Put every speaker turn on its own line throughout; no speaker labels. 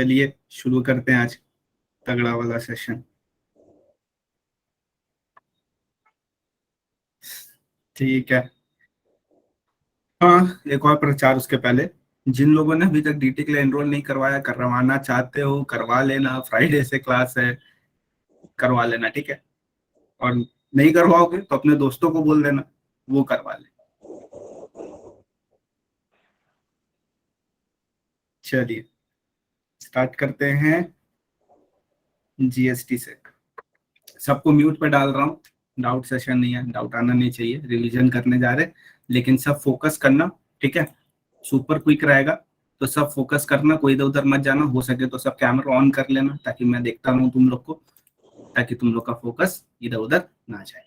चलिए शुरू करते हैं आज तगड़ा वाला सेशन। ठीक है। हाँ, एक और प्रचार उसके पहले। जिन लोगों ने अभी तक डीटी के लिए एनरोल नहीं करवाया, करवाना चाहते हो करवा लेना, फ्राइडे से क्लास है, करवा लेना। ठीक है। और नहीं करवाओगे तो अपने दोस्तों को बोल देना, वो करवा ले। चलिए स्टार्ट करते हैं जीएसटी से। सबको म्यूट पे डाल रहा हूँ। डाउट सेशन नहीं है, डाउट आना नहीं चाहिए, रिवीजन करने जा रहे, लेकिन सब फोकस करना। ठीक है। सुपर क्विक रहेगा तो सब फोकस करना, कोई इधर उधर मत जाना। हो सके तो सब कैमरा ऑन कर लेना ताकि मैं देखता रहूं तुम लोग को, ताकि तुम लोग का फोकस इधर उधर ना जाए।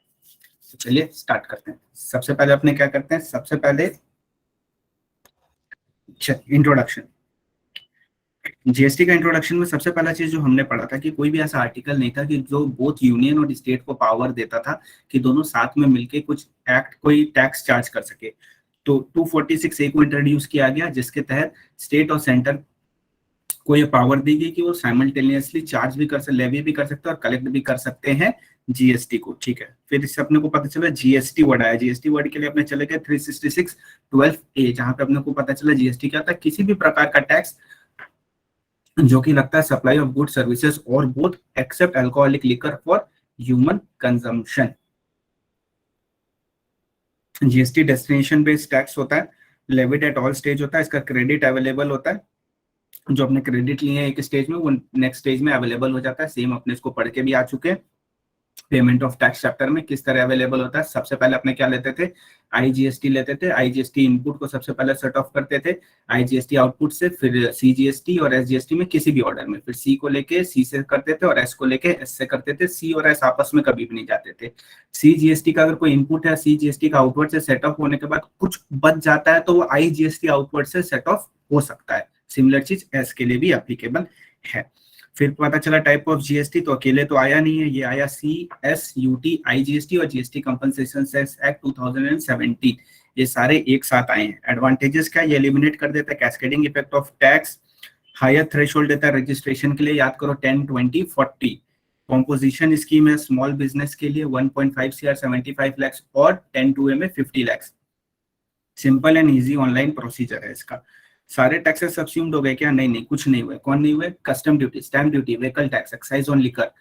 तो चलिए स्टार्ट करते हैं। सबसे पहले अपने क्या करते हैं, सबसे पहले इंट्रोडक्शन। जीएसटी का इंट्रोडक्शन में सबसे पहला चीज जो हमने पढ़ा था कि कोई भी ऐसा आर्टिकल नहीं था कि जो बोथ यूनियन और स्टेट को पावर देता था कि दोनों साथ में मिलके कुछ एक्ट कोई टैक्स चार्ज कर सके। तो 246 ए को इंट्रोड्यूस किया गया, जिसके तहत स्टेट और सेंटर को ये पावर दी गई कि वो साइमल्टेनियसली चार्ज भी कर सकते, लेवी भी कर सकते हैं और कलेक्ट भी कर सकते हैं जीएसटी को। ठीक है। फिर इससे अपने को पता चला जीएसटी वर्ड आया। जीएसटी वर्ड के लिए अपने चले गए 366(12)A, जहां पे अपने को पता चला जीएसटी क्या था, किसी भी प्रकार का टैक्स जो कि लगता है सप्लाई ऑफ गुड सर्विसेज और both except alcoholic liquor for human consumption. GST destination based tax होता है, लेविड एट ऑल स्टेज होता है, इसका क्रेडिट अवेलेबल होता है। जो अपने क्रेडिट लिए हैं एक स्टेज में, वो नेक्स्ट स्टेज में अवेलेबल हो जाता है। सेम अपने इसको पढ़ के भी आ चुके हैं पेमेंट ऑफ टैक्स चैप्टर में, किस तरह अवेलेबल होता है। सबसे पहले अपने क्या लेते थे, आईजीएसटी लेते थे। आईजीएसटी इनपुट को सबसे पहले सेट ऑफ करते थे आईजीएसटी आउटपुट से, फिर सीजीएसटी और एसजीएसटी में किसी भी ऑर्डर में, फिर सी को लेके सी से करते थे और एस को लेके एस से करते थे। सी और एस आपस में कभी भी नहीं जाते थे। सीजीएसटी का अगर कोई इनपुट है सीजीएसटी का आउटवर्ड से सेट ऑफ होने के बाद कुछ बच जाता है तो वो आईजीएसटी आउटवर्ड से सेट ऑफ हो सकता है। सिमिलर चीज एस के लिए भी एप्लीकेबल है। फिर पता चला टाइप ऑफ जीएसटी, तो अकेले तो आया नहीं है, ये आया सीएसयूटी आईजीएसटी और जीएसटी कंपनसेशन सेस एक्ट 2017। ये सारे एक साथ आए हैं। एडवांटेजेस क्या, ये एलिमिनेट कर देता है cascading effect of tax, higher threshold देता है रजिस्ट्रेशन के लिए, याद करो 10, 20, 40। कॉम्पोजिशन स्कीम है स्मॉल बिजनेस के लिए 1.5 CR 75 लाख और 10(2A) में 50 lakh. Simple and easy online procedure है इसका। सारे टैक्सेस सब्स्यूम्ड हो गए क्या, नहीं नहीं, कुछ नहीं हुए। कौन नहीं हुए, custom duty, stamp duty, vehicle tax, excise on liquor,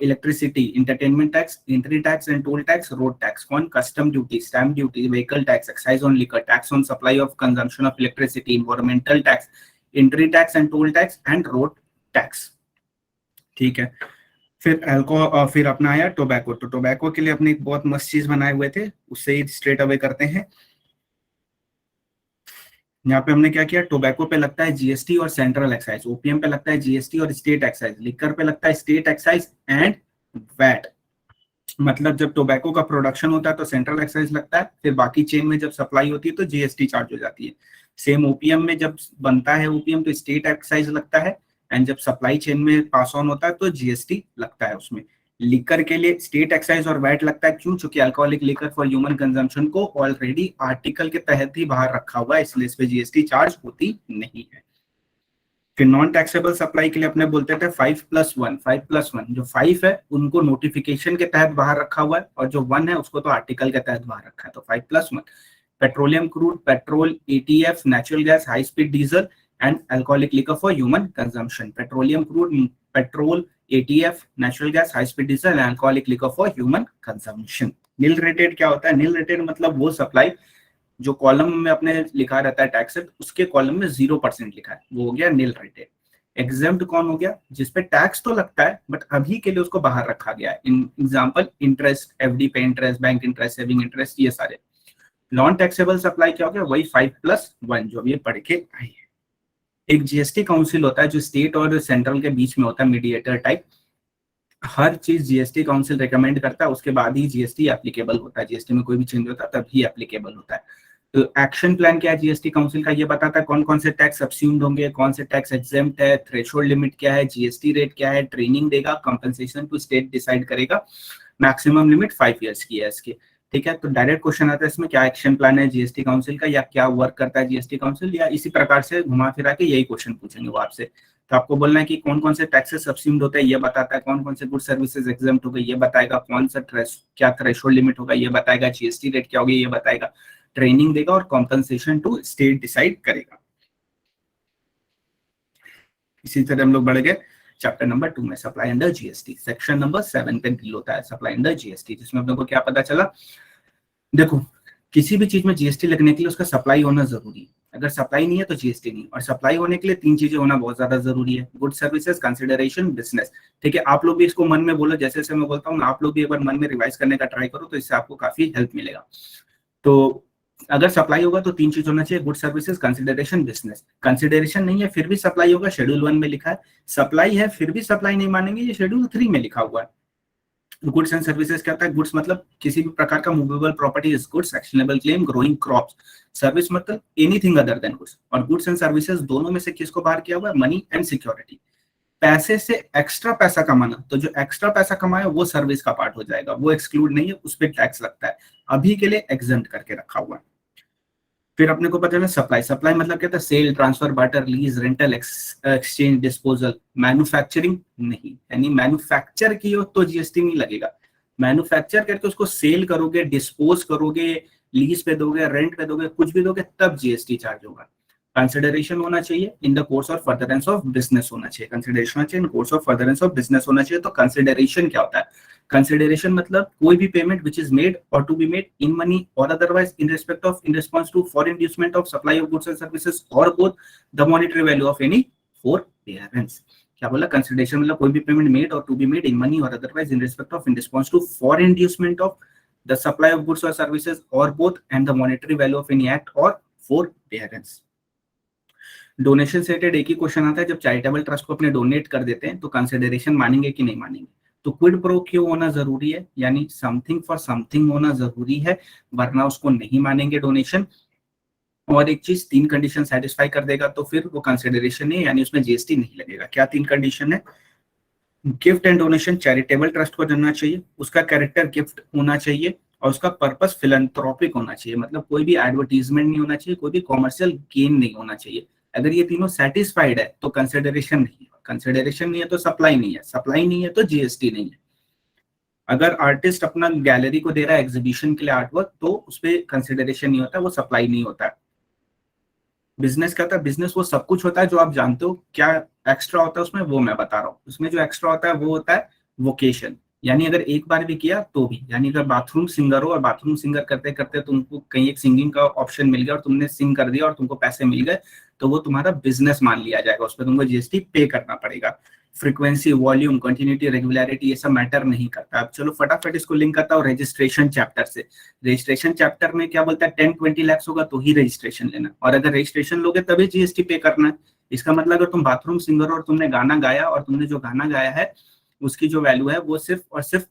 electricity, entertainment tax, entry tax and toll tax, road tax. कौन, custom duty, stamp duty, vehicle tax, excise on liquor, tax on supply of consumption of electricity, environmental tax, entry tax and toll tax and road tax. ठीक है। फिर अपना आया tobacco. तो tobacco के लिए अपने एक बहुत मस्त चीज बनाए हुए थे, उससे ही स्ट्रेट अवे करते हैं। यहाँ पे हमने क्या किया, टोबैको पे लगता है जीएसटी और सेंट्रल एक्साइज, ओपीएम पे लगता है जीएसटी और स्टेट एक्साइज, लिकर पे लगता है स्टेट एक्साइज एंड वैट। मतलब जब टोबैको का प्रोडक्शन होता है तो सेंट्रल एक्साइज लगता है, फिर बाकी चेन में जब सप्लाई होती है तो जीएसटी चार्ज हो जाती है। सेम ओपीएम में जब बनता है ओपीएम तो स्टेट एक्साइज लगता है, एंड जब सप्लाई चेन में पास ऑन होता है तो जीएसटी लगता है उसमें। लिकर के लिए स्टेट एक्साइज और वैट लगता है, क्यों, क्योंकि alcoholic liquor for human consumption को ऑलरेडी आर्टिकल के तहत ही बाहर रखा हुआ है, इसलिए इस पे जीएसटी चार्ज होती नहीं है। फिर नॉन टैक्सेबल सप्लाई के लिए अपने बोलते थे 5+1। 5+1 जो 5 है उनको नोटिफिकेशन के तहत बाहर रखा हुआ है, और जो 1 है उसको तो आर्टिकल के तहत बाहर रखा है, तो 5+1। Petroleum crude, petrol, ATF, natural gas, high speed diesel and alcoholic liquor for human consumption. Petroleum crude, petrol, ATF, natural gas, high speed diesel and alcoholic liquor for human consumption. Nil rated क्या होता है, nil rated मतलब वो supply जो column में अपने लिखा रहता है टैक्स, उसके कॉलम में 0% लिखा है, वो हो गया नील रेटेड। एग्जेम्प्ट कौन हो गया, जिसपे टैक्स तो लगता है बट अभी के लिए उसको बाहर रखा गया है। एग्जांपल इंटरेस्ट, एफडी पे interest, bank interest, saving interest, ये सारे। नॉन टैक्सेबल सप्लाई क्या हो गया, वही 5+1 जो अभी पढ़ के आई है। एक जीएसटी काउंसिल होता है जो स्टेट और सेंट्रल के बीच में होता है, मीडिएटर टाइप। हर चीज जीएसटी काउंसिल रिकमेंड करता है, उसके बाद ही जीएसटी एप्लीकेबल होता है। जीएसटी में कोई भी चेंज होता है तभी एप्लीकेबल होता है। तो एक्शन प्लान क्या है जीएसटी काउंसिल का, ये बताता है कौन कौन से टैक्स सब्स्यूम्ड होंगे, कौन से टैक्स एग्जेम्प्ट है, थ्रेशोल्ड लिमिट क्या है, जीएसटी रेट क्या है, ट्रेनिंग देगा, कंपनसेशन टू स्टेट डिसाइड करेगा, मैक्सिमम लिमिट 5 ईयर्स की है इसकी। ठीक है। तो डायरेक्ट क्वेश्चन आता है इसमें, क्या एक्शन प्लान है जीएसटी काउंसिल का, या क्या वर्क करता है जीएसटी काउंसिल, या इसी प्रकार से घुमा फिरा के यही क्वेश्चन पूछेंगे वो आपसे, तो आपको बोलना है कि कौन कौन से टैक्सेस सब्सिम्ड होते हैं ये बताता है, कौन कौन से गुड सर्विसेज एग्जाम्प्ट हो गए ये बताएगा, कौन सा क्या थ्रेशोल्ड लिमिट होगा ये बताएगा, जीएसटी रेट क्या होगी ये बताएगा, ट्रेनिंग देगा और कॉम्पनसेशन टू स्टेट डिसाइड करेगा। इसी तरह हम लोग बढ़ गए चैप्टर नंबर 2 में, supply under GST. Section number 7 पे डील होता है सप्लाई अंडर जीएसटी, जिसमें हम लोग को क्या पता चला, देखो किसी भी चीज में जीएसटी लगने के लिए उसका सप्लाई होना जरूरी है, अगर सप्लाई नहीं है तो जीएसटी नहीं, और सप्लाई होने के लिए 3 चीजें होना बहुत ज्यादा जरूरी है, गुड सर्विसेज, कंसिडरेशन, बिजनेस। ठीक है, आप लोग भी इसको मन में बोलो, जैसे जैसे मैं बोलता हूँ आप लोग भी एक बार मन में रिवाइज करने का ट्राई करो, तो इससे आपको काफी हेल्प मिलेगा। तो अगर सप्लाई होगा तो 3 चीज होना चाहिए, good services, consideration, business. Consideration नहीं है फिर भी सप्लाई होगा, शेड्यूल 1 में लिखा है, सप्लाई है फिर भी सप्लाई नहीं मानेंगे, ये शेड्यूल 3 में लिखा हुआ है। गुड्स एंड सर्विसेज क्या होता है, गुड्स मतलब किसी भी प्रकार का movable property is goods, actionable claim, growing crops. Service मतलब एनीथिंग अदर देन गुड्स, और गुड्स एंड सर्विसेज दोनों में से किसको बाहर किया हुआ है, मनी एंड सिक्योरिटी। पैसे से एक्स्ट्रा पैसा कमाना, तो जो एक्स्ट्रा पैसा कमाया वो सर्विस का पार्ट हो जाएगा, वो एक्सक्लूड नहीं है, उस पर टैक्स लगता है, अभी के लिए एग्जम्प्ट करके रखा हुआ है। फिर अपने को पता है सप्लाई, सप्लाई मतलब क्या था, sale, transfer, barter, lease, rental, exchange, disposal. Manufacturing नहीं, यानी मैन्युफैक्चर की हो तो जीएसटी नहीं लगेगा, मैन्युफैक्चर करके उसको सेल करोगे, डिस्पोज करोगे, लीज पे दोगे, रेंट पे दोगे, कुछ भी दोगे, तब जीएसटी चार्ज होगा। कंसिडरेशन होना चाहिए in the course of furtherance of business होना चाहिए, कंसिडरेशन होना चाहिए in course of furtherance of business होना चाहिए। तो कंसिडरेशन क्या होता है, कंसिडरेशन मतलब कोई भी पेमेंट विच इज मेड और to be made in money और otherwise in respect of, in response to, for inducement of, supply of goods and services और both the monetary value of any forbearance. क्या बोला, consideration मतलब कोई भी payment made और to be made in money और otherwise in respect of, in response to, for inducement of the supply of goods or services or both and the monetary value of any act or forbearance। Donation से related एक ही question आता है, जब charitable trust को अपने donate कर देते हैं तो कंसिडरेशन मानेंगे कि नहीं मानेंगे। तो क्विड प्रो क्यों होना जरूरी है, यानी समथिंग फॉर समथिंग होना जरूरी है, वरना उसको नहीं मानेंगे डोनेशन। और एक चीज 3 कंडीशन सेटिस्फाई कर देगा तो फिर वो कंसिडरेशन नहीं, यानी उसमें जीएसटी नहीं लगेगा। क्या 3 कंडीशन है, gift and donation charitable trust को देना चाहिए, उसका कैरेक्टर गिफ्ट होना चाहिए, और उसका पर्पस फिलैंथ्रोपिक होना चाहिए, मतलब कोई भी एडवर्टीजमेंट नहीं होना चाहिए, कोई भी कॉमर्शियल गेन नहीं होना चाहिए। अगर ये तीनों सेटिस्फाइड है तो कंसिडरेशन नहीं है, कंसिडरेशन नहीं है तो सप्लाई नहीं है, सप्लाई नहीं है तो जीएसटी नहीं है। अगर आर्टिस्ट अपना गैलरी को दे रहा है एग्जीबिशन के लिए आर्टवर्क, तो उस पर कंसिडरेशन नहीं होता, वो सप्लाई नहीं होता है। बिजनेस क्या होता है, बिजनेस वो सब कुछ होता है जो आप जानते हो, क्या एक्स्ट्रा होता है उसमें वो मैं बता रहा हूँ। उसमें जो एक्स्ट्रा होता है वो होता है वोकेशन, यानी अगर एक बार भी किया तो भी, यानी अगर बाथरूम सिंगर हो और बाथरूम सिंगर करते करते तुमको कहीं एक सिंगिंग का ऑप्शन मिल गया और तुमने सिंग कर दिया और तुमको पैसे मिल गए, तो वो तुम्हारा बिजनेस मान लिया जाएगा, उस पर तुमको जीएसटी पे करना पड़ेगा। फ्रीक्वेंसी, वॉल्यूम, कंटिन्यूटी, रेगुलरिटी ये सब मैटर नहीं करता। अब चलो फटाफट इसको लिंक करता हूँ रजिस्ट्रेशन चैप्टर से। रजिस्ट्रेशन चैप्टर में क्या बोलता है, 10-20 लाख होगा तो ही रजिस्ट्रेशन लेना, और अगर रजिस्ट्रेशन लोगे तभी जीएसटी पे करना है। इसका मतलब अगर तुम बाथरूम सिंगर हो और तुमने गाना गाया और तुमने जो गाना गाया है उसकी जो वैल्यू है वो सिर्फ और सिर्फ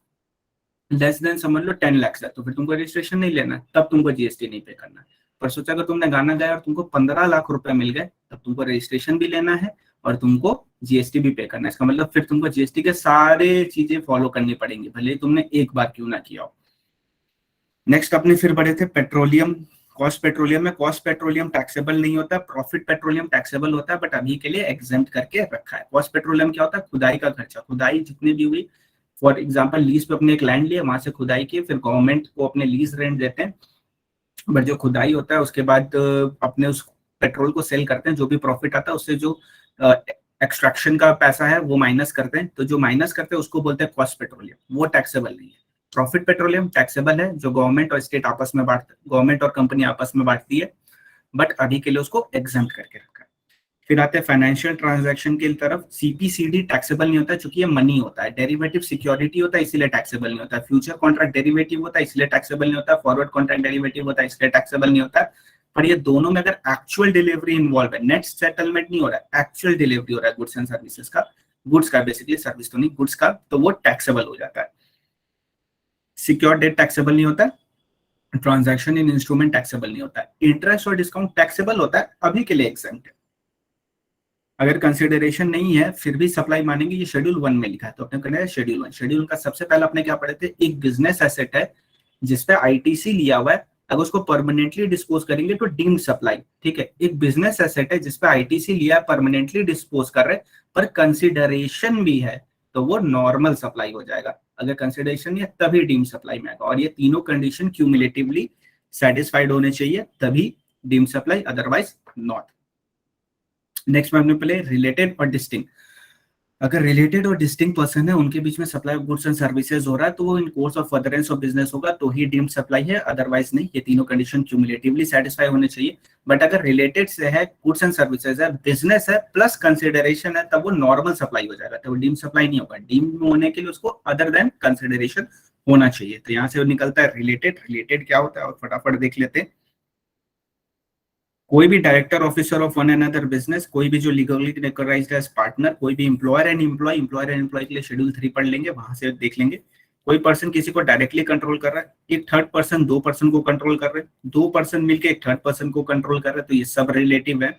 लेस देन समझ लो 10 लाख है, तो फिर तुमको रजिस्ट्रेशन नहीं लेना है, तब तुमको जीएसटी नहीं पे करना है। पर सोचा अगर तुमने गाना गाया और तुमको 15 लाख रुपए मिल गए, तब तुमको रजिस्ट्रेशन भी लेना है और तुमको जीएसटी भी पे करना है। इसका मतलब फिर तुमको जीएसटी के सारे चीजें फॉलो करनी पड़ेंगी, भले ही तुमने एक बार क्यों ना किया हो। नेक्स्ट अपने फिर बढ़े थे पेट्रोलियम, कॉस्ट पेट्रोलियम में कॉस्ट पेट्रोलियम टैक्सेबल नहीं होता, प्रॉफिट पेट्रोलियम टैक्सेबल होता है, बट अभी के लिए एग्जेम्प्ट करके रखा है। कॉस्ट पेट्रोलियम क्या होता है, खुदाई का खर्चा, खुदाई जितनी भी हुई, फॉर एग्जाम्पल लीज पे अपने एक लैंड लिया, वहां से खुदाई की, फिर गवर्नमेंट को अपने लीज रेंट देते हैं, बट जो खुदाई होता है उसके बाद अपने उस पेट्रोल को सेल करते हैं, जो भी प्रॉफिट आता है उससे जो एक्सट्रैक्शन का पैसा है वो माइनस करते हैं, तो जो माइनस करते हैं उसको बोलते हैं कॉस्ट पेट्रोलियम, वो टैक्सेबल नहीं है। प्रॉफिट पेट्रोलियम टैक्सेबल है, जो गवर्नमेंट और स्टेट आपस में बांटते, गवर्नमेंट और कंपनी आपस में बांटती है, बट अभी के लिए उसको एग्जेम्प्ट करके रखा है। फिर आते हैं फाइनेंशियल ट्रांजैक्शन की तरफ। सीपीसीडी टैक्सेबल नहीं होता क्योंकि ये मनी होता है, डेरिवेटिव सिक्योरिटी होता है इसीलिए टैक्सेबल नहीं होता, फ्यूचर कॉन्ट्रैक्ट डेरिवेटिव होता है इसलिए टैक्सेबल नहीं होता, फॉरवर्ड कॉन्ट्रैक्ट डेरिवेटिव होता है इसलिए टैक्सेबल नहीं होता। पर ये दोनों में अगर एक्चुअल डिलीवरी इन्वॉल्व है, नेट सेटलमेंट नहीं हो रहा है, एक्चुअल डिलीवरी हो रहा है गुड्स एंड सर्विसेज का, गुड्स का बेसिकली, सर्विस तो नहीं, गुड्स का, तो वो टैक्सेबल हो जाता है। सिक्योर डेट टैक्सेबल नहीं होता है, ट्रांजैक्शन इन इंस्ट्रूमेंट टैक्सेबल नहीं होता है, इंटरेस्ट और डिस्काउंट टैक्सेबल होता है, अभी के लिए एग्जेम्प्ट है। अगर कंसिडरेशन नहीं है फिर भी सप्लाई मानेंगे, ये शेड्यूल 1 में लिखा है, तो अपने करना है शेड्यूल 1। शेड्यूल का सबसे पहले अपने क्या पढ़े थे, एक बिजनेस एसेट है जिसपे आईटीसी लिया हुआ है, अगर उसको परमानेंटली डिस्पोज करेंगे तो डीम्ड सप्लाई, ठीक है। एक बिजनेस एसेट है जिसपे आईटीसी लिया है, परमानेंटली डिस्पोज कर रहे, पर कंसिडरेशन भी है तो वो नॉर्मल सप्लाई हो जाएगा। अगर कंसिडरेशन है तभी डीम सप्लाई में आएगा, और ये तीनों कंडीशन क्यूमुलेटिवली सेटिस्फाइड होने चाहिए तभी deem supply, otherwise not. Next में हमने पहले रिलेटेड और डिस्टिंक्ट। अगर रिलेटेड और डिस्टिंक्ट पर्सन है, उनके बीच में supply of goods and services हो रहा है, तो वो in course of furtherance of business होगा तो ही डीम्ड सप्लाई है, अदरवाइज नहीं। ये तीनों कंडीशन क्यूमुलेटिवली सेटिस्फाई होने चाहिए। बट अगर रिलेटेड से है, गुड्स एंड सर्विसेज है, बिजनेस है प्लस कंसिडरेशन है, तब वो नॉर्मल सप्लाई हो जाएगा, तो वो डीम्ड सप्लाई नहीं होगा। डीम्ड होने के लिए उसको अदर देन कंसिडरेशन होना चाहिए। तो यहाँ से निकलता है रिलेटेड। रिलेटेड क्या होता है और फटाफट देख लेते हैं। कोई भी director officer of one another business, कोई भी जो लीगली रिकॉग्नाइज्ड एज पार्टनर, कोई भी employer and employee, employer and employee के लिए शेड्यूल 3 पढ़ लेंगे, वहां से देख लेंगे। कोई पर्सन किसी को डायरेक्टली कंट्रोल कर रहा है, एक थर्ड पर्सन 2 पर्सन को कंट्रोल कर रहे हैं, 2 पर्सन मिलकर एक थर्ड पर्सन को कंट्रोल कर रहे हैं, तो ये सब रिलेटिव है।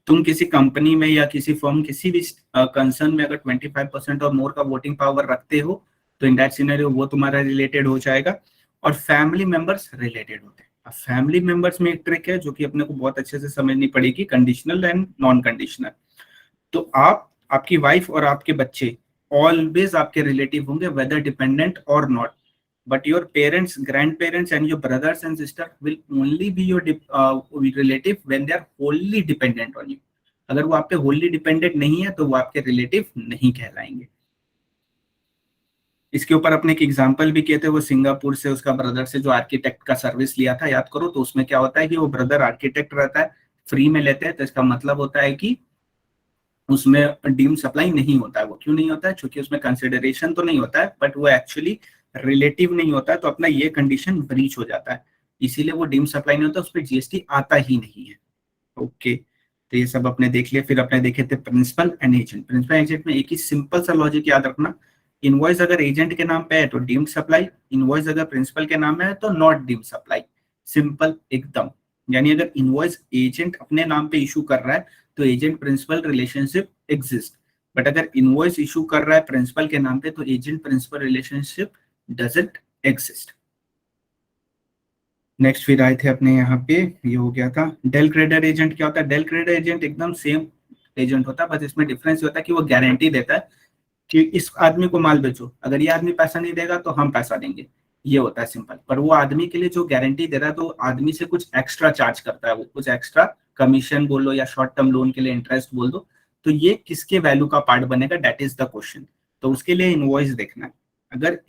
तुम किसी कंपनी में या किसी फर्म, किसी भी कंसर्न में अगर 25% और मोर का वोटिंग पावर रखते हो तो इन दैट सिनेरियो वो तुम्हारा रिलेटेड हो जाएगा। और फैमिली मेंबर्स रिलेटेड होते हैं। अब फैमिली मेंबर्स में एक ट्रिक है जो कि अपने को बहुत अच्छे से समझनी पड़ेगी, कंडीशनल एंड नॉन कंडीशनल। तो आप, आपकी वाइफ और आपके बच्चे ऑलवेज आपके रिलेटिव होंगे, वेदर डिपेंडेंट और not. But your parents, grand parents and your brothers and sister will only be your relative when they are wholly dependent on you. अगर वो आप पे होली डिपेंडेंट नहीं है तो वो आपके रिलेटिव नहीं कहलाएंगे। इसके ऊपर अपने एक एग्जाम्पल भी किए थे, वो सिंगापुर से उसका ब्रदर से जो आर्किटेक्ट का सर्विस लिया था, याद करो। तो उसमें क्या होता है कि वो ब्रदर आर्किटेक्ट रहता है, फ्री में लेते हैं, तो इसका मतलब होता है कि उसमें डीम सप्लाई नहीं होता है। वो क्यों नहीं होता है? क्योंकि उसमें कंसिडरेशन तो नहीं होता है, बट वो एक्चुअली रिलेटिव नहीं होता है, तो अपना ये कंडीशन ब्रीच हो जाता है, इसीलिए वो डीम सप्लाई नहीं होता, उस पर जीएसटी आता ही नहीं है। ओके, तो ये सब अपने देख लिया। फिर अपने देखे थे principal and agent. Principal agent में एक ही सिंपल सा लॉजिक याद रखना, इनवॉइस अगर एजेंट के नाम पे है तो डीम्ड सप्लाई, इनवॉइस अगर प्रिंसिपल के नाम में है तो नॉट डीम्ड सप्लाई। सिंपल एकदम। यानी अगर इनवॉइस एजेंट अपने नाम पे इशू कर रहा है तो agent principal relationship exist, but अगर इनवॉइस इशू कर रहा है प्रिंसिपल के नाम पे तो agent principal relationship doesn't exist. Next फिर आए थे अपने यहाँ पे, ये हो गया था डेल क्रेडिट एजेंट। क्या होता है? डेल क्रेडिट एजेंट एकदम सेम एजेंट होता है, बस इसमें डिफरेंस होता है कि वो गारंटी देता है कि इस आदमी को माल बेचो, अगर ये आदमी पैसा नहीं देगा तो हम पैसा देंगे, ये होता है सिंपल। पर वो आदमी के लिए जो गारंटी दे रहा है तो आदमी से कुछ एक्स्ट्रा चार्ज करता है, वो कुछ एक्स्ट्रा कमीशन बोल लो या शॉर्ट टर्म लोन के लिए इंटरेस्ट बोल दो, तो ये किसके वैल्यू का पार्ट बनेगा, दैट इज द क्वेश्चन। तो उसके लिए इनवॉइस देखना है। अगर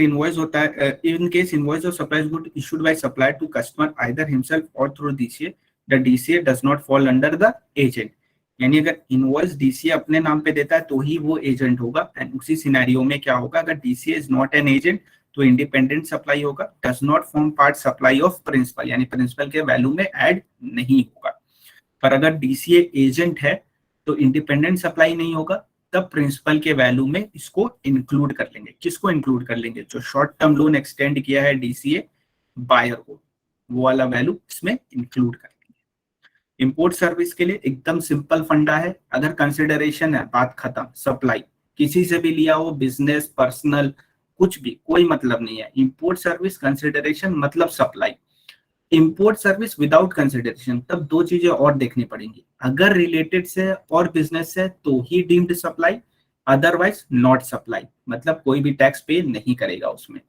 इनवॉइस होता है, in case invoice of supplies good issued by supplier to customer either himself और through DCA, the DCA does not fall under the agent. यानी अगर इनवॉइस डीसीए अपने नाम पे देता है तो ही वो एजेंट होगा। एंड उसी सिनेरियो में क्या होगा, अगर DCA is not an agent तो इंडिपेंडेंट सप्लाई होगा, does not form part supply of principal, यानी प्रिंसिपल के वैल्यू में ऐड नहीं होगा। पर अगर डीसीए एजेंट है तो इंडिपेंडेंट सप्लाई नहीं होगा, तब प्रिंसिपल के वैल्यू में इसको इंक्लूड कर लेंगे। किसको इंक्लूड कर लेंगे? जो शॉर्ट टर्म लोन एक्सटेंड किया है डीसीए बायर को, वो वाला वैल्यू इसमें इंक्लूड कर लेंगे। इंपोर्ट सर्विस के लिए एकदम सिंपल फंडा है, अगर कंसिडरेशन है बात खत्म, सप्लाई किसी से भी लिया हो, बिजनेस, पर्सनल, कुछ भी, कोई मतलब नहीं है। इंपोर्ट सर्विस कंसिडरेशन मतलब supply. Import service without consideration, तब 2 चीजें और देखनी पड़ेंगी, अगर रिलेटेड से और बिजनेस से तो ही deemed supply, otherwise not supply, मतलब कोई भी टैक्स पे नहीं करेगा उसमें।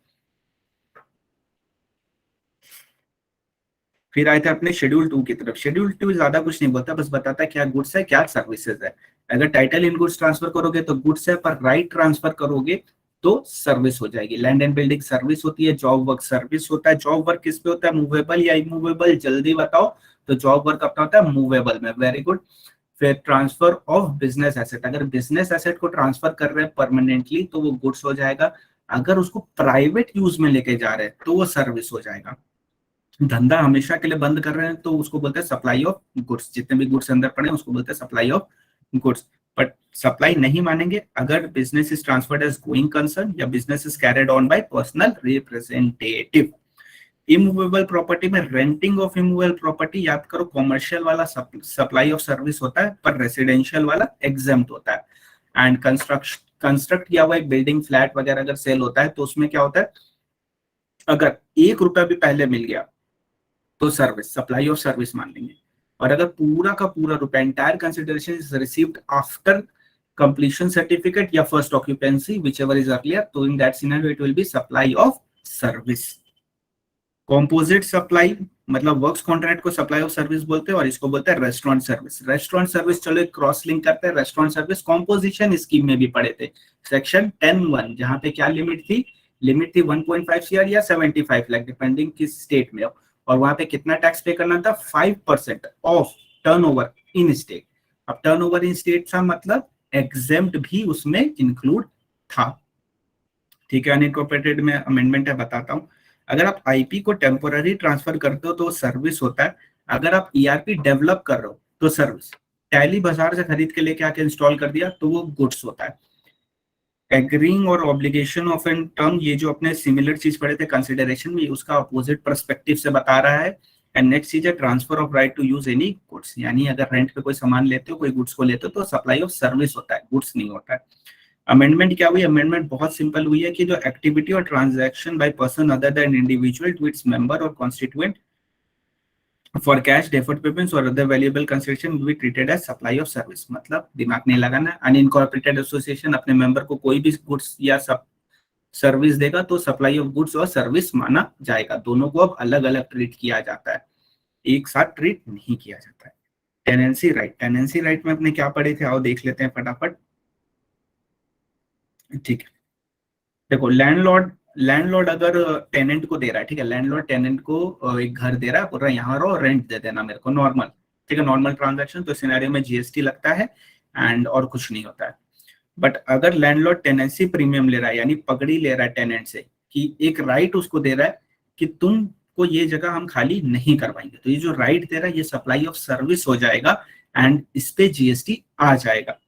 फिर आए थे अपने शेड्यूल 2 की तरफ। शेड्यूल 2 ज्यादा कुछ नहीं बोलता, बस बताता है क्या गुड्स है क्या सर्विसेज है। अगर टाइटल इन गुड्स ट्रांसफर करोगे तो गुड्स है, पर राइट ट्रांसफर करोगे तो सर्विस हो जाएगी। लैंड एंड बिल्डिंग सर्विस होती है, जॉब वर्क सर्विस होता है। जॉब वर्क किस पे होता है, मूवेबल या इमूवेबल, जल्दी बताओ। तो जॉब वर्क अपना होता है मूवेबल में, वेरी गुड। फिर ट्रांसफर ऑफ बिजनेस एसेट, अगर बिजनेस एसेट को ट्रांसफर कर रहे हैं परमानेंटली तो वो गुड्स हो जाएगा, अगर उसको प्राइवेट यूज में लेके जा रहे हैं तो वो सर्विस हो जाएगा। धंधा हमेशा के लिए बंद कर रहे हैं तो उसको बोलते हैं सप्लाई ऑफ गुड्स, जितने भी गुड्स अंदर पड़े उसको बोलते हैं supply of goods. But supply नहीं मानेंगे अगर business is transferred as going concern या business is carried on by personal representative. Immovable property में रेंटिंग ऑफ इमूवेबल प्रॉपर्टी, याद करो कॉमर्शियल वाला सप्लाई ऑफ सर्विस होता है, पर रेसिडेंशियल वाला एग्जेम्प्ट होता है। एंड कंस्ट्रक्ट किया हुआ एक बिल्डिंग, फ्लैट वगैरह अगर सेल होता है तो उसमें क्या होता है, अगर ₹1 भी पहले मिल गया तो सर्विस, सप्लाई ऑफ सर्विस मान लेंगे। और अगर पूरा का पूरा रुपया entire consideration is received after completion certificate या first occupancy whichever is earlier, तो in that scenario it will be supply of service. Composite supply मतलब वर्क्स कॉन्ट्रैक्ट को सप्लाई ऑफ सर्विस बोलते हैं और इसको बोलते हैं रेस्टोरेंट सर्विस। रेस्टोरेंट सर्विस चलो एक क्रॉस लिंक करते हैं। रेस्टोरेंट सर्विस कॉम्पोजिशन स्कीम में भी पढ़े थे सेक्शन 10(1), जहां पे क्या लिमिट थी 1.5 CR या 75 लाख डिपेंडिंग किस स्टेट में हो, और वहां पे कितना टैक्स पे करना था 5% ऑफ टर्नओवर इन स्टेट। अब टर्नओवर इन स्टेट का मतलब एग्जेम्प्ट भी उसमें इंक्लूड था। ठीक है, अनइनकॉर्पोरेटेड में अमेंडमेंट है, बताता हूं। अगर आप आईपी को टेम्पोररी ट्रांसफर करते हो तो सर्विस होता है। अगर आप ईआरपी डेवलप कर रहे हो तो सर्विस। टैली बाजार से खरीद के लेके आके इंस्टॉल कर दिया तो वो गुड्स होता है। एग्रीइंग और ऑब्लिगेशन ऑफ एन टर्म, ये जो अपने सिमिलर चीज पढ़े थे कंसिडरेशन में, उसका अपोजिट पर्सपेक्टिव से बता रहा है। एंड नेक्स्ट चीज है transfer of right to use any goods, यानी अगर रेंट पे कोई सामान लेते हो, कोई गुड्स को लेते हो तो सप्लाई ऑफ सर्विस होता है, गुड्स नहीं होता है। अमेंडमेंट क्या हुई? अमेंडमेंट बहुत सिंपल हुई है कि जो एक्टिविटी और transaction by person other than individual to its member और constituent for cash deferred payments और other valuable consideration will be treated as supply of service. मतलब दिमाग नहीं लगाना। अनइनकॉर्पोरेटेड एसोसिएशन अपने मेंबर को कोई भी गुड्स या सर्विस देगा तो सप्लाई ऑफ गुड्स और सर्विस माना जाएगा। दोनों को अब अलग अलग ट्रीट किया जाता है, एक साथ ट्रीट नहीं किया जाता है। टेनेंसी राइट, टेनेंसी राइट में अपने क्या पढ़े थे, आओ देख लेते हैं फटाफट। ठीक है, देखो लैंडलॉर्ड अगर टेनेंट को दे रहा है, ठीक है, लैंडलॉर्ड टेनेंट को एक घर दे रहा है, बोल रहा है यहाँ रहो, रेंट दे देना मेरे को, नॉर्मल, ठीक है, नॉर्मल ट्रांजैक्शन, तो सिनेरियो में जीएसटी लगता है एंड और कुछ नहीं होता है। बट अगर लैंडलॉर्ड टेनेंसी प्रीमियम ले रहा है, यानी पगड़ी ले रहा है टेनेंट से कि एक राइट उसको दे रहा है कि तुमको ये जगह हम खाली नहीं करवाएंगे, तो ये जो राइट दे रहा है ये सप्लाई ऑफ सर्विस हो जाएगा एंड इस पे जीएसटी आ जाएगा।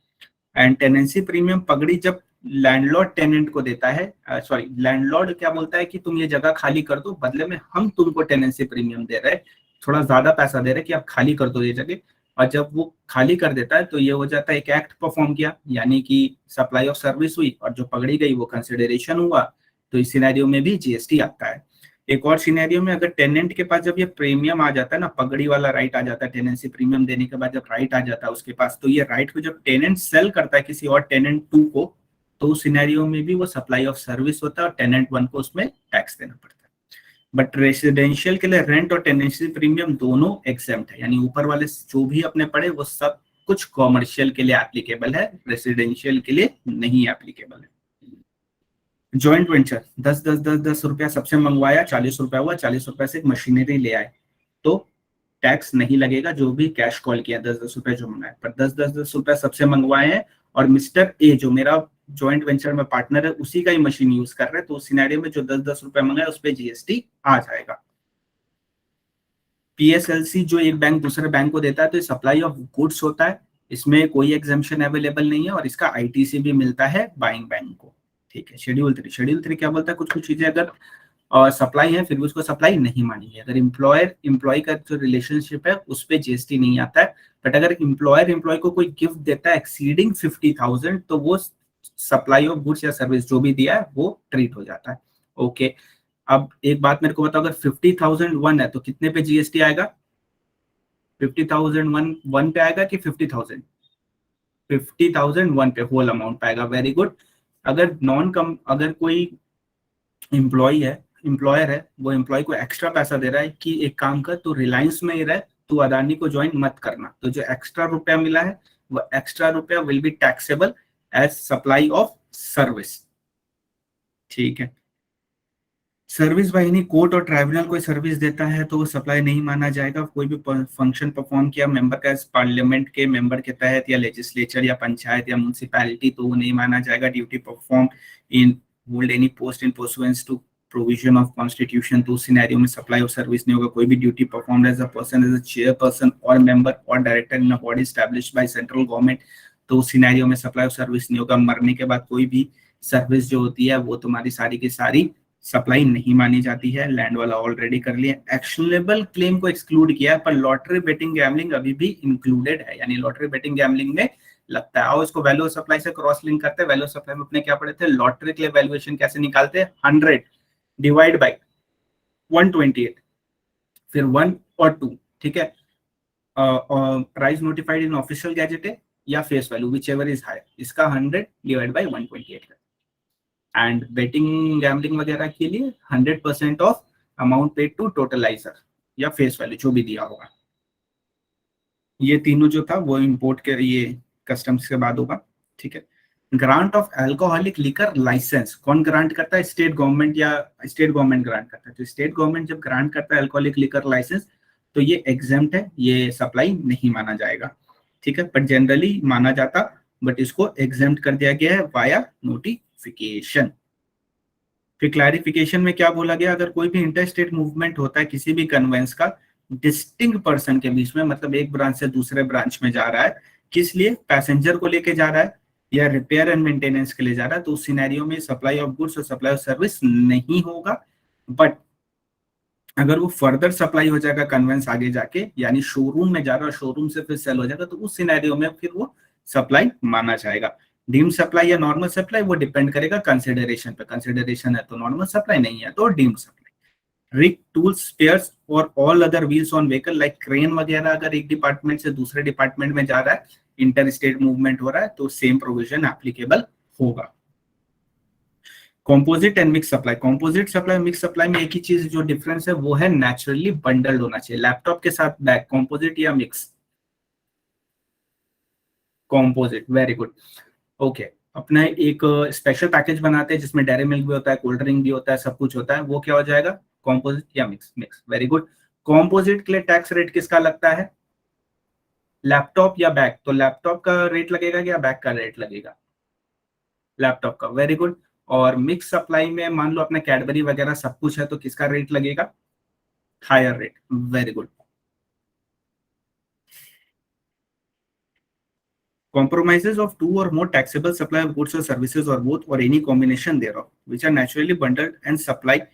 एंड टेनेंसी प्रीमियम पगड़ी जब लैंडलॉर्ड टेनेंट को देता है, सॉरी लैंडलॉर्ड क्या बोलता है कि तुम ये जगह खाली कर दो, बदले में हम तुमको टेनेंसी प्रीमियम दे रहे हैं, थोड़ा ज्यादा पैसा दे रहे हैं कि आप खाली कर दो ये जगह। और जब वो खाली कर देता है तो ये हो जाता है एक एक्ट परफॉर्म किया, यानी कि सप्लाई ऑफ सर्विस हुई और जो पकड़ी गई वो कंसिडरेशन हुआ, तो इस सिनेरियो में भी जीएसटी आता है। एक और सिनेरियो में अगर टेनेंट के पास जब ये प्रीमियम आ जाता है ना, पगड़ी वाला राइट आ जाता है, टेनेंसी प्रीमियम देने के बाद जब राइट आ जाता है उसके पास, तो ये राइट को जब टेनेंट सेल करता है किसी और टेनेंट 2 को, तो उस सिनेरियो में भी वो सप्लाई ऑफ सर्विस होता है और टेनेंट 1 को उसमें टैक्स देना पड़ता है। बट रेसिडेंशियल के लिए रेंट और टेनेंसी प्रीमियम दोनों एग्जेम्प्ट है, यानी ऊपर वाले जो भी अपने पढ़े वो सब कुछ कॉमर्शियल के लिए एप्लीकेबल है, रेसिडेंशियल के लिए नहीं एप्लीकेबल है। जॉइंट वेंचर 10 रुपया सबसे मंगवाया, 40 रुपया हुआ, 40 रुपया से एक मशीनरी ले आए तो टैक्स नहीं लगेगा, जो भी कैश कॉल किया 10 रुपया जो मंगाए। पर 10 रुपया सबसे मंगवाए हैं और मिस्टर ए जो मेरा जॉइंट वेंचर में पार्टनर है उसी का ही मशीन यूज कर रहे हैं, तो उस सिनेरियो में जो 10 रुपया मंगाए उस पर जीएसटी आ जाएगा। पीएसएलसी जो एक बैंक दूसरे बैंक को देता है तो सप्लाई ऑफ गुड्स होता है, इसमें कोई एग्जेम्पशन अवेलेबल नहीं है और इसका आईटीसी भी मिलता है बाइंग बैंक को। ठीक है, शेड्यूल 3 क्या बोलता है, कुछ कुछ चीजें अगर सप्लाई है फिर भी उसको सप्लाई नहीं मानेंगे। अगर एम्प्लॉयर एम्प्लॉय का जो रिलेशनशिप है उस पर जीएसटी नहीं आता है, बट अगर एम्प्लॉयर एम्प्लॉय को कोई गिफ्ट देता है एक्सीडिंग 50,000 तो वो सप्लाई ऑफ गुड्स या सर्विस जो भी दिया है वो ट्रीट हो जाता है। ओके, अब एक बात मेरे को बताओ, अगर 50,001 है तो कितने पे जीएसटी आएगा? 50,001 पे आएगा कि 50,000? 50,001 पे होल अमाउंट पे आएगा। Very good. अगर कोई एम्प्लॉयर है वो एम्प्लॉय को एक्स्ट्रा पैसा दे रहा है कि एक काम कर, तो रिलायंस में ही रह, तू अदानी को ज्वाइन मत करना, तो जो एक्स्ट्रा रुपया मिला है वो एक्स्ट्रा रुपया will be taxable as supply of service. ठीक है, सर्विस बाय एनी कोर्ट और ट्राइब्यूनल कोई सर्विस देता है तो वो सप्लाई नहीं माना जाएगा। कोई भी फंक्शन परफॉर्म किया मेंबर का पार्लियामेंट के मेंबर के तहत या लेजिस्लेचर या पंचायत या म्युनिसिपैलिटी, तो वो नहीं माना जाएगा। Duty perform in hold any post in pursuance to provision of constitution, तो उस सिनेरियो में सप्लाई ऑफ सर्विस नहीं होगा। कोई भी duty perform as a person, as a chairperson और मेंबर और director in a body established by central government, तो उस सिनेरियो में सप्लाई ऑफ सर्विस नहीं होगा। मरने के बाद कोई भी सर्विस जो होती है वो तुम्हारी सारी की सारी सप्लाई नहीं मानी जाती है। लैंड वाला ऑलरेडी कर लिया। एक्शनेबल क्लेम को एक्सक्लूड किया, पर लॉटरी बेटिंग गैम्बलिंग अभी भी इंक्लूडेड है, यानी लॉटरी बेटिंग गैम्बलिंग में लगता है। आओ इसको वैल्यू सप्लाई से क्रॉस लिंक करते हैं। वैल्यू सप्लाई में अपने क्या पढ़े थे, लॉटरी के लिए वैल्यूएशन कैसे निकालते हैं, 100 डिवाइड बाय 128, फिर 1 और 2, ठीक है। Price notified in official gazette है या face value which ever is higher, इसका 100 डिवाइड बाई 128 है। एंड बेटिंग गैम्बलिंग वगैरह के लिए 100% of amount paid to totaliser या फेस वैल्यू जो भी दिया होगा। ये तीनों जो था वो इंपोर्ट के ये कस्टम्स के बाद होगा, ठीक है। Grant of alcoholic liquor licence कौन ग्रांट करता है? स्टेट गवर्नमेंट या स्टेट गवर्नमेंट ग्रांट करता है। तो स्टेट गवर्नमेंट जब ग्रांट करता है अल्कोहलिक लिकर लाइसेंस तो ये एग्जेम्प्ट है, ये सप्लाई नहीं माना जाएगा, ठीक है। बट जनरली माना जाता, बट इसको एग्जेम्प्ट कर दिया गया है वाया नोटिफिकेशन। फिर क्लैरिफिकेशन में क्या बोला गया? अगर कोई भी इंटर स्टेट मूवमेंट होता है किसी भी कन्वेंस का डिस्टिंक्ट पर्सन के बीच में, मतलब एक ब्रांच से दूसरे ब्रांच में जा रहा है, किस लिए? पैसेंजर को लेके जा रहा है या रिपेयर एंड मेंटेनेंस के लिए जा रहा है, तो उस सिनेरियो में सप्लाई ऑफ गुड्स और सप्लाई ऑफ सर्विस नहीं होगा। बट अगर वो फर्दर सप्लाई हो जाएगा कन्वेंस आगे जाके, यानी शोरूम में जा रहा है, शोरूम से फिर सेल हो जाएगा, तो उस सिनेरियो में फिर वो सप्लाई माना जाएगा। डीम सप्लाई या नॉर्मल सप्लाई वो डिपेंड करेगा कंसिडरेशन पे, कंसिडरेशन है तो नॉर्मल सप्लाई, नहीं है तो deem supply. Rig tools spares और all other wheels on vehicle like crane वगैरह अगर एक डिपार्टमेंट से दूसरे डिपार्टमेंट में जा रहा है, इंटर स्टेट मूवमेंट हो रहा है, तो सेम प्रोविजन एप्लीकेबल होगा। Composite and mix supply, composite supply mix supply में एक ही चीज जो डिफरेंस है वो है नेचुरली बंडल्ड होना चाहिए। लैपटॉप के साथ बैग कॉम्पोजिट या mix? Composite, very good. Okay, अपना एक स्पेशल पैकेज बनाते हैं जिसमें डेयरी मिल्क भी होता है, कोल्ड ड्रिंक भी होता है, सब कुछ होता है, वो क्या हो जाएगा? कॉम्पोजिट या mix? Mix, very good. Composite के लिए टैक्स रेट किसका लगता है? लैपटॉप या बैग? तो लैपटॉप का रेट लगेगा या बैग का रेट लगेगा? लैपटॉप का, वेरी गुड। और मिक्स सप्लाई में मान लो अपना कैडबरी वगैरह सब कुछ है, तो किसका रेट लगेगा? Higher rate, very good. Compromises of two or more taxable supply of goods or services or both or any combination thereof, which are naturally bundled and supplied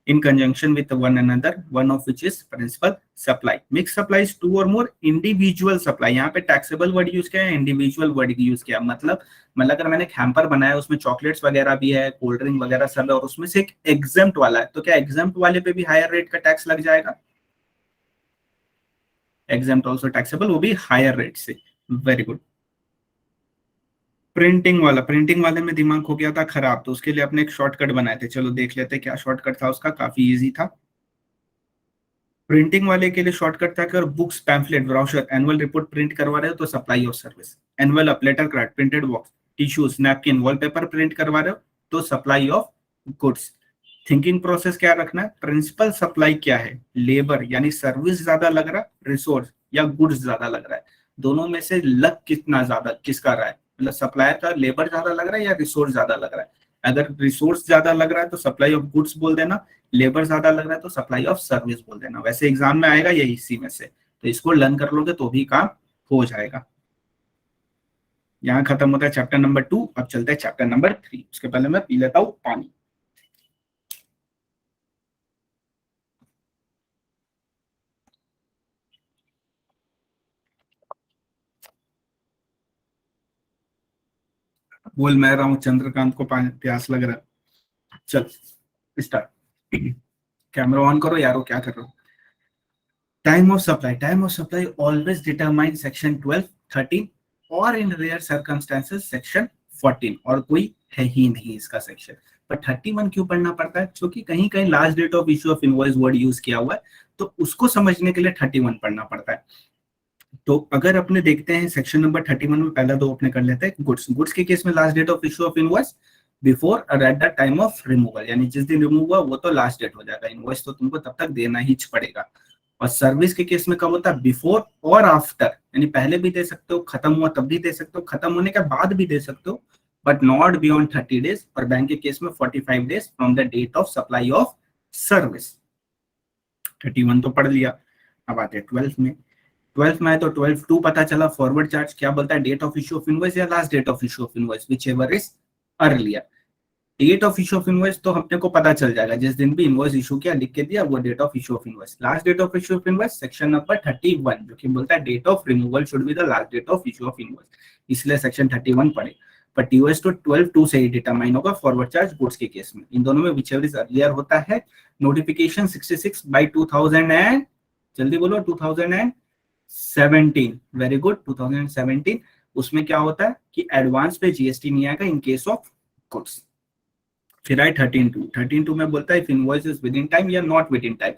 in conjunction with one another, one of which is principal supply. Mixed supply is two or more individual supply. यहाँ पे taxable word use किया है, individual word use किया, मतलब अगर मैंने एक hamper बनाया उसमें चॉकलेट्स वगैरह भी है, कोल्ड ड्रिंक वगैरह सब है, और उसमें से एक एग्जेम्प्ट वाला है, तो क्या एग्जेम्प्ट वाले पे भी हायर रेट का टैक्स लग जाएगा? एग्जेम्प्ट ऑल्सो टैक्सेबल, वो भी हायर रेट से, वेरी गुड। प्रिंटिंग वाला, प्रिंटिंग वाले में दिमाग हो गया था खराब, तो उसके लिए अपने एक शॉर्टकट बनाए थे, चलो देख लेते क्या शॉर्टकट था उसका, काफी इजी था। प्रिंटिंग वाले के लिए शॉर्टकट था कि अगर books, pamphlet, brochure, annual report print करवा रहे हो तो supply of service. Envelope, letter card, printed box, tissues, napkin, wallpaper print करवा रहे हो तो supply of goods. Thinking process क्या रखना है? प्रिंसिपल सप्लाई क्या है? लेबर यानी सर्विस ज्यादा लग रहा है, रिसोर्स या गुड्स ज्यादा लग रहा है, दोनों में से लग कितना ज्यादा किसका रहा है, मतलब सप्लायर का लेबर ज्यादा लग रहा है या रिसोर्स ज्यादा लग रहा है। अगर रिसोर्स ज्यादा लग रहा है तो सप्लाई ऑफ गुड्स बोल देना, लेबर ज्यादा लग रहा है तो सप्लाई ऑफ सर्विस बोल देना। वैसे एग्जाम में आएगा यही इसी में से, तो इसको लर्न कर लोगे तो भी काम हो जाएगा। यहाँ खत्म होता है चैप्टर नंबर 2, अब चलते हैं चैप्टर नंबर 3। उसके पहले मैं पी लेता हूँ पानी। बोल मैं रहा हूँ चंद्रकांत को प्यास लग रहा है। चल स्टार्ट। कैमरा ऑन करो यारो, क्या कर रहे हो? Time of supply, time of supply always determine section 12, 13 और इन रेयर सर्कमस्टेंसेस सेक्शन 14, और कोई है ही नहीं इसका सेक्शन। पर 31 क्यों पढ़ना पड़ता है? क्योंकि कहीं कहीं last date of issue of invoice word use किया हुआ है, तो उसको समझने के लिए 31 पढ़ना पड़ता है। तो अगर अपने देखते हैं सेक्शन नंबर 31 में पहला दो अपने कर लेते हैं। गुड्स, गुड्स के केस में last date of issue of invoice before और at the time of removal, यानी जिस दिन रिमूव हुआ वो तो लास्ट डेट हो जाएगा, इनवॉइस तो तुमको तब तक देना ही पड़ेगा। और सर्विस के केस में कब होता है? बिफोर और आफ्टर, यानी पहले भी दे सकते हो, खत्म हुआ तब भी दे सकते हो, खत्म होने के बाद भी दे सकते हो, बट नॉट बियॉन्ड 30 डेज। और बैंक के केस में 45 days from the date of supply of service. 31 तो पढ़ लिया, अब आते हैं 12 में। 12 में है तो 12(2) पता चला। फॉरवर्ड चार्ज क्या बोलता है? Date of issue of invoice या last date of issue of invoice, which ever is earlier. Date of issue of invoice तो अपने को पता चल जाएगा, जिस दिन भी इनवॉइस इशू किया लिख के दिया वो date of issue of invoice. Last date of issue of invoice section number 31, जो कि बोलता है date of removal should be the last date of issue of invoice, इसलिए सेक्शन 31 पढ़े। पर टीओएस तो 12(2) से ही डिटरमाइन होगा फॉरवर्ड चार्ज गुड्स के केस में। इन दोनों में विच एवर इज अर्लियर होता है। नोटिफिकेशन 66/2000 एंड जल्दी बोलो 2000 एंड 17, वेरी गुड, 2017। उसमें क्या होता है कि एडवांस पे जीएसटी नहीं आएगा इन केस ऑफ गुड्स। फिर आई 13(2), 13(2) में बोलता है if invoice is within time या not within time.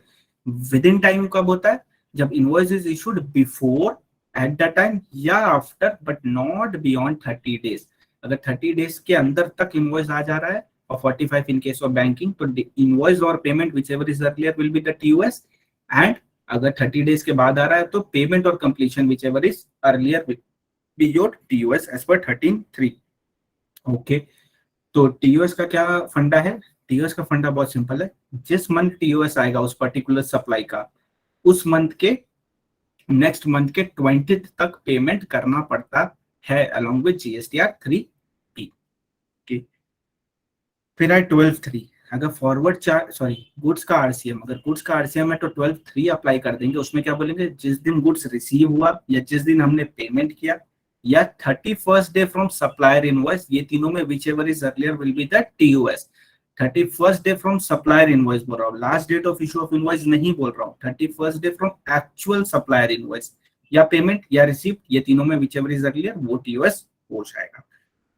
Within time कब होता है? जब invoice is issued before, at the time या after, but not beyond 30 days. अगर 30 डेज के अंदर तक इनवॉइस आ जा रहा है, और 45 इन केस ऑफ बैंकिंग, तो इनवॉइस और payment which ever is earlier will be the TOS. And अगर 30 डेज के बाद आ रहा है तो पेमेंट और completion which ever is earlier will be your TOS as per 13(3). Okay, तो टीओएस का क्या फंडा है? टीओएस का फंडा बहुत सिंपल है। जिस मंथ टीओएस आएगा उस पर्टिकुलर सप्लाई का, उस मंथ के नेक्स्ट मंथ के 20th तक पेमेंट करना पड़ता है अलोंग विद जीएसटीआर 3P। फिर है 12(3). अगर फॉरवर्ड चार्ज, सॉरी, गुड्स का आरसीएम, अगर गुड्स का आरसीएम है तो 12(3) अप्लाई कर देंगे। उसमें क्या बोलेंगे? जिस दिन गुड्स रिसीव हुआ या जिस दिन हमने पेमेंट किया या 31st day from supplier invoice, ये तीनों में which ever is earlier will be the TOS. 31st day from supplier invoice बोल रहा हूँ, last date of issue of invoice नहीं बोल रहा हूँ। 31st day from actual supplier invoice या पेमेंट या रिसीप्ट, ये तीनों में विच एवर इज अर्लियर वो टीओएस हो जाएगा।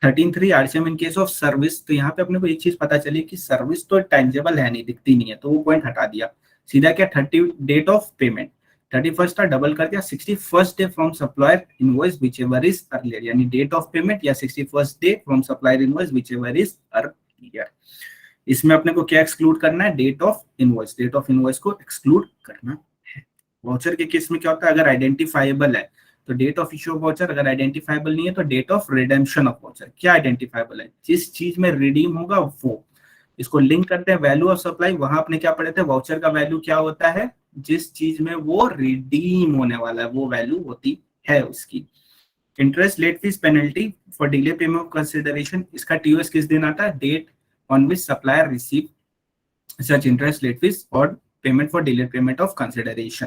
13(3) RCM in case of service. तो यहाँ पे अपने को एक चीज पता चली कि सर्विस तो टेंजेबल है नहीं, दिखती नहीं है, तो वो पॉइंट हटा दिया। सीधा क्या 30 डेट ऑफ पेमेंट, 31st का डबल कर दिया 61st day from supplier invoice which ever is earlier, यानी डेट ऑफ पेमेंट या 61st day from supplier invoice which ever is earlier. इसमें अपने को क्या एक्सक्लूड करना है? Date of invoice, date of invoice को एक्सक्लूड करना है। वाउचर के केस में क्या होता है? अगर आइडेंटिफाइबल है तो date of issue of voucher, अगर आइडेंटिफाइबल नहीं है तो date of redemption of voucher. क्या आइडेंटिफाइबल है? जिस चीज में रिडीम होगा वो। इसको लिंक करते हैं वैल्यू ऑफ सप्लाई। वहां आपने क्या पढ़े थे? वाउचर का वैल्यू क्या होता है? जिस चीज में वो रिडीम होने वाला है वो वैल्यू होती है उसकी। Interest, late fees, penalty for delay payment of consideration, इसका टीओएस किस दिन आता है? Date on which supplier receive such interest, late fees और payment for delay payment of consideration.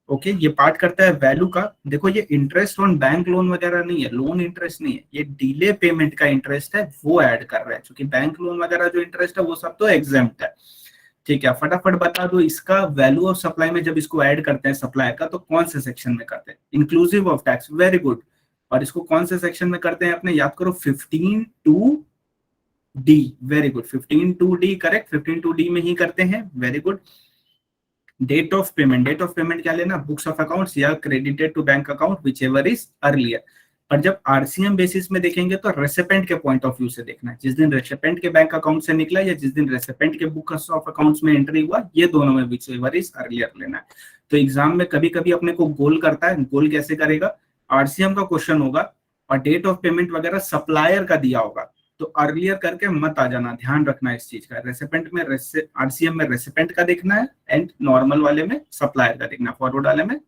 Okay, ये पार्ट करता है वैल्यू का। देखो ये इंटरेस्ट ऑन बैंक लोन वगैरह नहीं है, लोन इंटरेस्ट नहीं है, ये डिले पेमेंट का इंटरेस्ट है, वो ऐड कर रहा है। क्योंकि बैंक लोन वगैरह जो इंटरेस्ट है वो सब तो एग्जेम्प्ट है। ठीक है, फटाफट बता दो इसका वैल्यू ऑफ सप्लाई में जब इसको ऐड करते हैं सप्लाई का, तो कौन से सेक्शन में करते हैं? Inclusive of tax, very good. और इसको कौन से सेक्शन में करते हैं अपने? याद करो, 15(2)D, very good, 15(2)D correct, 15(2)D में ही करते हैं, very good. Date of payment, date of payment क्या लेना? बुक्स ऑफ अकाउंट्स या credited to bank account which ever is earlier. पर जब आरसीएम बेसिस में देखेंगे तो रेसिपेंट के पॉइंट ऑफ व्यू से देखना है। जिस दिन रेसिपेंट के बैंक अकाउंट से निकला या जिस दिन रेसिपेंट के बुक्स ऑफ अकाउंट्स में एंट्री हुआ, ये दोनों में विच एवर इज अर्लियर लेना है। तो एग्जाम में कभी कभी अपने को गोल करता है, गोल कैसे करेगा? आरसीएम का क्वेश्चन होगा और डेट ऑफ पेमेंट वगैरह सप्लायर का दिया होगा, तो अर्लियर करके मत आ जाना, ध्यान रखना इस चीज का। रेसिपेंट में आरसीएम में रेसिपेंट का देखना है एंड नॉर्मल वाले में सप्लायर का देखना है, फॉरवर्ड वाले में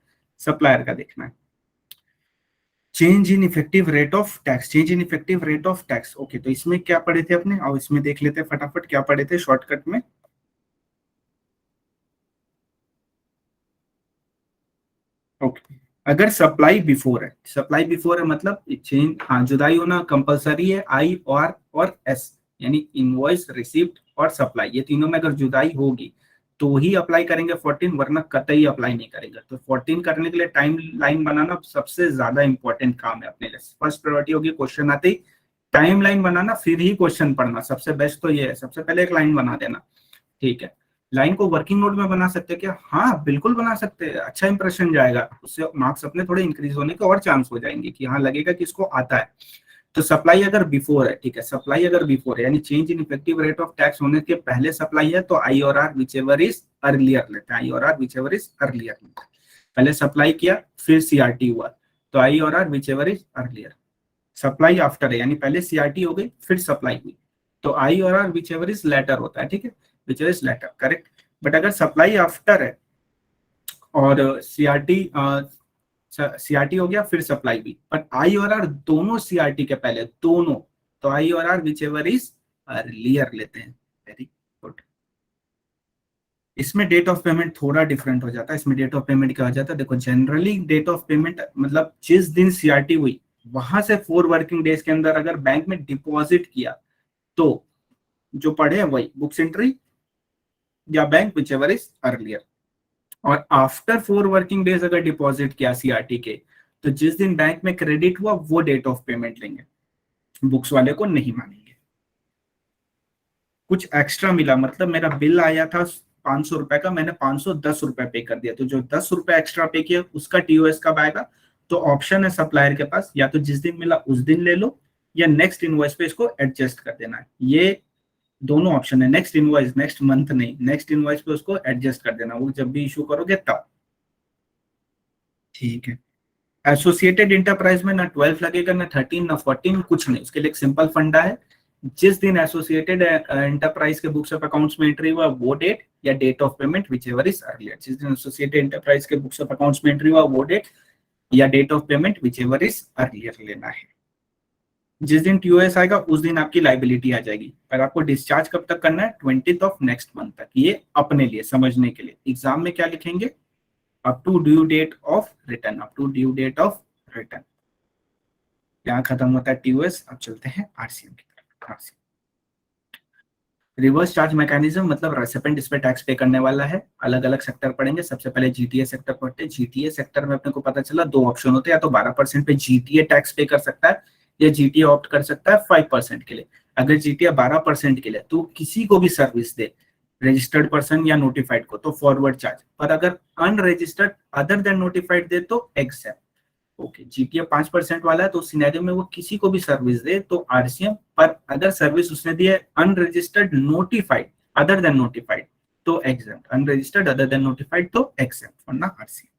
सप्लायर का देखना है। Change in effective rate of tax, change in effective rate of tax. Okay, तो इसमें क्या पढ़े थे अपने? और इसमें देख लेते फटाफट क्या पढ़े थे शॉर्टकट में। ओके, अगर सप्लाई बिफोर है, सप्लाई बिफोर है मतलब चेंज, हाँ, जुदाई होना कंपलसरी है। आई और एस, यानी इनवॉइस, रिसिप्ट और सप्लाई, ये तीनों में अगर जुदाई होगी तो ही अप्लाई करेंगे 14, वरना कतई अप्लाई नहीं करेंगे। तो 14 करने के लिए टाइम लाइन बनाना सबसे ज्यादा इंपॉर्टेंट काम है अपने लिए। फर्स्ट प्रायोरिटी होगी क्वेश्चन आते ही टाइम लाइन बनाना, फिर ही क्वेश्चन पढ़ना। सबसे बेस्ट तो ये है, सबसे पहले एक लाइन बना देना। ठीक है, लाइन को वर्किंग नोट में बना सकते हैं क्या? हाँ बिल्कुल बना सकते हैं, अच्छा इंप्रेशन जाएगा, उससे मार्क्स अपने थोड़े इंक्रीज होने के और चांस हो जाएंगे कि हाँ लगेगा कि इसको आता है। तो सप्लाई अगर बिफोर है, ठीक है, सप्लाई अगर बिफोर है यानी change in effective rate of tax होने के पहले सप्लाई है, तो आई और R which ever is earlier लेते हैं, आई और R which ever is earlier लेते हैं। पहले सप्लाई किया फिर सीआरटी हुआ, तो आई और R which ever is earlier. Supply after है यानी पहले सीआरटी हो गई फिर सप्लाई हुई, तो आई और R which ever is later होता है। ठीक है, which ever is later, correct. But अगर सप्लाई आफ्टर है और सीआरटी हो गया फिर सप्लाई भी, पर आई और आर दोनों सीआरटी के पहले, दोनों, तो आई और R which ever is earlier लेते हैं। Very good. इसमें डेट ऑफ पेमेंट थोड़ा डिफरेंट हो जाता है। इसमें डेट ऑफ पेमेंट क्या हो जाता है? देखो जनरली डेट ऑफ पेमेंट मतलब जिस दिन सीआरटी हुई वहां से 4 वर्किंग डेज के अंदर अगर बैंक में डिपॉजिट किया तो जो पढ़े हैं वही बुक्स एंट्री या bank which ever is earlier. और आफ्टर 4 वर्किंग डेज अगर डिपॉजिट किया सीआरटी के, तो जिस दिन बैंक में क्रेडिट हुआ वो डेट ऑफ पेमेंट लेंगे, बुक्स वाले को नहीं मानेंगे। कुछ एक्स्ट्रा मिला, मतलब मेरा बिल आया था 500 रुपए का, मैंने 510 रुपए पे कर दिया, तो जो 10 रुपए एक्स्ट्रा पे किया उसका टीओएस कब आएगा? तो ऑप्शन है सप्लायर के पास, या तो जिस दिन मिला उस दिन ले लो, या नेक्स्ट इनवॉइस पे इसको एडजस्ट कर देना है। ये दोनों ऑप्शन है, नेक्स्ट इनवॉइस, नेक्स्ट मंथ नहीं, नेक्स्ट इनवॉइस पे उसको एडजस्ट कर देना, वो जब भी इशू करोगे तब। ठीक है। एसोसिएटेड इंटरप्राइज में ना 12 लगेगा, ना 13, ना 14, कुछ नहीं। उसके लिए एक सिंपल फंडा है, जिस दिन एसोसिएटेड एंटरप्राइज के बुक्स ऑफ अकाउंट्स में एंट्री हुआ वो डेट, या date of payment which ever is earlier. जिस दिन एसोसिएटेड एंटरप्राइज के बुक्स ऑफ अकाउंट्स में एंट्री हुआ वो डेट, या date of payment which ever is earlier लेना है। जिस दिन टीओएस आएगा उस दिन आपकी लाइबिलिटी आ जाएगी, पर आपको डिस्चार्ज कब तक करना है? 20th ऑफ नेक्स्ट मंथ तक। ये अपने लिए समझने के लिए, एग्जाम में क्या लिखेंगे? Up to due date of return, up to due date of return. यहाँ खत्म होता है टीओएस। अब चलते हैं आरसीएम की तरफ। आरसीएम रिवर्स चार्ज मैकेनिज्म, मतलब रेसिपेंट इस पे टैक्स पे करने वाला है। अलग अलग सेक्टर पढ़ेंगे, सबसे पहले जीटीए सेक्टर पढ़ते हैं। जीटीए सेक्टर में अपने को पता चला दो ऑप्शन होते हैं, या तो 12% पे जीटीए टैक्स पे कर सकता है, या जीटीए ऑप्ट कर सकता है 5% के लिए। अगर जीटीए 12% के लिए, तो किसी को भी सर्विस दे, रजिस्टर्ड पर्सन या नोटिफाइड को, तो फॉरवर्ड चार्ज। पर अगर अनरजिस्टर्ड अदर देन नोटिफाइड दे तो एक्सेप्ट। ओके, जीटीए 5% वाला है, तो सिनेरियो में वो किसी को भी सर्विस दे तो आरसीएम। पर अगर सर्विस उसने दी है unregistered notified other than notified तो exempt, unregistered other than notified तो एक्सेप्ट, वरना आरसीएम।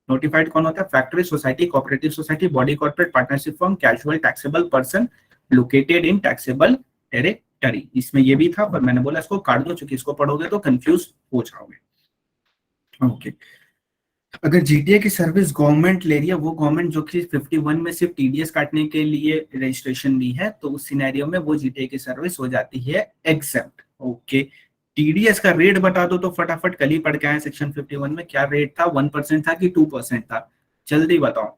नोटिफाइड कौन होता है? Factory, society, cooperative society, body corporate, partnership firm, casual taxable person located in taxable territory. इसमें ये भी था, पर मैंने बोला इसको काट दो, चूंकि इसको पढ़ोगे तो कंफ्यूज हो जाओगे। ओके, अगर जीटीए की सर्विस गवर्नमेंट ले रही है, वो गवर्नमेंट जो कि 51 में सिर्फ टीडीएस काटने के लिए रजिस्ट्रेशन ली है, तो उस सिनेरियो में वो जीटीए की सर्विस हो जाती है एग्जेम्प्ट। ओके, टीडीएस का रेट बता दो तो फटाफट, कल ही पढ़ के आए सेक्शन 51 में, क्या रेट था? 1% था कि 2% था? जल्दी बताओ।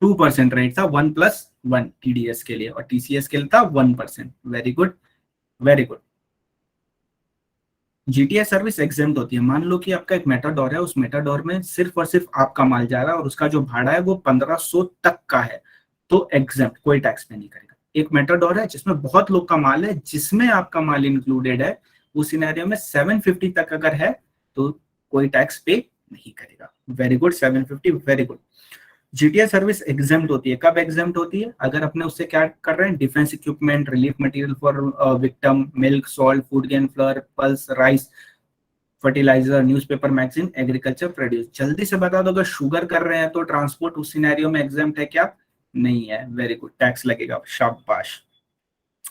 2% रेट था, 1+1 टीडीएस के लिए, और टीसीएस के लिए था 1%। Very good, very good. GTA service exempt होती है। मान लो कि आपका एक मेटाडोर है, उस मेटाडोर में सिर्फ और सिर्फ आपका माल जा रहा है और उसका जो भाड़ा है वो 1500 तक का है, तो एग्जेम्प्ट, कोई टैक्स पे नहीं करेगा। एक मेटाडोर है जिसमें बहुत लोग का माल है, जिसमें आपका माल इंक्लूडेड है, उस सिनेरियो में 750 तक अगर है तो कोई टैक्स पे नहीं करेगा। Very good, 750, very good. GTA service exempt होती है। कब एग्जेम्प्ट होती है? अगर अपने उससे क्या कर रहे हैं? Defence equipment, relief material for victim, milk, salt, food grain flour, pulse, rice, fertiliser, newspaper, magazine, agriculture produce. जल्दी से बता दो, अगर शुगर कर रहे हैं तो ट्रांसपोर्ट उस सिनेरियो में एग्जेम्प्ट है क्या? नहीं है। वेरी गुड, टैक्स लगेगा, शाबाश।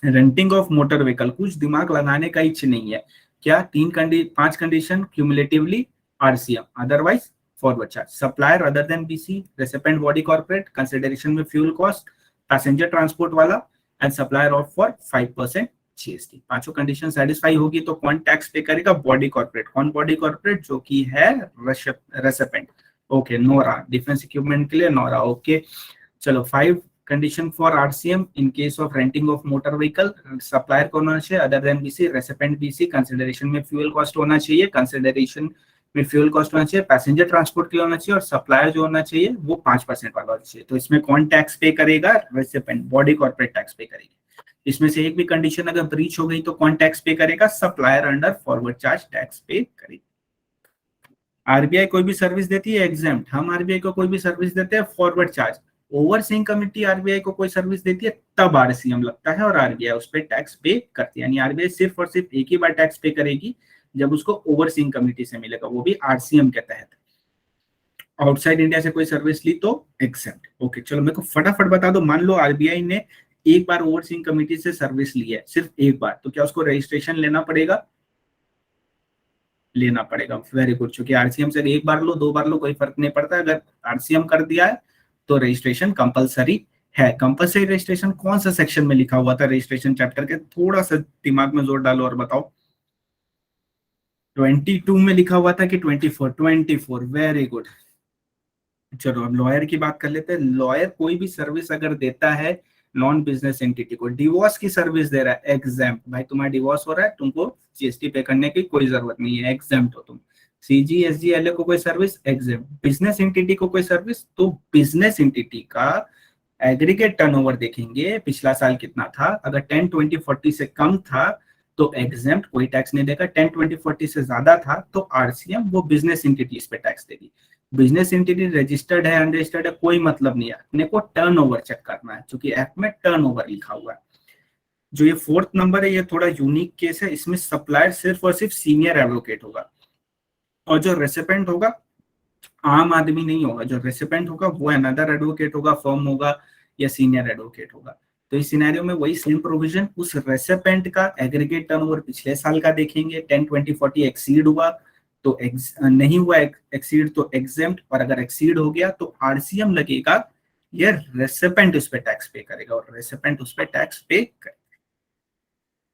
रेंटिंग ऑफ मोटर व्हीकल, कुछ दिमाग लगाने का इच नहीं है क्या? 5 condition cumulatively RCM, otherwise forward charge. Supplier other than BC, recipient body corporate, consideration में फ्यूल कॉस्ट, पैसेंजर ट्रांसपोर्ट वाला, and supplier of for 5% GST. पांचों कंडीशन सेटिस्फाई होगी तो कौन टैक्स पे करेगा? Body corporate. कौन बॉडी कॉर्पोरेट? जो कि है recipient. Okay, Nora, defence equipment के लिए नोरा। ओके, चलो 5 condition for RCM in case of renting of motor vehicle. Supplier कौन होना चाहिए? Other than BC, recipient BC, consideration में फ्यूल कॉस्ट होना चाहिए, कंसिडरेशन में फ्यूल कॉस्ट होना चाहिए, पैसेंजर ट्रांसपोर्ट के लिए होना चाहिए, और सप्लायर जो होना चाहिए वो 5% वाला होना चाहिए। तो इसमें कौन टैक्स पे करेगा? Recipient, body corporate tax pay करेगी। इसमें से एक भी कंडीशन अगर ब्रीच हो गई तो कौन टैक्स पे करेगा? Supplier under forward charge tax pay करेगी। आरबीआई कोई भी सर्विस देती है एग्जेम्प्ट, हम आरबीआई को कोई भी सर्विस देते हैं forward charge. Overseeing committee RBI को कोई सर्विस देती है तब आरसीएम लगता है और आरबीआई उस पर टैक्स पे करती है। यानी आरबीआई सिर्फ और सिर्फ एक ही बार टैक्स पे करेगी जब उसको ओवरसीइंग कमिटी से मिलेगा, वो भी आरसीएम के तहत। आउटसाइड इंडिया से कोई सर्विस ली तो एग्जेम्प्ट। ओके, चलो मेरे को फटाफट बता दो, मान लो आरबीआई ने एक बार ओवरसीइंग कमिटी से सर्विस ली है, सिर्फ एक बार, तो क्या उसको रजिस्ट्रेशन लेना पड़ेगा? लेना पड़ेगा। वेरी गुड, क्योंकि आरसीएम से एक बार लो 2 बार लो कोई फर्क नहीं पड़ता, अगर आरसीएम कर दिया है तो रजिस्ट्रेशन कंपलसरी है। कंपलसरी रजिस्ट्रेशन कौन सा सेक्शन में लिखा हुआ था रजिस्ट्रेशन चैप्टर के? थोड़ा सा दिमाग में जोर डालो और बताओ। 22 में लिखा हुआ था कि 24? 24, वेरी गुड। चलो अब लॉयर की बात कर लेते हैं। लॉयर कोई भी सर्विस अगर देता है नॉन बिजनेस एंटिटी को डिवोर्स की सर्विस दे रहा है, एग्जेम्प्ट, भाई तुम्हारा डिवोर्स हो रहा है, तुमको जीएसटी पे करने की कोई जरूरत नहीं है, एग्जेम्प्ट हो तुम। सीजीएसजीएलए को कोई सर्विस, एग्जेम्प्ट। बिजनेस एंटिटी को कोई सर्विस, तो बिजनेस एंटिटी का एग्रीगेट टर्नओवर देखेंगे पिछला साल कितना था, अगर 10, 20, 40 से कम था तो एग्जेम्प्ट, कोई टैक्स नहीं देगा। 10, 20, 40 से ज्यादा था तो आरसीएम, वो बिजनेस एंटिटीज पे टैक्स देगी। बिजनेस एंटिटी रजिस्टर्ड है अनरजिस्टर्ड है कोई मतलब नहीं है, अपने को टर्नओवर चेक करना है, क्योंकि ऐप में टर्नओवर लिखा हुआ है। जो ये फोर्थ नंबर है ये थोड़ा यूनिक केस है, इसमें सप्लायर सिर्फ और सिर्फ सीनियर एडवोकेट होगा, और जो रेसिपेंट होगा आम आदमी नहीं होगा, जो रेसिपेंट होगा वो अनदर एडवोकेट होगा, फर्म होगा या सीनियर एडवोकेट होगा। तो इस सिनेरियो में वही सेम प्रोविजन, उस रेसिपेंट का एग्रीगेट टर्नओवर पिछले साल का देखेंगे, 10, 20, 40 एक्सीड हुआ तो नहीं हुआ एक्सीड तो एग्जेम्प्ट, और अगर एक्सीड हो गया तो आरसीएम लगेगा, ये रेसिपेंट उस पर टैक्स पे करेगा, और रेसिपेंट उस पर टैक्स पे करेगा।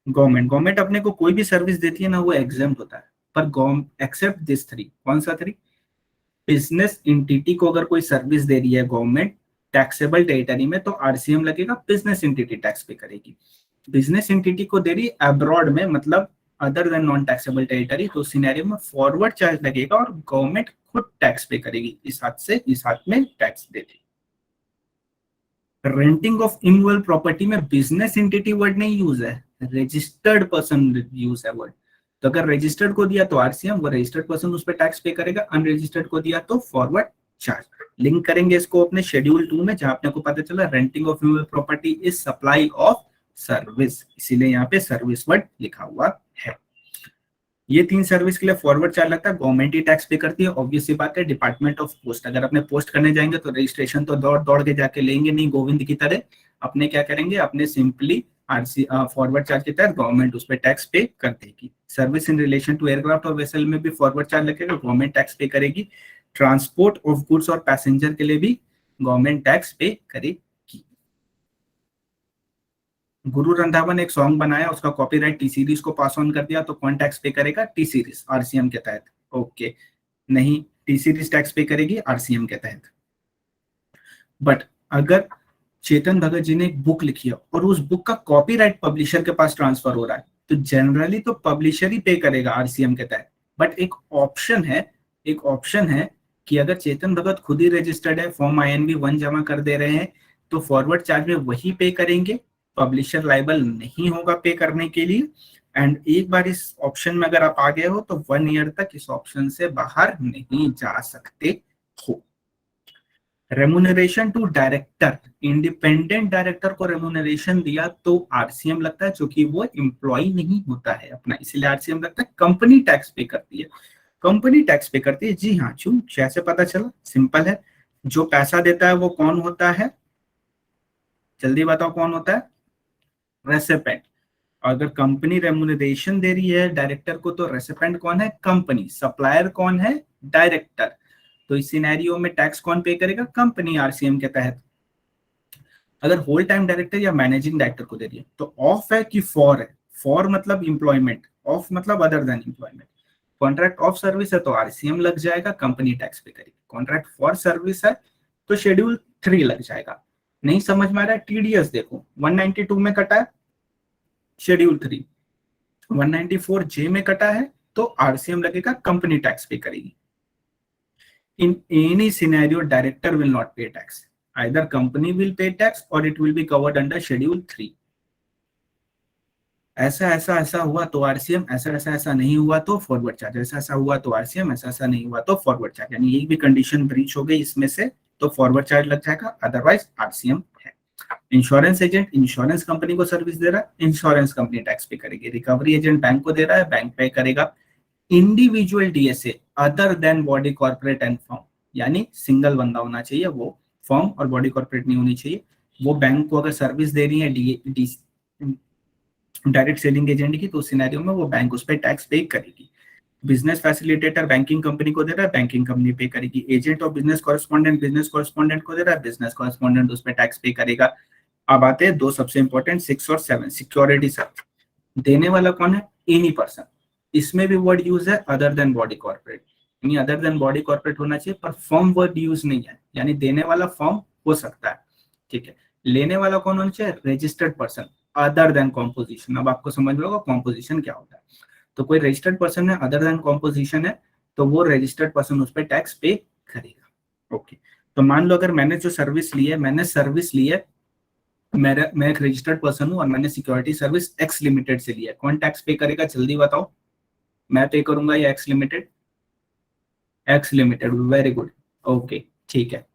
गवर्नमेंट अपने को कोई भी सर्विस देती है ना, वो एग्जेम्प्ट होता है, पर एक्सेप्ट दिस 3, कौन सा 3? बिजनेस एंटिटी को अगर कोई सर्विस दे रही है गवर्नमेंट टैक्सेबल टेरिटरी में, तो आरसीएम लगेगा, बिजनेस एंटिटी टैक्स पे करेगी। बिजनेस एंटिटी को दे रही है अब्रॉड में, मतलब other than non taxable territory, तो सिनेरियो में फॉरवर्ड चार्ज लगेगा और गवर्नमेंट खुद टैक्स पे करेगी, इस हाथ से इस हाथ में टैक्स देगी। रेंटिंग ऑफ इमूवेबल प्रॉपर्टी में बिजनेस एंटिटी वर्ड नहीं यूज है, रजिस्टर्ड पर्सन यूज है वर्ड। तो अगर रजिस्टर्ड को दिया तो आरसीएम, वो रजिस्टर्ड पर्सन उस पर टैक्स पे करेगा, अनरजिस्टर्ड को दिया तो फॉरवर्ड चार्ज। लिंक करेंगे इसको अपने शेड्यूल 2 में, जहां अपने को पता चला renting of immovable property is supply of service, इसीलिए यहाँ पे सर्विस वर्ड लिखा हुआ है। ये 3 सर्विस के लिए फॉरवर्ड चार्ज लगता है, गवर्नमेंट ही टैक्स पे करती है, ऑब्वियस सी बात है। डिपार्टमेंट ऑफ पोस्ट, अगर अपने पोस्ट करने जाएंगे तो रजिस्ट्रेशन तो दौड़ दौड़ के जाके लेंगे नहीं गोविंद की तरह, अपने क्या करेंगे, अपने सिंपली आरसी फॉरवर्ड चार्ज के तहत गवर्नमेंट उस पर टैक्स पे कर देगी। Service in relation to aircraft और वेसल में भी फॉरवर्ड चार्ज लगेगा, गवर्नमेंट टैक्स पे करेगी। ट्रांसपोर्ट ऑफ गुड्स और पैसेंजर के लिए भी गवर्नमेंट टैक्स पे करेगी। गुरु रंधावा ने एक सॉन्ग बनाया, उसका कॉपीराइट टी सीरीज को पास ऑन कर दिया, तो कौन टैक्स पे करेगा? टी सीरीज, आरसीएम के तहत। ओके, नहीं, टी सीरीज टैक्स पे करेगी आरसीएम के तहत। बट अगर चेतन भगत जी ने एक बुक लिखी है और उस बुक का कॉपीराइट पब्लिशर के पास ट्रांसफर हो रहा है, तो जनरली तो पब्लिशर ही पे करेगा आरसीएम के तहत। बट एक ऑप्शन है कि अगर चेतन भगत खुद ही रजिस्टर्ड है, फॉर्म INB 1 जमा कर दे रहे हैं, तो फॉरवर्ड चार्ज में वही पे करेंगे, पब्लिशर लाइबल नहीं होगा पे करने के लिए। एंड एक बार इस ऑप्शन में अगर आप आ गए हो तो 1 ईयर तक इस ऑप्शन से बाहर नहीं जा सकते हो। Remuneration to director, independent director को रेमुनरेशन दिया तो आरसीएम लगता है, क्योंकि वो एम्प्लॉय नहीं होता है अपना, इसलिए आरसीएम लगता है। कंपनी टैक्स पे करती है, कंपनी टैक्स पे करती है, जी हाँ। क्यों, कैसे पता चला? सिंपल है, जो पैसा देता है वो कौन होता है, जल्दी बताओ कौन होता है? रेसिपेंट। अगर कंपनी रेमुनरेशन दे रही है डायरेक्टर को, तो रेसिपेंट कौन है? कंपनी। सप्लायर कौन है? डायरेक्टर। तो इस सिनेरियो में टैक्स कौन पे करेगा? कंपनी, आरसीएम के तहत। अगर होल टाइम डायरेक्टर या मैनेजिंग डायरेक्टर को दे रही है तो ऑफ है कि फॉर है? फॉर मतलब एम्प्लॉयमेंट, ऑफ मतलब other than employment. Contract of service है तो आरसीएम लग जाएगा, कंपनी टैक्स पे करेगी। कॉन्ट्रैक्ट फॉर सर्विस है तो शेड्यूल 3 लग जाएगा। नहीं समझ में आ रहा है? टीडीएस देखो 192 में कटा है, शेड्यूल 3 194J में कटा है, तो आरसीएम लगेगा, कंपनी टैक्स पे करेगी। In any scenario director will not pay tax, either company will pay tax और it will be covered under schedule 3। ऐसा हुआ तो आरसीएम, ऐसा नहीं हुआ तो फॉरवर्ड चार्ज, ऐसा हुआ तो आरसीएम, ऐसा नहीं हुआ तो फॉरवर्ड चार्ज। यानी एक भी कंडीशन ब्रीच हो गई इसमें से तो फॉरवर्ड चार्ज लग जाएगा, अदरवाइज आरसीएम है। इंश्योरेंस एजेंट इंश्योरेंस कंपनी को सर्विस दे रहा है, इंश्योरेंस कंपनी टैक्स पे करेगी। रिकवरी एजेंट बैंक को दे रहा है, बैंक पे करेगा। Individual DSA other than body corporate and firm, यानी सिंगल बंदा होना चाहिए, वो फर्म और बॉडी कॉर्पोरेट नहीं होनी चाहिए। वो बैंक को अगर सर्विस दे रही है डायरेक्ट सेलिंग एजेंट की, तो उस सिनेरियो में वो बैंक उस पर टैक्स पे करेगी। बिजनेस फैसिलिटेटर बैंकिंग कंपनी को दे रहा है, बैंकिंग कंपनी पे करेगी। एजेंट और बिजनेस कॉरेस्पॉन्डेंट को दे रहा है, बिजनेस कॉरेस्पॉन्डेंट उस पर टैक्स पे करेगा। अब आते हैं 2 सबसे इंपॉर्टेंट 6 और 7, सिक्योरिटी सर्च। देने वाला कौन है? Any person. इसमें भी वर्ड यूज है अदर देन बॉडी कॉर्पोरेट, यानी अदर देन बॉडी कॉर्पोरेट होना चाहिए, पर फर्म वर्ड यूज नहीं है, यानी देने वाला फर्म हो सकता है, ठीक है। लेने वाला कौन होना चाहिए? Registered person other then composition. अब आपको समझ में होगा कॉम्पोजिशन क्या होता है। तो कोई रजिस्टर्ड पर्सन है अदर देन कॉम्पोजिशन है तो वो रजिस्टर्ड पर्सन उस पर टैक्स पे करेगा। ओके, तो मान लो अगर मैंने जो सर्विस ली है, मैं एक रजिस्टर्ड पर्सन हूँ और मैंने सिक्योरिटी सर्विस एक्स लिमिटेड से लिया है, कौन टैक्स पे करेगा जल्दी बताओ? मैं पे करूंगा या x limited? X limited, very good. Okay ठीक है,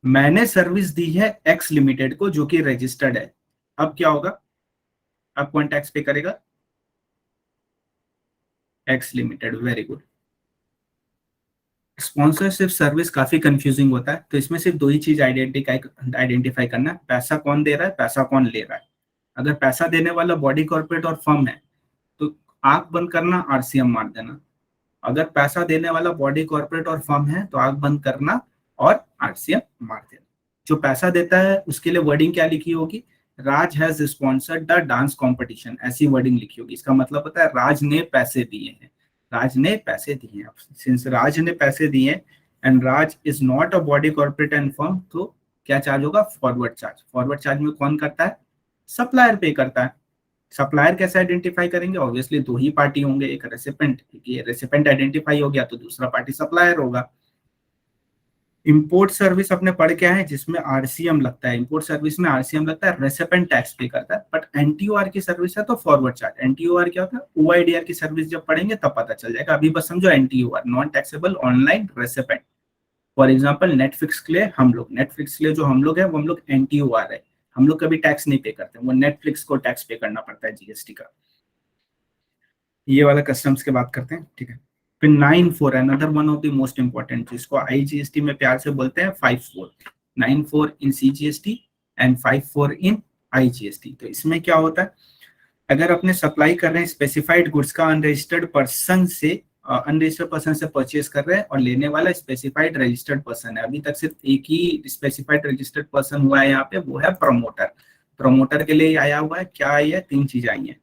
मैंने सर्विस दी है एक्स लिमिटेड को जो कि रजिस्टर्ड है। अब क्या होगा? अब कौन टैक्स पे करेगा? X limited, very good. Sponsorship service काफी कंफ्यूजिंग होता है, तो इसमें सिर्फ दो ही चीज आइडेंटिफाई करना है, पैसा कौन दे रहा है, पैसा कौन ले रहा है। अगर पैसा देने वाला बॉडी कॉर्पोरेट और फर्म है तो आंख बंद करना, आरसीएम मार देना। अगर पैसा देने वाला बॉडी कॉर्पोरेट और फर्म है तो आंख बंद करना और आरसीएम मार देना। जो पैसा देता है उसके लिए वर्डिंग क्या लिखी होगी? Raj has sponsored the dance competition, ऐसी वर्डिंग लिखी होगी। इसका मतलब होता है राज ने पैसे दिए हैं, राज ने पैसे दिए हैं। सिंस राज ने पैसे दिए and Raj is not a body corporate and firm, तो क्या चार्ज होगा? Forward charge. फॉरवर्ड चार्ज में कौन करता है? सप्लायर पे करता है। सप्लायर कैसे आइडेंटिफाई करेंगे? ऑब्वियसली दो ही पार्टी होंगे, एक रेसिपेंट, ये रेसिपेंट आइडेंटिफाई हो गया तो दूसरा पार्टी सप्लायर होगा। इंपोर्ट सर्विस अपने पढ़ के आए जिसमें आरसीएम लगता है। इंपोर्ट सर्विस में आरसीएम लगता है, रेसिपेंट टैक्स पे करता है। बट एनटीओआर की सर्विस है तो फॉरवर्ड चार्ज। एनटीओआर क्या होता है? ओआईडीआर की सर्विस जब पढ़ेंगे तब पता चल जाएगा, अभी बस समझो NTOR, non taxable online recipient. For example Netflix के लिए जो हम लोग है वो हम लोग एनटीओआर है, हम लोग कभी टैक्स नहीं पे करते, वो नेटफ्लिक्स को टैक्स पे करना पड़ता है जीएसटी का। ये वाला कस्टम्स की बात करते हैं, ठीक है। फिर 9(4) another one of the most important, जिसको आईजीएसटी में प्यार से बोलते हैं 5(4). 9(4) इन सीजीएसटी एंड 5(4) इन आईजीएसटी। तो इसमें क्या होता है? अगर अपने सप्लाई कर रहे हैं स्पेसिफाइड गुड्स का अनरजिस्टर्ड पर्सन से परचेज कर रहे हैं और लेने वाला स्पेसिफाइड रजिस्टर्ड पर्सन है, अभी तक सिर्फ एक ही स्पेसिफाइड रजिस्टर्ड पर्सन हुआ है यहाँ पे, वो है प्रमोटर। प्रमोटर के लिए आया हुआ है क्या? आई है, तीन चीज आई है।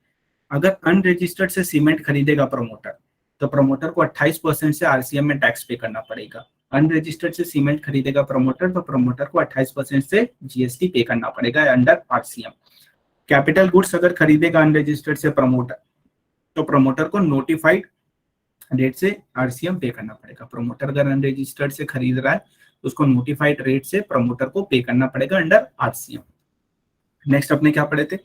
अगर अनरजिस्टर्ड से सीमेंट खरीदेगा प्रमोटर तो प्रमोटर को 28% से आरसीएम में टैक्स पे करना पड़ेगा। अनरजिस्टर्ड से सीमेंट खरीदेगा प्रमोटर तो प्रमोटर को 28% से जीएसटी पे करना पड़ेगा अंडर आरसीएम। कैपिटल गुड्स अगर खरीदेगा अनरजिस्टर्ड से प्रमोटर तो प्रमोटर को नोटिफाइड रेट से आरसीएम पे करना पड़ेगा। प्रमोटर अगर अनरजिस्टर्ड से खरीद रहा है तो उसको नोटिफाइड रेट से प्रमोटर को पे करना पड़ेगा अंडर आरसीएम। नेक्स्ट अपने क्या पढ़े थे?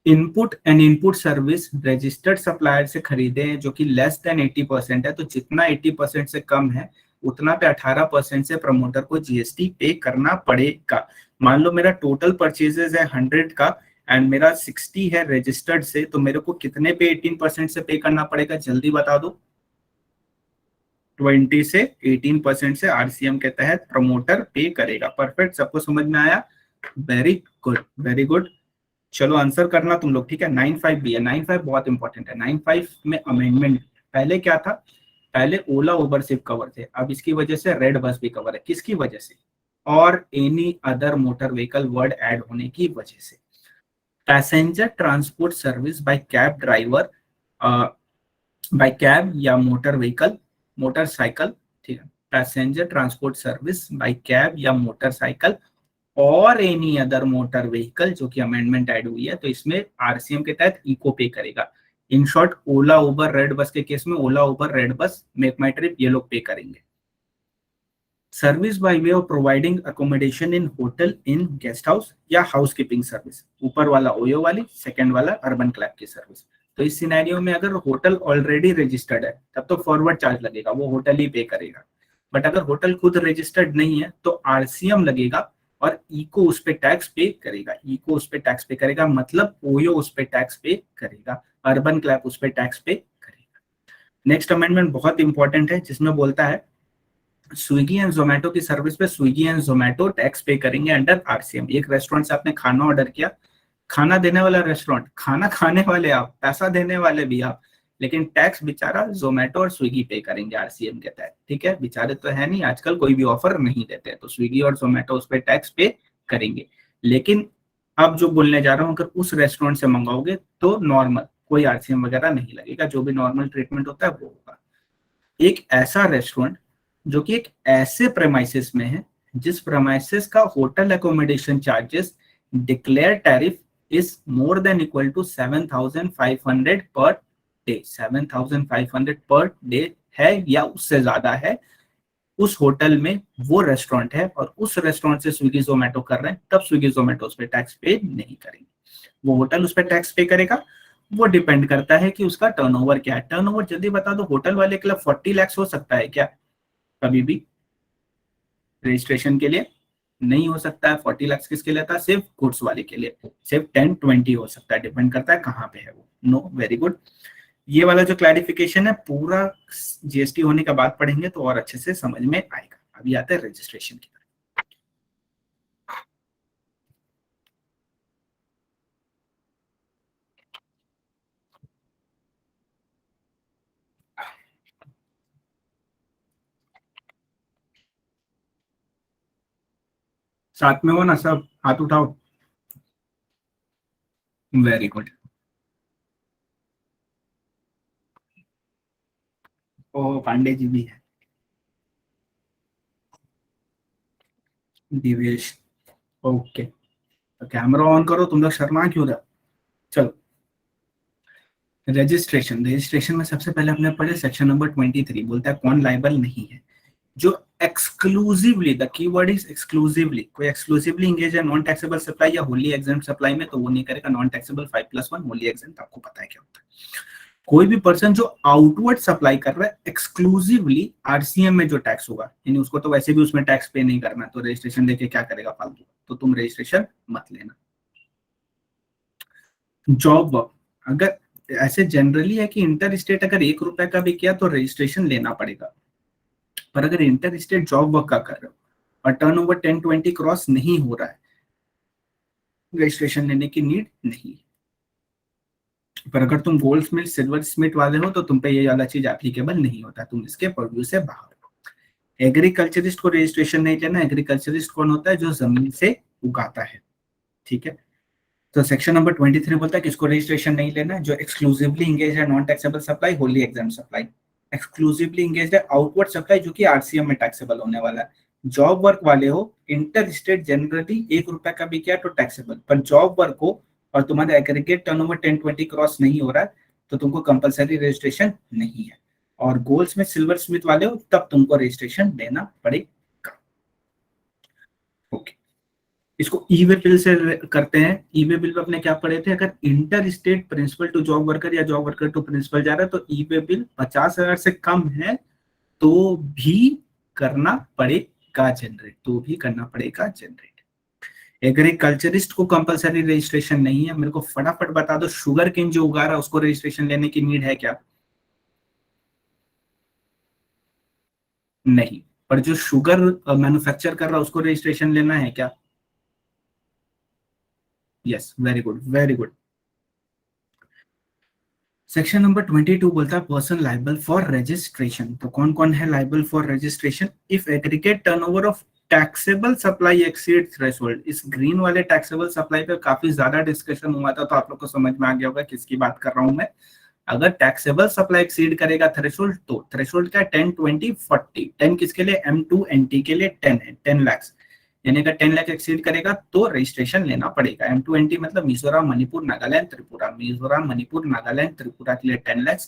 Input and input service registered supplier से खरीदे हैं जो कि लेस देन 80% है, तो जितना 80% से कम है उतना पे 18% से प्रमोटर को जीएसटी पे करना पड़ेगा। मान लो मेरा टोटल परचेजेस है 100 का एंड मेरा 60 है रजिस्टर्ड से, तो मेरे को कितने पे 18% से पे करना पड़ेगा? जल्दी बता दो। 20 से 18% से आरसीएम के तहत प्रमोटर पे करेगा। परफेक्ट, सबको समझ में आया? Very good, very good. चलो आंसर करना तुम लोग, ठीक है। 9(5) भी है, 9(5) बहुत इंपॉर्टेंट है। 9(5) में अमेंडमेंट, पहले क्या था? पहले ओला उबर सिर्फ कवर थे, अब इसकी वजह से रेड बस भी कवर है। किसकी वजह से? और any other motor vehicle word add होने की वजह से। Passenger transport service by cab driver, by cab या मोटर व्हीकल, मोटरसाइकिल, ठीक है। Passenger transport service by cab या मोटरसाइकिल और एनी अदर मोटर व्हीकल, जो कि अमेंडमेंट ऐड हुई है, तो इसमें आरसीएम के तहत इको पे करेगा। In short Ola Uber red bus के केस में ओला उबर रेड बस मेक माई ट्रिप ये लोग पे करेंगे। Service by way of providing accommodation in hotel, in guest house या हाउस कीपिंग सर्विस, ऊपर वाला ओयो वाली, सेकंड वाला अर्बन क्लैब की सर्विस। तो इस सिनेरियो में अगर होटल ऑलरेडी रजिस्टर्ड है तब तो फॉरवर्ड चार्ज लगेगा, वो होटल ही पे करेगा। बट अगर होटल खुद रजिस्टर्ड नहीं है तो आरसीएम लगेगा और इको उस पे टैक्स पे करेगा। इको उस पे टैक्स पे करेगा मतलब ओयो उस पे टैक्स पे करेगा, अर्बन क्लैब उस पे टैक्स पे करेगा। नेक्स्ट अमेंडमेंट बहुत इंपॉर्टेंट है जिसमें बोलता है स्विगी एंड जोमेटो की सर्विस पे स्विगी एंड जोमेटो टैक्स पे करेंगे अंडर आरसीएम। एक रेस्टोरेंट से आपने खाना ऑर्डर किया, खाना देने वाला रेस्टोरेंट, खाना खाने वाले आप, पैसा देने वाले भी आप, लेकिन टैक्स बेचारा जोमेटो और स्विगी पे करेंगे आरसीएम के तहत, ठीक है। बेचारे तो है नहीं, आजकल कोई भी ऑफर नहीं देते, तो स्विगी और जोमेटो उस पर टैक्स पे करेंगे। लेकिन अब जो बोलने जा रहा हूँ, अगर उस रेस्टोरेंट से मंगाओगे तो नॉर्मल कोई आरसीएम वगैरह नहीं लगेगा, जो भी नॉर्मल ट्रीटमेंट होता है वो होगा। एक ऐसा रेस्टोरेंट जो कि एक ऐसे प्रेमाइसिस में है जिस प्रेमाइसिस का hotel accommodation charges declare tariff is more than equal to 7,500 per day, 7,500 per day है या उससे ज्यादा है, उस होटल में वो रेस्टोरेंट है और उस रेस्टोरेंट से स्विगी जोमेटो कर रहे हैं, तब स्विगी जोमेटो उस पर टैक्स पे नहीं करेंगे, वो होटल उस पर टैक्स पे करेगा। वो डिपेंड करता है कि उसका टर्नओवर क्या है। टर्नओवर जल्दी बता दो, होटल वाले के लिए 40 लाख हो सकता है क्या कभी भी रजिस्ट्रेशन के लिए? नहीं हो सकता है। 40 लाख किसके लिए था? सिर्फ गुड्स वाले के लिए। सिर्फ 10-20 हो सकता है, डिपेंड करता है कहाँ पे है वो। No, very good. ये वाला जो क्लैरिफिकेशन है पूरा जीएसटी होने का बाद पढ़ेंगे तो और अच्छे से समझ में आएगा। अभी आता है रजिस्ट्रेशन की तरफ। साथ में हो ना सब? हाथ उठाओ। Very good. ओ पांडे जी भी है। दिवेश, ओके। तो कैमरा ऑन करो, तुम लोग शर्मा क्यों रहे? चलो, रजिस्ट्रेशन। रजिस्ट्रेशन में सबसे पहले हमने पढ़े सेक्शन नंबर 23 बोलता है कौन लाइबल नहीं है। जो exclusively, the keyword is exclusively, कोई एक्सक्लूसिवली इंगेज है नॉन टैक्सेबल सप्लाई या होली एग्जेम्प्ट सप्लाई में, तो वो नहीं करेगा। नॉन टैक्सेबल 5+1, होली एग्जेम्प्ट आपको पता है क्या होता है। कोई भी पर्सन जो आउटवर्ड सप्लाई कर रहा है एक्सक्लूसिवली, आरसीएम में जो टैक्स होगा, यानी उसको तो वैसे भी उसमें टैक्स पे नहीं करना, तो रजिस्ट्रेशन लेके क्या करेगा फालतू, तो तुम रजिस्ट्रेशन मत लेना। जॉब वर्क, अगर ऐसे जनरली है कि इंटर स्टेट अगर 1 रुपए का भी किया तो रजिस्ट्रेशन लेना पड़ेगा, पर अगर इंटर स्टेट जॉब वर्क का कर रहे हो और टर्न ओवर 10-20 क्रॉस नहीं हो रहा है, रजिस्ट्रेशन लेने की नीड नहीं। पर अगर तुम गोल्ड स्मिथ सिल्वर स्मिथ वाले हो तो तुम पे ये वाला चीज एप्लीकेबल नहीं होता, तुम इसके परव्यू से बाहर हो। एग्रीकल्चरिस्ट को रजिस्ट्रेशन नहीं लेना। एग्रीकल्चरिस्ट कौन होता है? जो जमीन से उगाता है, ठीक है। तो सेक्शन नंबर 23 बोलता है किसको रजिस्ट्रेशन नहीं लेना है? जो एक्सक्लूसिवली इंगेज है non taxable supply, wholly exempt supply. Exclusively engage है आउटवर्ड सप्लाई, जो कि आरसीएम में टैक्सेबल होने वाला है। जॉब वर्क वाले हो, इंटर स्टेट जनरली 1 रुपए का भी किया तो टैक्सेबल, पर जॉब वर्क हो और तुम्हारा एग्रीगेट टर्नओवर 10-20 क्रॉस नहीं हो रहा है तो तुमको कंपलसरी रजिस्ट्रेशन नहीं है। और गोल्ड्स में सिल्वर स्मिथ वाले हो तब तुमको रजिस्ट्रेशन देना पड़ेगा। ओके, इसको ई वे बिल से करते हैं। ई वे बिल में अपने क्या पढ़े थे? अगर inter state principal to job worker या जॉब वर्कर टू प्रिंसिपल जा रहा है तो ई वे बिल 50,000 से कम है तो भी करना पड़ेगा जनरेट, तो भी करना पड़ेगा जनरेट। एग्रीकल्चरिस्ट को कंपलसरी रजिस्ट्रेशन नहीं है। मेरे को फटाफट बता दो, शुगर केन जो उगा रहा है उसको रजिस्ट्रेशन लेने की नीड है क्या? नहीं। पर जो शुगर मैन्युफैक्चर कर रहा है उसको रजिस्ट्रेशन लेना है क्या? Yes, very good, very good. Section number 22 बोलता है पर्सन लाइबल फॉर रजिस्ट्रेशन। तो कौन कौन है liable for registration? If aggregate turnover of taxable supply exceed threshold. इस ग्रीन वाले टैक्सेबल सप्लाई पे काफी ज्यादा डिस्कशन हुआ था, तो आप लोग को समझ में आ गया होगा किसकी बात कर रहा हूं मैं। अगर टैक्सेबल सप्लाई एक्सीड करेगा थ्रेशोल्ड, तो थ्रेशोल्ड क्या है? 10-20-40। 10 किसके लिए? M2NT के लिए 10 है, 10 लाख। यानी अगर 10 लाख एक्सीड करेगा तो रजिस्ट्रेशन लेना पड़ेगा। M2NT मतलब मिजोरम, मणिपुर, नागालैंड, त्रिपुरा। मिजोरम, मणिपुर, नागालैंड, त्रिपुरा के लिए 10 लाख।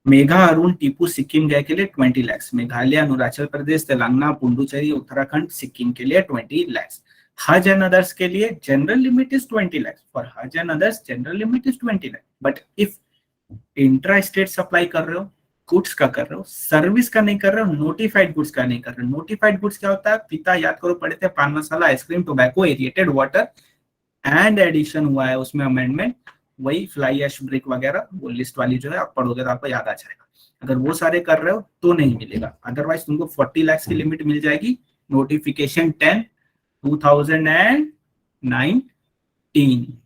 मेघा, अरुण, टीपू, सिक्किम गए के लिए 20 लाख। मेघालय, अरुणाचल प्रदेश, तेलंगाना, पुडुचेरी, उत्तराखंड, सिक्किम के लिए 20 लाख। हज एंड अदर्स के लिए general limit is 20 lakh. For हज and others general limit is 20 lakh. But if intra state supply कर रहे हो, गुड्स का कर रहे हो, सर्विस का नहीं कर रहे हो, नोटिफाइड गुड्स का नहीं कर रहे हो। नोटिफाइड गुड्स क्या होता है? पिता याद करो पढ़े थे, pan masala, ice cream, tobacco, aerated water and addition हुआ है उसमें अमेंडमेंट, वही फ्लाई एश ब्रिक वगैरह, वो लिस्ट वाली जो है आप पढ़ोगे तो आपको याद आ जाएगा। अगर वो सारे कर रहे हो तो नहीं मिलेगा, अदरवाइज तुमको 40 लाख की लिमिट मिल जाएगी। नोटिफिकेशन 10 2019।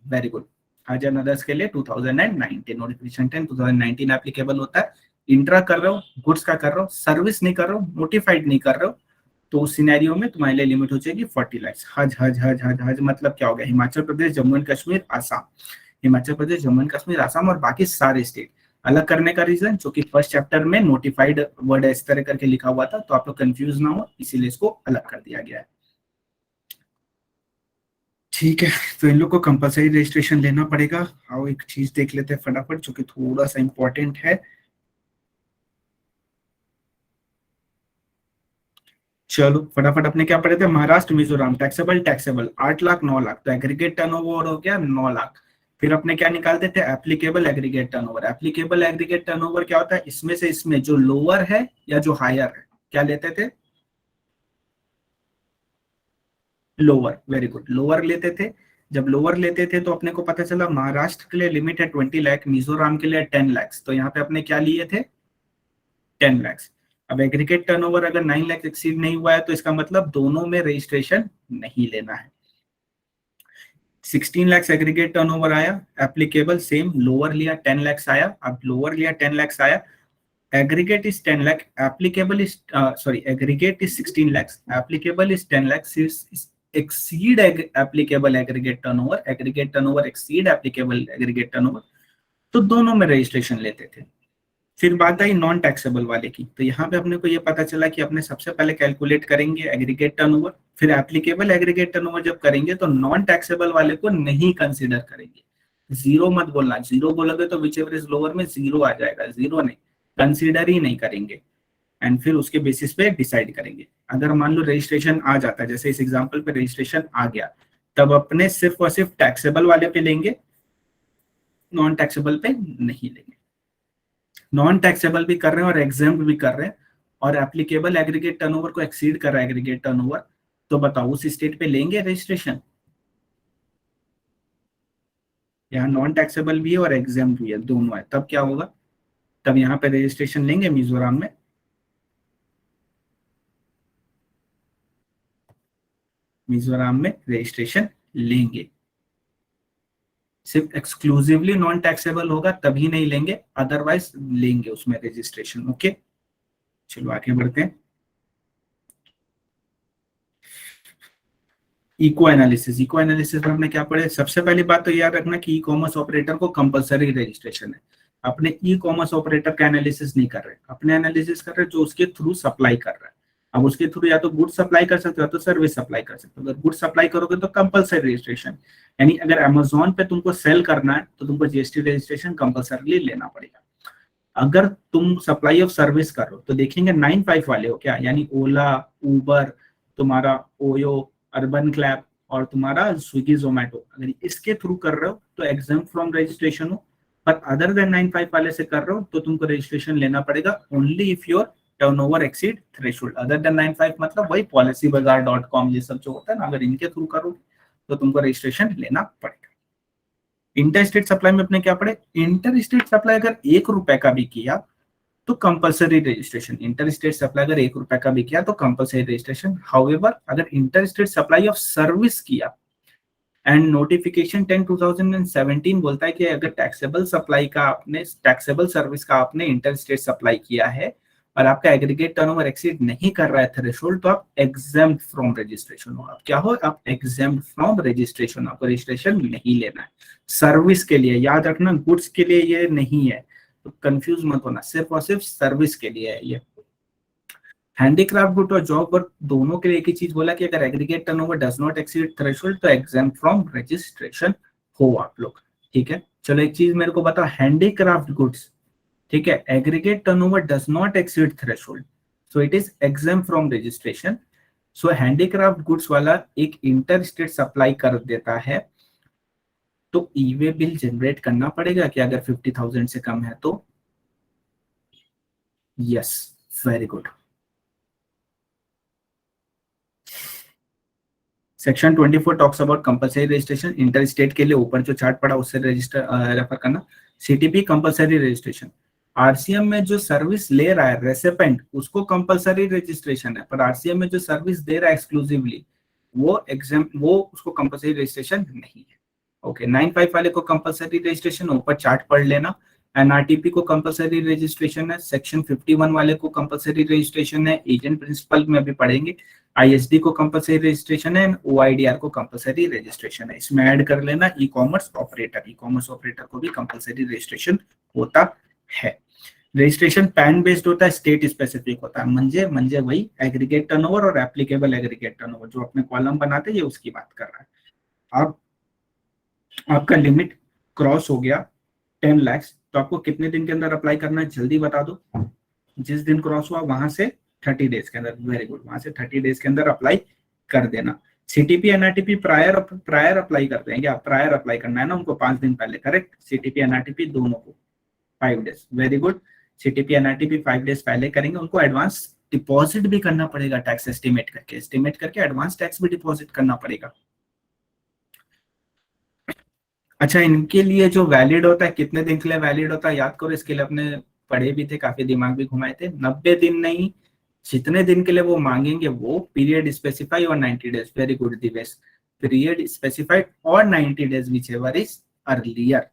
Very good. आज एंड अदर्स के लिए 2019 नोटिफिकेशन 10 2019 एप्लीकेबल होता है। इंट्रा कर रहे हो, गुड्स का कर रहे हो, सर्विस नहीं कर रहे हो, नोटिफाइड नहीं कर रहे हो, तो उस सिनेरियो में तुम्हारे लिए लिमिट हो जाएगी 40 लाख। हज हज हज हज हज मतलब क्या हो गया? हिमाचल प्रदेश, जम्मू एंड कश्मीर, आसाम। हिमाचल प्रदेश, जम्मू एंड कश्मीर, आसाम और बाकी सारे स्टेट। अलग करने का रीजन, जो कि फर्स्ट चैप्टर में नोटिफाइड वर्ड इस तरह करके लिखा हुआ था, तो आप लोग कंफ्यूज ना हो, इसीलिए इसको अलग कर दिया गया है। ठीक है, तो इन लोग को कंपलसरी रजिस्ट्रेशन लेना पड़ेगा। आओ एक चीज देख लेते हैं फटाफट जो कि थोड़ा सा इंपॉर्टेंट है। चलो फटाफट अपने क्या पढ़े थे, महाराष्ट्र मिजोरम टैक्सेबल टैक्सेबल 8 लाख 9 लाख, तो एग्रीगेट टर्नओवर हो गया 9 लाख। फिर अपने क्या निकालते थे, applicable aggregate turnover. Applicable aggregate turnover क्या होता है, इसमें से इसमें जो लोअर है या जो हायर है क्या लेते थे, लोअर। वेरी गुड, लोअर लेते थे। जब लोअर लेते थे तो अपने को पता चला महाराष्ट्र के लिए लिमिट है 20 लाख, मिजोरम के लिए 10 लाख, तो यहाँ पे अपने क्या लिए थे 10 लाख। अब एग्रीगेट टर्नओवर अगर 9 लाख एक्सीड नहीं हुआ है तो इसका मतलब दोनों में रजिस्ट्रेशन नहीं लेना है। 16 लाख एग्रीगेट टर्नओवर आया, एप्लीकेबल सेम, लोअर लिया 10 लाख आया। अब लोअर लिया 10 लाख आया, aggregate is 10 lakh, applicable is aggregate is 16 lakhs, applicable is 10 lakhs, is exceed applicable aggregate turnover exceed applicable aggregate turnover, तो दोनों में रजिस्ट्रेशन लेते थे। फिर बात आई नॉन टैक्सेबल वाले की, तो यहाँ पे अपने को ये पता चला कि अपने सबसे पहले कैलकुलेट करेंगे एग्रीगेट टर्नओवर, फिर एप्लीकेबल एग्रीगेट टर्नओवर जब करेंगे तो नॉन टैक्सेबल वाले को नहीं कंसिडर करेंगे। जीरो मत बोलना, जीरो बोलोगे तो विच एवर इज लोअर में जीरो आ जाएगा, जीरो नहीं, कंसीडर ही नहीं करेंगे। एंड फिर उसके बेसिस पे डिसाइड करेंगे। अगर मान लो रजिस्ट्रेशन आ जाता है, जैसे इस एग्जांपल पे रजिस्ट्रेशन आ गया, तब अपने सिर्फ और सिर्फ टैक्सेबल वाले पे लेंगे, नॉन टैक्सेबल पे नहीं लेंगे। नॉन टैक्सेबल भी कर रहे हैं और एग्जाम्प्ट भी कर रहे हैं, और एप्लीकेबल एग्रीगेट टर्नओवर को एक्सीड कर रहा है एग्रीगेट टर्नओवर, तो बताओ उस स्टेट पे लेंगे रजिस्ट्रेशन। यहाँ नॉन टैक्सेबल भी है और एग्जाम्प्ट भी है, दोनों है, तब क्या होगा, तब यहाँ पे रजिस्ट्रेशन लेंगे मिजोरम में। मिजोरम में रजिस्ट्रेशन लेंगे, सिर्फ एक्सक्लूसिवली नॉन टैक्सेबल होगा तभी नहीं लेंगे, अदरवाइज लेंगे उसमें रजिस्ट्रेशन। ओके, चलो आगे बढ़ते हैं। इको एनालिसिस, इको एनालिसिस में हमने क्या पढ़े, सबसे पहली बात तो याद रखना कि ई कॉमर्स ऑपरेटर को कंपलसरी रजिस्ट्रेशन है। अपने ई कॉमर्स ऑपरेटर का एनालिसिस नहीं कर रहे, अपने एनालिसिस कर रहे जो उसके थ्रू सप्लाई कर रहा है। अब उसके थ्रू या तो गुड सप्लाई कर सकते हो या तो सर्विस सप्लाई कर सकते हो। अगर गुड सप्लाई करोगे तो कंपलसरी रजिस्ट्रेशन, यानी अगर अमेजोन पे तुमको सेल करना है तो तुमको जीएसटी रजिस्ट्रेशन कंपलसरी लेना पड़ेगा। अगर तुम सप्लाई ऑफ सर्विस करो तो देखेंगे 95 वाले हो क्या, यानी ओला, उबर, तुम्हारा ओयो, अर्बन क्लैब और तुम्हारा स्विगी जोमेटो, अगर इसके थ्रू कर रहे हो तो एग्जाम फ्रॉम रजिस्ट्रेशन हो। पर अदर देन 95 वाले से कर रहे हो तो तुमको रजिस्ट्रेशन लेना पड़ेगा only if your turnover exceed threshold. Other than 95 मतलब वही policybazaar.com ये सब जो होता है ना, अगर इनके थ्रू करोगे तो तुमको रजिस्ट्रेशन लेना पड़ेगा। इंटर स्टेट सप्लाई में अपने क्या पढ़े, इंटर स्टेट सप्लाई अगर 1 रुपए का भी किया तो compulsory registration. Inter state supply अगर 1 रुपए का भी किया तो कंपलसरी रजिस्ट्रेशन। हाउएवर अगर inter state supply of service किया, एंड नोटिफिकेशन 10/2017 बोलता है कि अगर टैक्सेबल सप्लाई का आपने, टैक्सेबल सर्विस का आपने इंटर स्टेट सप्लाई किया है और आपका एग्रीगेट टर्नओवर एक्सीड नहीं कर रहा है थ्रेशोल्ड, तो आप एग्जेम्प्ट फ्रॉम रजिस्ट्रेशन हो। आप क्या हो, आप एग्जेम्प्ट फ्रॉम रजिस्ट्रेशन, आपको रजिस्ट्रेशन नहीं लेना है। सर्विस के लिए याद रखना, गुड्स के लिए ये नहीं है, तो कंफ्यूज मत होना, सिर्फ और सिर्फ सर्विस के लिए है ये। हैंडीक्राफ्ट गुड और जॉब वर्क दोनों के लिए एक ही चीज बोला कि अगर aggregate turnover does not exceed threshold तो एग्जाम्प्ट फ्रॉम रजिस्ट्रेशन हो आप लोग। ठीक है, चलो एक चीज मेरे को बताओ, हैंडीक्राफ्ट गुड्स, ठीक है, aggregate turnover does not exceed threshold so it is exempt from registration. So handicraft goods वाला एक इंटर स्टेट सप्लाई कर देता है तो ई वे बिल जनरेट करना पड़ेगा कि अगर 50,000 से कम है तो। Yes, very good. Section 24 talks about compulsory registration. Inter state के लिए ऊपर जो चार्ट पड़ा उससे रजिस्टर रेफर करना। CTP compulsory registration. आरसीएम में जो सर्विस ले रहा है रेसिपेंट उसको कंपलसरी रजिस्ट्रेशन है, पर आरसीएम में जो सर्विस दे रहा है एक्सक्लूसिवली वो एग्जाम, वो उसको कंपलसरी रजिस्ट्रेशन नहीं है। ओके, 95 वाले को कंपलसरी रजिस्ट्रेशन, ऊपर चार्ट पढ़ लेना। एनआरटीपी को कंपलसरी रजिस्ट्रेशन है, सेक्शन 51 वाले को कंपलसरी रजिस्ट्रेशन है, एजेंट प्रिंसिपल में अभी पढ़ेंगे। आईएसडी को कंपलसरी रजिस्ट्रेशन है, ओआईडीआर को कंपलसरी रजिस्ट्रेशन है। इसमें ऐड कर लेना e commerce operator, e commerce operator को भी कंपलसरी रजिस्ट्रेशन होता है। रजिस्ट्रेशन पैन बेस्ड होता है, स्टेट स्पेसिफिक होता है, म्हणजे वही एग्रीगेट टर्नओवर और एप्लीकेबल एग्रीगेट टर्नओवर जो अपने कॉलम बनाते हैं ये उसकी बात कर रहा है। आप आपका लिमिट क्रॉस हो गया 10 लाख, तो आपको कितने दिन के अंदर अप्लाई करना है जल्दी बता दो। जिस दिन क्रॉस हुआ वहां से 30 डेज के अंदर, वेरी गुड, वहां से 30 डेज के अंदर अप्लाई कर देना। सीटीपी एनआरटीपी प्रायर अप्लाई करते हैं क्या? प्रायर अप्लाई करना है ना उनको 5 दिन पहले, करेक्ट। सीटीपी एनआरटीपी दोनों को 5 days, very good. CTP NRTP 5 days पहले करेंगे, उनको एडवांस डिपॉजिट भी करना पड़ेगा, टैक्स एस्टिमेट करके एडवांस टैक्स भी डिपॉजिट करना पड़ेगा। अच्छा, इनके लिए जो वैलिड होता है, कितने दिन के लिए वैलिड होता है याद करो, इसके लिए अपने पढ़े भी थे, काफी दिमाग भी घुमाए थे। 90 दिन नहीं, जितने दिन के लिए वो मांगेंगे वो पीरियड स्पेसिफाई और 90 days, very good Divesh. Period specified और 90 days which ever is earlier,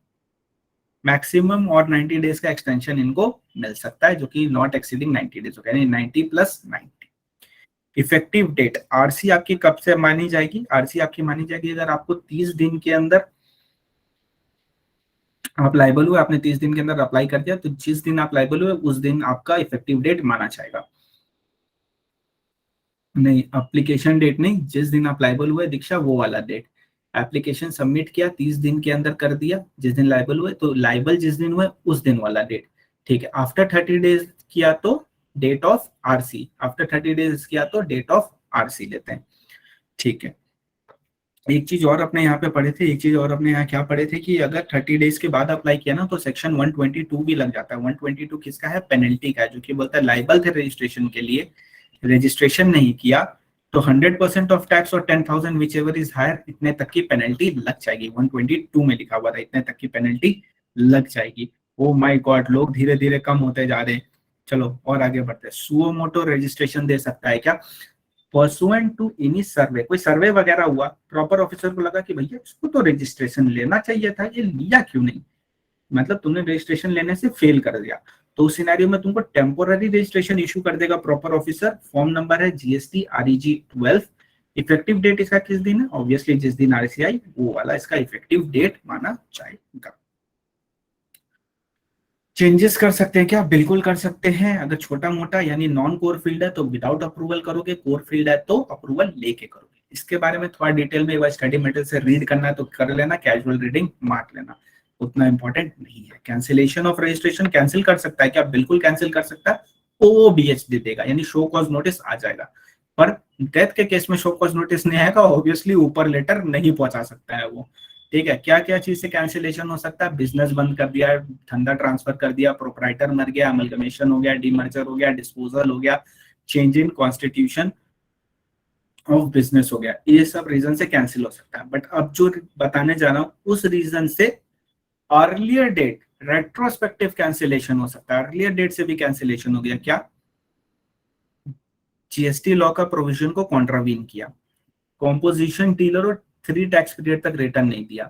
maximum और 90 डेज का एक्सटेंशन इनको मिल सकता है, जो कि नॉट एक्सीडिंग 90 डेज होगा, यानी 90 + 90। इफेक्टिव डेट आरसी आपकी कब से मानी जाएगी? आरसी आपकी मानी जाएगी अगर आपको 30 दिन के अंदर आप लाइबल हुए, आपने 30 दिन के अंदर अप्लाई कर दिया, तो जिस दिन आप लाइबल हुए उस दिन आपका इफेक्टिव डेट माना जाएगा। नहीं, एप्लीकेशन डेट नहीं, जिस दिन आप लाइबल हुए दीक्षा वो वाला डेट। एप्लीकेशन सबमिट किया 30 दिन के अंदर कर दिया, जिस दिन लाइबल हुए, तो लाइबल जिस दिन हुए उस दिन वाला डेट, ठीक है। आफ्टर 30 डेज किया तो date of RC, after 30 days किया तो डेट ऑफ आरसी लेते हैं, ठीक है। एक चीज और अपने यहाँ पे पढ़े थे, एक चीज और अपने यहाँ क्या पढ़े थे कि अगर 30 डेज के बाद अप्लाई किया ना तो सेक्शन 122 भी लग जाता है। 122 किसका है? पेनल्टी का है, जो कि बोलता है लाइबल थे रजिस्ट्रेशन के लिए, रजिस्ट्रेशन नहीं किया तो 100% ऑफ टैक्स और 10,000 विच एवर इज हायर, इतने तक की पेनल्टी लग जाएगी। 122 में लिखा हुआ था इतने तक की पेनल्टी लग जाएगी। ओ माय गॉड, लोग धीरे धीरे कम होते जा रहे हैं। चलो और आगे बढ़ते हैं। सुओ मोटो रजिस्ट्रेशन दे सकता है क्या? परसुएंट टू एनी सर्वे, कोई सर्वे वगैरह हुआ, प्रॉपर ऑफिसर को लगा कि भैया इसको तो रजिस्ट्रेशन लेना चाहिए था, ये लिया क्यों नहीं, मतलब तुमने रजिस्ट्रेशन लेने से फेल कर दिया, तो उस सिनेरियो में तुमको टेम्पोररी रजिस्ट्रेशन इशू कर देगा प्रॉपर ऑफिसर। फॉर्म नंबर है GST REG 12। इफेक्टिव डेट इसका किस दिन है? ऑब्वियसली जिस दिन आरसी आई वो वाला इसका इफेक्टिव डेट माना जाएगा। चेंजेस कर सकते हैं क्या? बिल्कुल कर सकते हैं। अगर छोटा मोटा यानी नॉन कोर फील्ड है तो विदाउट अप्रूवल करोगे, कोर फील्ड है तो अप्रूवल लेके करोगे। इसके बारे में थोड़ा डिटेल में एक बार स्टडी मटेरियल से रीड करना है तो कर लेना, कैजुअल रीडिंग मार लेना, उतना इंपॉर्टेंट नहीं है। कैंसिलेशन ऑफ रजिस्ट्रेशन कैंसिल कर सकता है क्या? बिल्कुल कैंसिल कर सकता है। OOBH दे देगा, यानी शो कॉज नोटिस आ जाएगा। पर डेथ के केस में शो कॉज नोटिस नहीं आएगा, ऑब्वियसली ऊपर लेटर नहीं पहुंचा सकता है वो, ठीक है। क्या क्या चीज से कैंसिलेशन हो सकता है? बिजनेस बंद कर दिया, धंधा ट्रांसफर कर दिया, प्रोपराइटर मर गया, अमलगमेशन हो गया, डीमर्जर हो गया, डिस्पोजल हो गया, change in constitution of business हो गया, ये सब रीजन से कैंसिल हो सकता है। बट अब जो बताने जा रहा हूं उस रीजन से अर्लियर डेट रेट्रोस्पेक्टिव कैंसिलेशन हो सकता है। अर्लियर डेट से भी कैंसिलेशन हो गया क्या? GST लॉ का प्रोविजन को कॉन्ट्रावीन किया, कॉम्पोजिशन डीलर 3 टैक्स पीरियड तक रिटर्न नहीं दिया,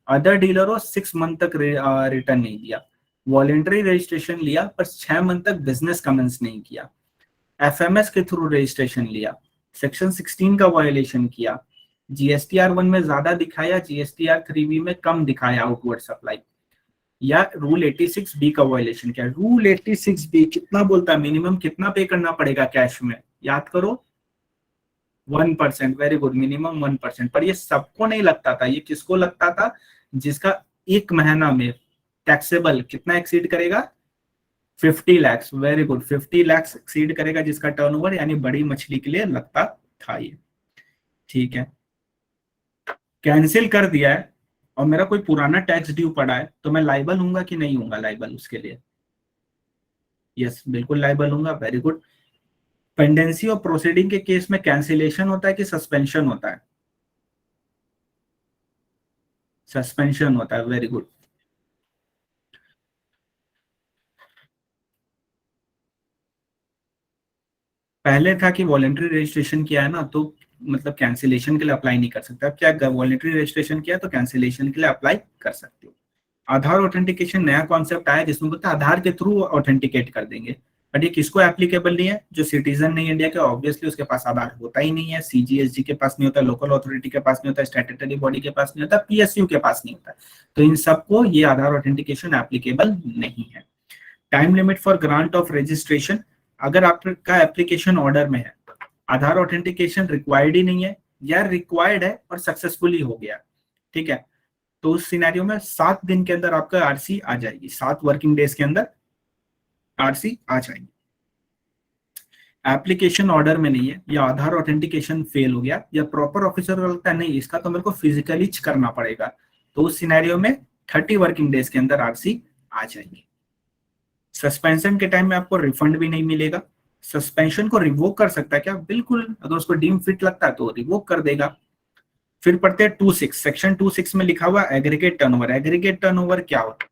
अदर डीलरों 6 मंथ तक रिटर्न नहीं दिया, वॉलेंटरी रजिस्ट्रेशन लिया पर 6 मंथ तक बिजनेस कमेंस नहीं किया, FMS के थ्रू रजिस्ट्रेशन लिया, सेक्शन 16 का वायोलेशन किया, GSTR 1 में ज्यादा दिखाया, GSTR 3B में कम दिखाया आउटवर्ड सप्लाई, या रूल 86B का वायोलेशन किया। रूल 86B कितना बोलता है? मिनिमम कितना पे करना पड़ेगा कैश में? याद करो, 1%, वेरी गुड, मिनिमम 1%। पर ये सबको नहीं लगता था, ये किसको लगता था? जिसका एक महीना में टैक्सेबल कितना एक्सीड करेगा? 50 lakh, very good, 50 lakh exceed करेगा जिसका टर्नओवर, यानी बड़ी मछली के लिए लगता था ये, ठीक है। कैंसिल कर दिया है और मेरा कोई पुराना टैक्स ड्यू पड़ा है तो मैं लाइबल हूंगा कि नहीं हूंगा लाइबल उसके लिए? यस, बिल्कुल लाइबल हूंगा, very good. Pendency of proceeding के केस में कैंसिलेशन होता है कि सस्पेंशन होता है? सस्पेंशन होता है, वेरी गुड। पहले था कि वॉलेंट्री रजिस्ट्रेशन किया है ना तो मतलब कैंसिलेशन के लिए अप्लाई नहीं कर सकते। अब क्या, वॉलेंट्री रजिस्ट्रेशन किया तो कैंसिलेशन के लिए अप्लाई कर सकते हो। आधार ऑथेंटिकेशन नया कॉन्सेप्ट आया जिसमें बोलता है आधार के थ्रू ऑथेंटिकेट कर देंगे, बट ये किसको एप्लीकेबल नहीं है? जो सिटीजन नहीं इंडिया के, ऑब्वियसली उसके पास आधार होता ही नहीं है, CGSG के पास नहीं होता, लोकल अथॉरिटी के पास नहीं होता, स्टैट्यूटरी बॉडी के पास नहीं होता, PSU के पास नहीं होता, तो इन सबको ये आधार ऑथेंटिकेशन एप्लीकेबल नहीं है। Time limit for grant of registration, अगर आपका एप्लीकेशन ऑर्डर में है, आधार ऑथेंटिकेशन रिक्वायर्ड ही नहीं है, या रिक्वायर्ड है और सक्सेसफुली हो गया, ठीक है, तो उस सिनेरियो में 7 दिन के अंदर आपका आरसी आ जाएगी, 7 वर्किंग डेज के अंदर आरसी आ जाएगी। एप्लीकेशन ऑर्डर में नहीं है, या आधार ऑथेंटिकेशन फेल हो गया, या प्रॉपर ऑफिसर को लगता है नहीं इसका तो मेरे को फिजिकली करना पड़ेगा, तो उस सिनेरियो में 30 वर्किंग डेज के अंदर आरसी आ जाएगी। सस्पेंशन के टाइम में आपको रिफंड भी नहीं मिलेगा। सस्पेंशन को रिवोक कर सकता है क्या? बिल्कुल, अगर उसको डीम फिट लगता है तो रिवोक कर देगा। फिर पढ़ते हैं 26, सेक्शन 26 में लिखा हुआ एग्रीगेट टर्नओवर। एग्रीगेट टर्नओवर क्या होता है?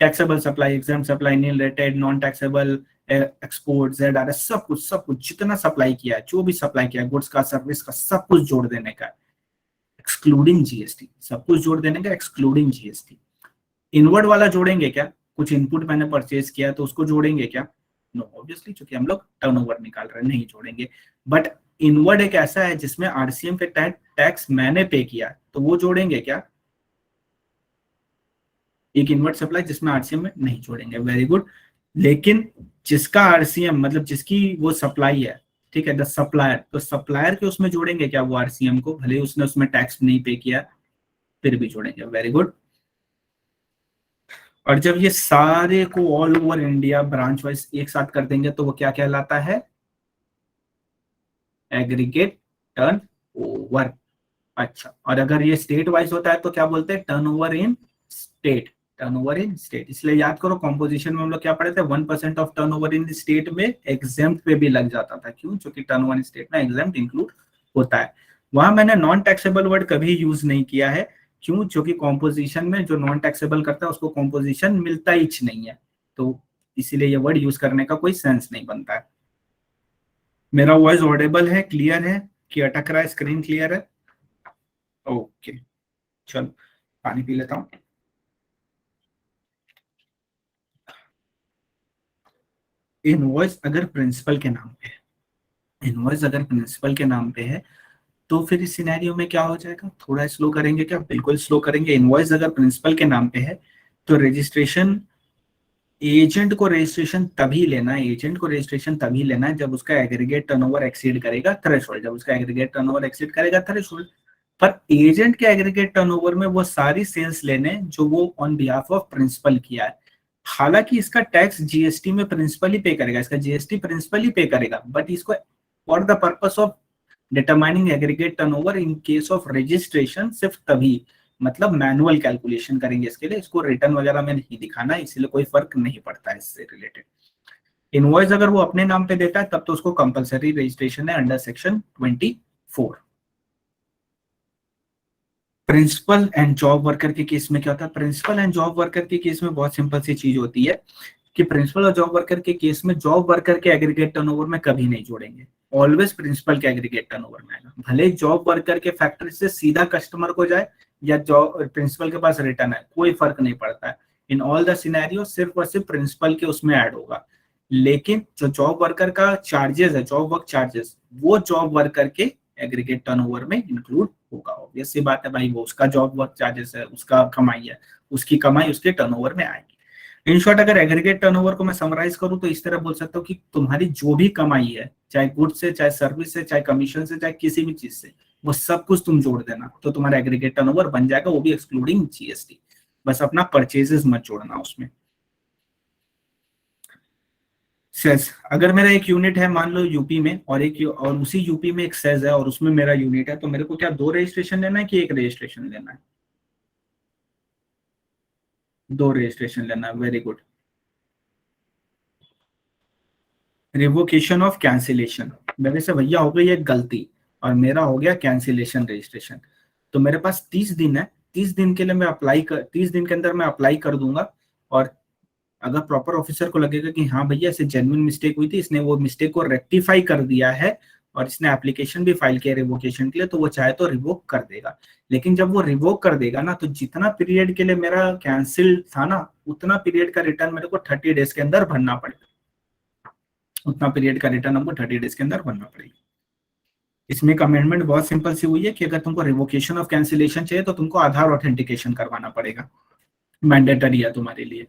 Taxable supply, exempt supply, nil rated, non taxable, export, ZRS, सब कुछ जितना सप्लाई किया है, जो भी सप्लाई किया है, गुड्स का, सर्विस का, सब कुछ जोड़ देने का, एक्सक्लूडिंग जीएसटी, सब कुछ जोड़ देने का एक्सक्लूडिंग जीएसटी। इनवर्ड वाला जोड़ेंगे क्या? कुछ इनपुट मैंने परचेज किया तो उसको जोड़ेंगे क्या? नो, ऑब्वियसली, क्योंकि हम लोग टर्नओवर निकाल रहे हैं, नहीं जोड़ेंगे। बट इनवर्ड एक ऐसा है जिसमें आरसीएम के टैक्स मैंने पे किया, तो वो जोड़ेंगे क्या? एक इनवर्ड सप्लाई जिसमें आरसीएम में नहीं जोड़ेंगे, वेरी गुड। लेकिन जिसका आरसीएम मतलब जिसकी वो सप्लाई है, ठीक है, द सप्लायर, तो सप्लायर के उसमें जोड़ेंगे क्या वो आरसीएम को? भले उसने उसमें टैक्स नहीं पे किया फिर भी जोड़ेंगे, वेरी गुड। और जब ये सारे को all over India branch wise एक साथ कर देंगे तो वो क्या कहलाता है? Aggregate turn over. अच्छा, और अगर ये स्टेट वाइज होता है तो क्या बोलते हैं? Turnover in state, turnover in state. इसलिए याद करो कॉम्पोजिशन में हम लोग क्या पढ़े थे? 1% ऑफ टर्नओवर इन स्टेट में एग्जेम्प्ट पे भी लग जाता था। क्यों? क्योंकि टर्नओवर इन स्टेट में एग्जेम्प्ट इंक्लूड होता है। वहां मैंने नॉन टैक्सेबल वर्ड कभी यूज नहीं किया है। क्यों? क्योंकि कॉम्पोजिशन में जो नॉन टैक्सेबल करता है उसको कॉम्पोजिशन मिलता ही नहीं है, तो इसीलिए ये वर्ड यूज करने का कोई सेंस नहीं बनता है। मेरा वॉइस ऑडिबल है, क्लियर है कि अटक रहा है? स्क्रीन क्लियर है? ओके, चलो पानी पी लेता हूँ। इनवॉइस अगर प्रिंसिपल के नाम पे है, इनवॉइस अगर प्रिंसिपल के नाम पे है तो फिर इस सिनेरियो में क्या हो जाएगा? थोड़ा स्लो करेंगे क्या? बिल्कुल स्लो करेंगे। इनवॉइस अगर प्रिंसिपल के नाम पे है तो रजिस्ट्रेशन, एजेंट को रजिस्ट्रेशन तभी लेना है, एजेंट को रजिस्ट्रेशन तभी लेना है जब उसका एग्रीगेट टर्नओवर एक्सीड करेगा थ्रेशोल्ड, जब उसका एग्रीगेट टर्नओवर एक्सीड करेगा थ्रेशोल्ड। पर एजेंट के एग्रीगेट टर्नओवर में वो सारी सेल्स लेने जो वो ऑन बिहाफ ऑफ प्रिंसिपल किया है। हालांकि इसका टैक्स जीएसटी में प्रिंसिपल ही पे करेगा, इसका जीएसटी प्रिंसिपल ही पे करेगा, बट इसको for the purpose of determining aggregate turnover in case of registration सिर्फ तभी, मतलब मैनुअल कैलकुलेशन करेंगे इसके लिए, इसको रिटर्न वगैरह में नहीं दिखाना, इसलिए कोई फर्क नहीं पड़ता है इससे रिलेटेड। इनवॉइस अगर वो अपने नाम पे देता है तब तो उसको कंपलसरी रजिस्ट्रेशन है under section 24। Principal and job worker के केस में क्या होता है? प्रिंसिपल एंड जॉब वर्कर के केस में बहुत सिंपल सी चीज होती है कि प्रिंसिपल और जॉब वर्कर के केस में जॉब वर्कर के एग्रीगेट टर्नओवर में कभी नहीं जोड़ेंगे, ऑलवेज प्रिंसिपल के एग्रीगेट टर्नओवर में आएगा। भले जॉब वर्कर के फैक्ट्री से सीधा कस्टमर को जाए या जॉब प्रिंसिपल के पास रिटर्न है, कोई फर्क नहीं पड़ता है। इन ऑल द सिनेरियो सिर्फ और सिर्फ प्रिंसिपल के उसमें ऐड होगा। लेकिन जो जॉब वर्कर का चार्जेस है, जॉब वर्क चार्जेस, वो जॉब वर्कर के एग्रीगेट टर्नओवर में इंक्लूड होगा। ऑब्वियस सी बात है भाई, वो उसका जॉब वर्क चार्जेस है, उसका कमाई है, उसकी कमाई उसके टर्नओवर में आएगी। इन शॉर्ट अगर एग्रीगेट टर्नओवर को मैं समराइज करूं तो इस तरह बोल सकता हूँ कि तुम्हारी जो भी कमाई है, चाहे गुड्स से, चाहे सर्विस से, चाहे कमीशन से, चाहे किसी भी चीज से, वो सब कुछ तुम जोड़ देना तो तुम्हारा एग्रीगेट टर्नओवर बन जाएगा, वो भी एक्सक्लूडिंग जीएसटी। बस अपना परचेजेस मत जोड़ना उसमें। सेज, अगर मेरा एक यूनिट है मान लो यूपी में, और और उसी यूपी में एक सेज है और उसमें मेरा यूनिट है, तो मेरे को क्या 2 रजिस्ट्रेशन लेना है कि 1 रजिस्ट्रेशन लेना है? 2 रजिस्ट्रेशन लेना है, very good. Revocation of cancellation, मेरे से भैया हो गई एक गलती और मेरा हो गया कैंसिलेशन रजिस्ट्रेशन, तो मेरे पास 30 दिन है, 30 दिन के लिए मैं 30 दिन के अंदर मैं अप्लाई कर दूंगा। और अगर प्रॉपर ऑफिसर को लगेगा कि हाँ भैया इसे जेन्युइन मिस्टेक हुई थी, इसने वो मिस्टेक को रेक्टिफाई कर दिया है और इसने एप्लीकेशन भी फाइल किया रिवोकेशन के लिए, तो वो चाहे तो रिवोक कर देगा। लेकिन जब वो रिवोक कर देगा ना, तो जितना पीरियड के लिए मेरा कैंसिल था ना, उतना पीरियड का रिटर्न मेरे को 30 डेज के अंदर भरना पड़ेगा, उतना पीरियड का रिटर्न हमको 30 डेज के अंदर भरना पड़ेगा। इसमें एक अमेंडमेंट बहुत सिंपल सी हुई है कि अगर तुमको रिवोकेशन ऑफ कैंसिलेशन चाहिए तो तुमको आधार ऑथेंटिकेशन करवाना पड़ेगा, मैंडेटरी है तुम्हारे लिए।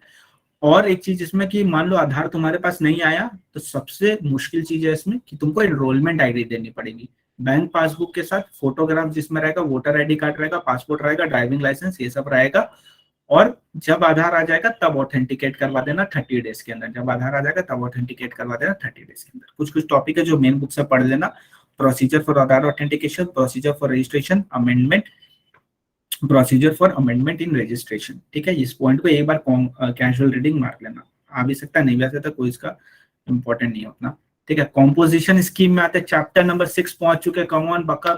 और एक चीज इसमें कि मान लो आधार तुम्हारे पास नहीं आया, तो सबसे मुश्किल चीज है इसमें कि तुमको एनरोलमेंट आईडी देनी पड़ेगी। बैंक पासबुक के साथ फोटोग्राफ जिसमें रहेगा, वोटर आईडी कार्ड रहेगा, पासपोर्ट रहेगा, ड्राइविंग लाइसेंस, ये सब रहेगा। और जब आधार आ जाएगा तब ऑथेंटिकेट करवा देना 30 डेज के अंदर। जब आधार आ जाएगा तब ऑथेंटिकेट करवा देना 30 डेज के अंदर। कुछ कुछ टॉपिक है जो मेन बुक से पढ़ लेना। Procedure for Aadhaar authentication, procedure for registration, amendment, procedure for amendment in registration. ठीक है, इस पॉइंट को एक बार कैजुअल रीडिंग मार लेना। आ भी सकता है, नहीं भी आ सकता, कोई इसका इंपॉर्टेंट नहीं है उतना। ठीक है, कॉम्पोजिशन स्कीम में आते हैं, चैप्टर नंबर 6 पहुंच चुके हैं। कम ऑन बका,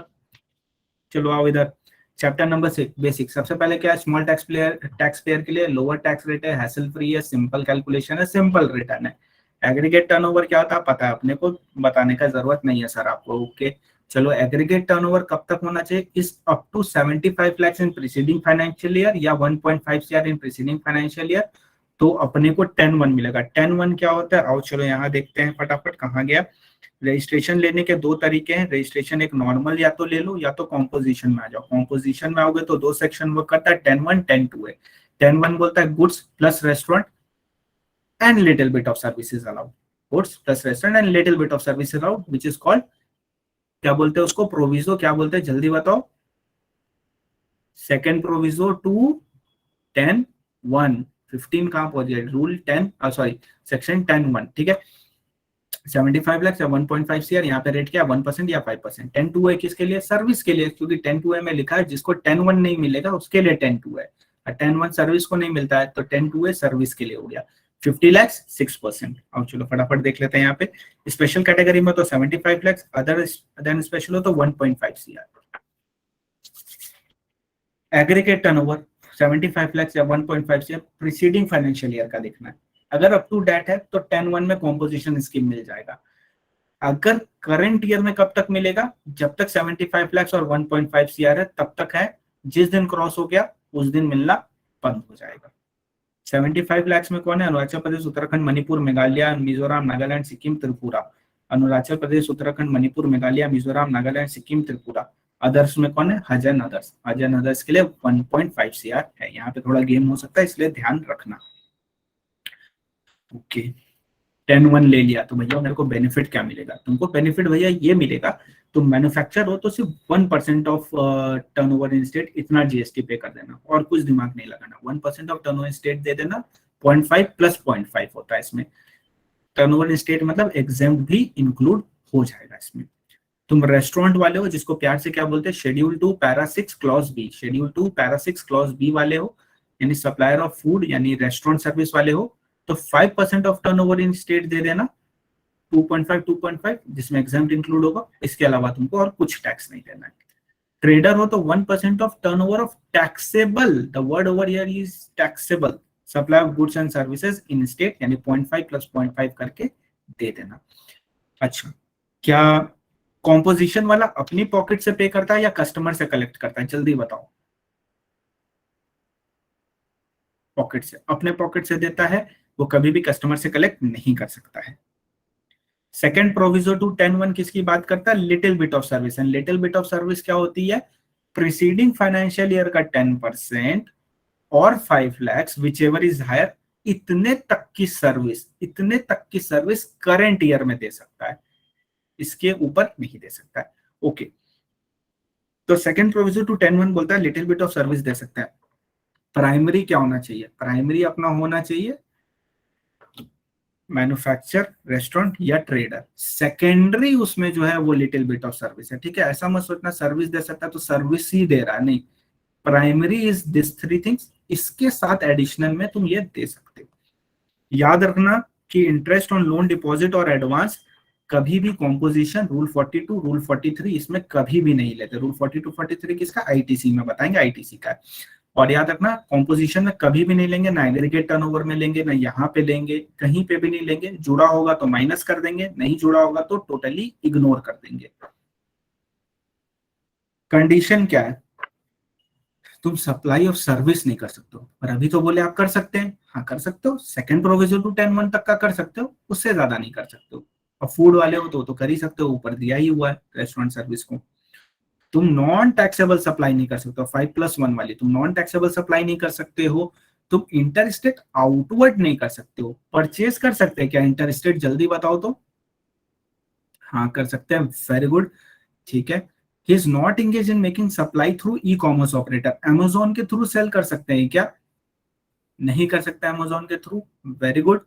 चलो आओ इधर। Chapter number 6 basic. सबसे पहले क्या है, स्मॉल टैक्स पेयर के लिए लोअर टैक्स रेट है, हैसल फ्री है, सिंपल कैलकुलेशन है, सिंपल रिटर्न है। एग्रीगेट टर्नओवर क्या होता है पता है अपने को, बताने का जरूरत नहीं है सर आपको। ओके चलो, एग्रीगेट टर्नओवर कब तक होना चाहिए, is up to 75 lakh in preceding financial year या 1.5 CR in preceding financial year, तो अपने को 10(1) मिलेगा। 10(1) क्या होता है, आओ चलो यहाँ देखते हैं फटाफट, कहाँ गया। रजिस्ट्रेशन लेने के दो तरीके हैं। रजिस्ट्रेशन एक नॉर्मल या तो ले लो या तो कॉम्पोजिशन में आ जाओ। कॉम्पोजिशन में आओगे तो दो सेक्शन वर्क करता है, 10(1), 10(2) है। 10(1) बोलता है goods plus restaurant and little bit of services allowed. Goods plus restaurant and little bit of service allowed, which is called, क्या बोलते हैं उसको, प्रोविजो। क्या बोलते हैं जल्दी बताओ, सेकेंड प्रोविजो टू 10(1). 15 कहां पहुंच गया, रूल 10, सॉरी सेक्शन 10(1). ठीक है, 75 लाख या 1.5 CR, यहाँ पे रेट क्या 1% या 5%। 10(2) है किसके लिए, सर्विस के लिए, क्योंकि 10(2) में लिखा है जिसको 10(1) नहीं मिलेगा उसके लिए 10(2) है। 10(1) सर्विस को नहीं मिलता है तो 10(2) सर्विस के लिए हो गया। 50 लाख 6%। अब चलो फटाफट देख लेते हैं यहाँ पे। स्पेशल कैटेगरी में तो 75 लाख, अदर देन स्पेशल हो तो 1.5 CR। एग्रीगेट टर्नओवर 75 लाख या 1.5 CR प्रीसीडिंग फाइनेंशियल ईयर का देखना है। अगर अप टू डेट है तो 10(1) में कॉम्पोजिशन स्कीम मिल जाएगा। अगर करंट ईयर में कब तक मिलेगा, जब तक 75 लाख और 1.5 CR है तब तक है। जिस दिन क्रॉस हो गया उस दिन मिलना बंद हो जाएगा। 75 लाख में कौन है, अरुणाचल प्रदेश, उत्तराखंड, मणिपुर, मेघालय, मिजोरम, नागालैंड, सिक्किम, त्रिपुरा। अरुणाचल प्रदेश, उत्तराखंड, मणिपुर, मेघालय, मिजोरम, नागालैंड, सिक्किम, त्रिपुरा। अदर्स में कौन है, हज एंड अदर्स। हज एंड अदर्स के लिए 1.5 CR है। यहाँ पे थोड़ा गेम हो सकता है इसलिए ध्यान रखना। ओके 10(1) ले लिया तो भैया मेरे को बेनिफिट क्या मिलेगा, तुमको बेनिफिट भैया ये मिलेगा, तुम मैन्युफैक्चर हो तो सिर्फ 1% ऑफ टर्नओवर इन स्टेट इतना जीएसटी पे कर देना, और कुछ दिमाग नहीं लगाना। 1% ऑफ टर्नओवर इन स्टेट दे देना, 0.5 प्लस 0.5 होता है इसमें। टर्नओवर इन स्टेट मतलब एग्जेम्प्ट भी इंक्लूड हो जाएगा इसमें। तुम रेस्टोरेंट वाले हो, जिसको प्यार से क्या बोलते हैं, schedule 2 para 6 clause B, schedule 2 para 6 clause B वाले हो, यानी सप्लायर ऑफ फूड यानी रेस्टोरेंट सर्विस वाले हो, तो 5% ऑफ टर्नओवर इन स्टेट दे देना, 2.5 जिसमें एग्जाम्प्ट इंक्लूड होगा। इसके अलावा तुमको और कुछ टैक्स नहीं देना है। ट्रेडर हो तो 1% of turnover of taxable, the word over here is taxable, supply of goods and services in state, यानी 0.5 प्लस 0.5 करके दे देना। अच्छा, क्या कॉम्पोजिशन वाला अपनी पॉकेट से पे करता है या कस्टमर से कलेक्ट करता है, जल्दी बताओ। पॉकेट से, अपने पॉकेट से देता है, वो कभी भी कस्टमर से कलेक्ट नहीं कर सकता है। सेकेंड प्रोविजो टू 10(1) किसकी बात करता है, little bit of service. And little bit of service क्या होती है, प्रीसीडिंग फाइनेंशियल ईयर का 10% और 5 lakh which ever is higher, इतने तक की सर्विस, इतने तक की सर्विस करंट ईयर में दे सकता है, इसके ऊपर नहीं दे सकता है। ओके तो सेकेंड प्रोविजो टू 10(1) बोलता है लिटिल बिट ऑफ सर्विस दे सकता है। प्राइमरी क्या होना चाहिए, प्राइमरी अपना होना चाहिए मैन्युफैक्चर, रेस्टोरेंट या ट्रेडर। सेकेंडरी उसमें जो है वो लिटिल बिट ऑफ सर्विस है। ठीक है, ऐसा मत सोचना सर्विस दे सकता है तो सर्विस ही दे रहा है, नहीं। प्राइमरी इज दिस 3 थिंग्स, इसके साथ एडिशनल में तुम ये दे सकते हो। याद रखना कि इंटरेस्ट ऑन लोन, डिपॉजिट और एडवांस कभी भी कॉम्पोजिशन, रूल 42, रूल 43 इसमें कभी भी नहीं लेते। रूल 42, 43 किसका, आईटीसी में बताएंगे, आईटीसी का। और याद रखना कॉम्पोजिशन में कभी भी नहीं लेंगे, ना एग्रीगेट टर्नओवर में लेंगे, ना यहाँ पे लेंगे, कहीं पे भी नहीं लेंगे। जुड़ा होगा तो माइनस कर देंगे, नहीं जुड़ा होगा तो टोटली इग्नोर कर देंगे। कंडीशन क्या है, तुम सप्लाई ऑफ सर्विस नहीं कर सकते हो, पर अभी तो बोले आप कर सकते हैं। हाँ कर सकते हो, सेकंड प्रोविजन टू 10(1) तक का कर सकते हो, उससे ज्यादा नहीं कर सकते हो। और फूड वाले हो तो कर ही सकते हो, ऊपर दिया ही हुआ है रेस्टोरेंट सर्विस को। तुम नॉन टैक्सेबल सप्लाई नहीं कर सकते हो, 5+1 वाली तुम नॉन टैक्सेबल सप्लाई नहीं कर सकते हो। तुम इंटर स्टेट आउटवर्ड नहीं कर सकते हो। परचेज कर सकते हैं क्या इंटर स्टेट, जल्दी बताओ तो। हाँ कर सकते हैं, वेरी गुड। ठीक है। He is not engage in making supply through e commerce operator. Amazon के थ्रू सेल कर सकते हैं क्या? नहीं कर सकते अमेजोन के थ्रू। Very good.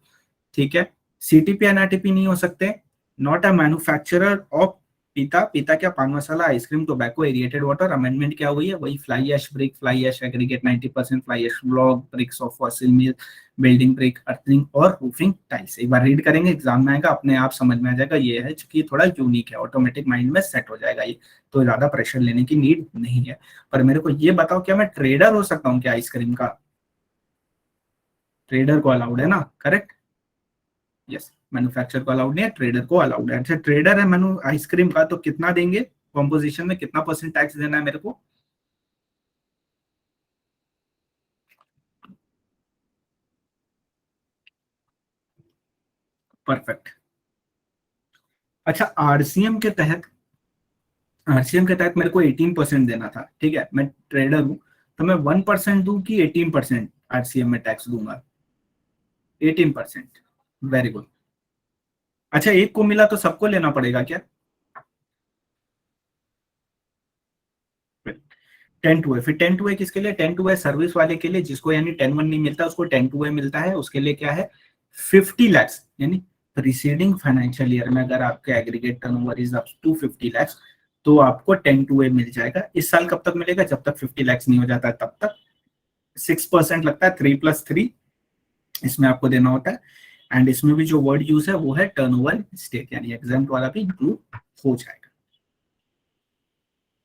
ठीक है। सीटीपी एनआरटीपी नहीं हो सकते। नॉट अ मैन्युफैक्चरर ऑफ पीता। पीता क्या? Pan masala, ice cream, tobacco, aerated water. Amendment क्या हुई है? वही fly ash brick, fly ash aggregate 90%, fly ash block, bricks of fossil mill, building brick, earthen और रूफिंग टाइल्स। एक बार रीड करेंगे, एग्जाम में आएगा, अपने आप समझ में आ जाएगा। ये है चूंकि थोड़ा यूनिक है, ऑटोमेटिक माइंड में सेट हो जाएगा ये, तो ज्यादा प्रेशर लेने की नीड नहीं है। पर मेरे को ये बताओ, क्या मैं ट्रेडर हो सकता हूँ क्या आइसक्रीम का? ट्रेडर को अलाउड है ना? करेक्ट। यस, मैन्युफैक्चर को अलाउड नहीं है, ट्रेडर को अलाउड है। अच्छा, ट्रेडर है मैनु आइसक्रीम का, तो कितना देंगे कॉम्पोजिशन में? कितना परसेंट टैक्स देना है मेरे को? परफेक्ट। अच्छा, आरसीएम के तहत मेरे को 18% देना था, ठीक है। मैं ट्रेडर हूं, तो मैं 1% दूं कि 18% आरसीएम में टैक्स दूंगा? 18%। Very good. अच्छा, एक को मिला तो सबको लेना पड़ेगा क्या? 10 टू ए, फिर 10 टू ए किसके लिए? 10 टू ए सर्विस वाले के लिए, जिसको यानी 10 1 नहीं मिलता, उसको 10 टू ए मिलता है। उसके लिए क्या है? 50 lakhs, यानी प्रीसीडिंग फाइनेंशियल ईयर में अगर आपके aggregate turnover is up to 50 lakhs, तो आपको 10 टू ए मिल जाएगा। इस साल कब तक मिलेगा? जब तक 50 lakhs नहीं हो जाता तब तक। 6% लगता है, 3+3 इसमें आपको देना होता है। एंड इसमें भी जो वर्ड यूज है वो है टर्नओवर स्टेट, यानी एग्जाम वाला भी इंक्लूड हो जाएगा।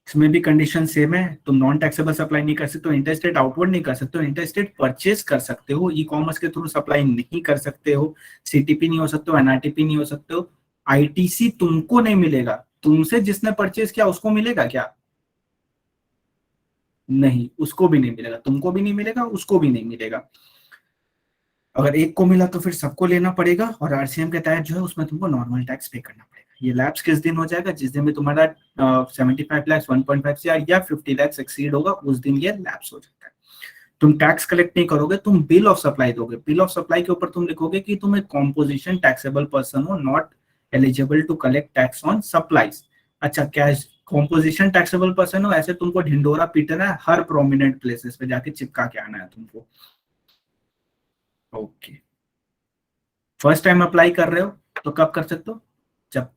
इसमें भी कंडीशन सेम है। तुम नॉन टैक्सेबल सप्लाई नहीं कर सकते हो, इंटरस्टेट आउटवर्ड नहीं कर सकते हो, इंटरस्टेट परचेज कर सकते हो, ई कॉमर्स के थ्रू सप्लाई नहीं कर सकते हो, सीटीपी नहीं हो सकते हो, एनआरटीपी नहीं हो सकते हो, आईटीसी तुमको नहीं मिलेगा। तुमसे जिसने परचेज किया उसको मिलेगा क्या? नहीं, उसको भी नहीं मिलेगा, तुमको भी नहीं मिलेगा, उसको भी नहीं मिलेगा। अगर एक को मिला तो फिर सबको लेना पड़ेगा, और आरसीएम के तहत जो है उसमें तुमको नॉर्मल टैक्स पे करना पड़ेगा। ये लैप्स किस दिन हो जाएगा? जिस दिन भी तुम्हारा 75 lakhs 1.5 या 50 lakhs एक्सीड होगा, उस दिन ये लैप्स हो जाता है। तुम टैक्स कलेक्ट नहीं करोगे, तुम बिल ऑफ सप्लाई दोगे। बिल ऑफ सप्लाई के ऊपर तुम लिखोगे कि तुम एक कॉम्पोजिशन टैक्सेबल पर्सन हो, not eligible to collect tax on supplies. अच्छा, कैश कॉम्पोजिशन टैक्सेबल पर्सन हो, ऐसे तुमको ढिंडोरा पीटना है, हर प्रोमिनेंट प्लेसेस पे जाके चिपका के आना है तुमको। ओके। फर्स्ट टाइम अप्लाई कर रहे हो तो कब कर सकते हो? जब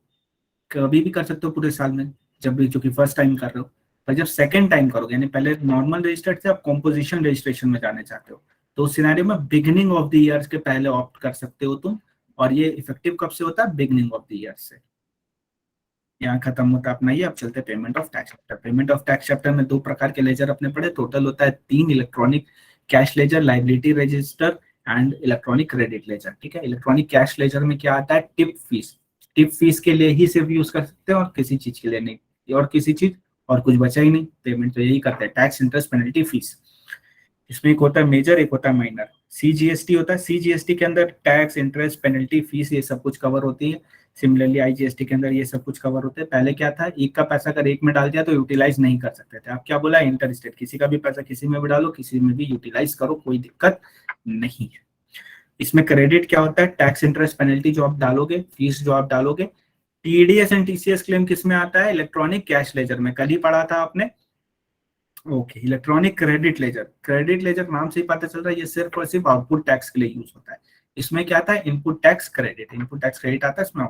कभी भी कर सकते हो पूरे साल में, जब भी, चूंकि फर्स्ट टाइम कर रहे हो। पर जब सेकंड टाइम करोगे, यानी पहले नॉर्मल रजिस्टर्ड से आप कॉम्पोजिशन रजिस्ट्रेशन में जाने चाहते हो, तो उस सिनेरियो में बिगिनिंग ऑफ द ईयर के पहले ऑप्ट कर सकते हो तुम। और ये इफेक्टिव कब से होता है? बिगिनिंग ऑफ द ईयर से। यहाँ खत्म होता है अपना ये। अब चलते payment of tax chapter. Payment of tax chapter में दो प्रकार के लेजर अपने पड़े, टोटल होता है 3। Electronic cash ledger, liability register and electronic credit ledger. ठीक है। इलेक्ट्रॉनिक कैश लेजर में क्या आता है? Tip fees. टिप फीस के लिए ही सिर्फ यूज कर सकते हैं, और किसी चीज के लिए नहीं, और किसी चीज और कुछ बचा ही नहीं। पेमेंट तो यही करते हैं, टैक्स, इंटरेस्ट, पेनल्टी, फीस। इसमें एक होता है मेजर, एक होता है माइनर। सीजीएसटी होता है, सीजीएसटी के अंदर टैक्स, इंटरेस्ट, पेनल्टी, फीस ये सब कुछ कवर होती है। सिमिलरली आईजीएसटी के अंदर ये सब कुछ कवर होते हैं। पहले क्या था? एक का पैसा अगर एक में डाल दिया तो यूटिलाइज नहीं कर सकते थे। आप क्या बोला? इंटर स्टेट, किसी का भी पैसा किसी में भी डालो, किसी में भी यूटिलाइज करो, कोई दिक्कत नहीं है। इसमें क्रेडिट क्या होता है? टैक्स, इंटरेस्ट, पेनल्टी जो आप डालोगे, फीस जो आप डालोगे। टीडीएस एंड टीसीएस क्लेम किस में आता है? इलेक्ट्रॉनिक कैश लेजर में, कल ही पढ़ा था आपने। Okay. Electronic credit ledger, credit ledger नाम से ही पता चल रहा है ये सिर्फ और सिर्फ आउटपुट टैक्स के लिए यूज होता है। इसमें क्या आता है? Input tax credit, input tax credit आता है इसमें।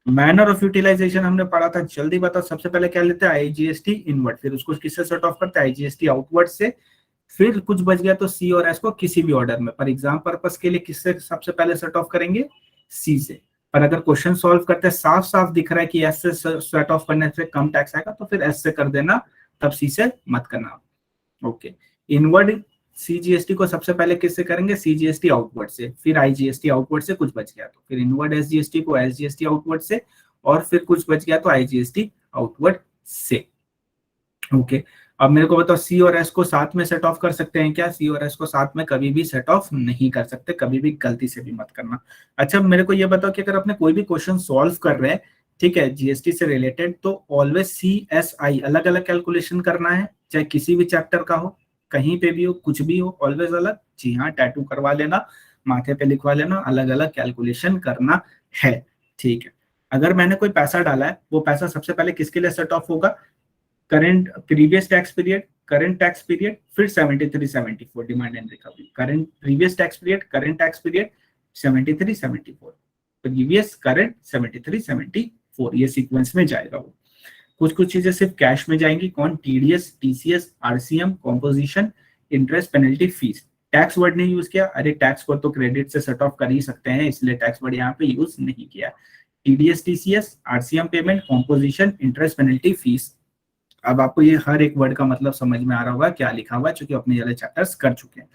मैनर ऑफ यूटिलाइजेशन हमने पढ़ा था, जल्दी बताओ। सबसे पहले क्या लेते हैं? आईजीएसटी इनवर्ड, फिर उसको किससे सेट ऑफ करते हैं? आईजीएसटी आउटवर्ड से। फिर कुछ बच गया तो सी और एस को किसी भी ऑर्डर में, पर एग्जाम पर्पस के लिए किससे सबसे पहले सेट ऑफ करेंगे? सी से। पर अगर क्वेश्चन सॉल्व करते हैं, साफ साफ दिख रहा है कि एस से सेट ऑफ करने से कम टैक्स आएगा, तो फिर एस से कर देना, तब सी से मत करना। ओके। इनवर्ड सीजीएसटी को सबसे पहले किससे करेंगे? सीजीएसटी आउटवर्ड से, फिर आईजीएसटी आउटवर्ड से कुछ बच गया तो फिर इनवर्ड एसजीएसटी को एसजीएसटी आउटवर्ड से, और फिर कुछ बच गया तो आईजीएसटी आउटवर्ड से। ओके। अब मेरे को बताओ, सी और एस को साथ में सेट ऑफ कर सकते हैं क्या? सी और एस को साथ में कभी भी सेट ऑफ नहीं कर सकते, कभी भी, गलती से भी मत करना। अच्छा, मेरे को ये बताओ कि अगर अपने कोई भी क्वेश्चन सॉल्व कर रहे हैं, ठीक है, जीएसटी से रिलेटेड, तो ऑलवेज सी एस आई अलग अलग कैलकुलेशन करना है, चाहे किसी भी चैप्टर का हो, कहीं पे भी हो, कुछ भी हो, ऑलवेज अलग। जी हाँ, टैटू करवा लेना, माथे पे लिखवा लेना, अलग अलग कैलकुलेशन करना है। ठीक है। अगर मैंने कोई पैसा डाला है, वो पैसा सबसे पहले किसके लिए सेट ऑफ होगा? Current previous tax period, current tax period, फिर 73 74 demand and recovery. Current previous tax period, current tax period, 73 74, previous current 73 74, ये सीक्वेंस में जाएगा वो। कुछ कुछ चीजें सिर्फ कैश में जाएंगी, कौन? TDS, TCS, RCM, composition, interest, penalty, fees. Tax word नहीं यूज किया, अरे टैक्स वर्ड तो क्रेडिट से सेट ऑफ कर ही सकते हैं, इसलिए टैक्स वर्ड यहाँ पे यूज नहीं किया। TDS, TCS, RCM payment, composition, interest, penalty, fees. अब आपको ये हर एक वर्ड का मतलब समझ में आ रहा होगा क्या लिखा हुआ है, क्योंकि अपने वाले चैप्टर्स कर चुके हैं।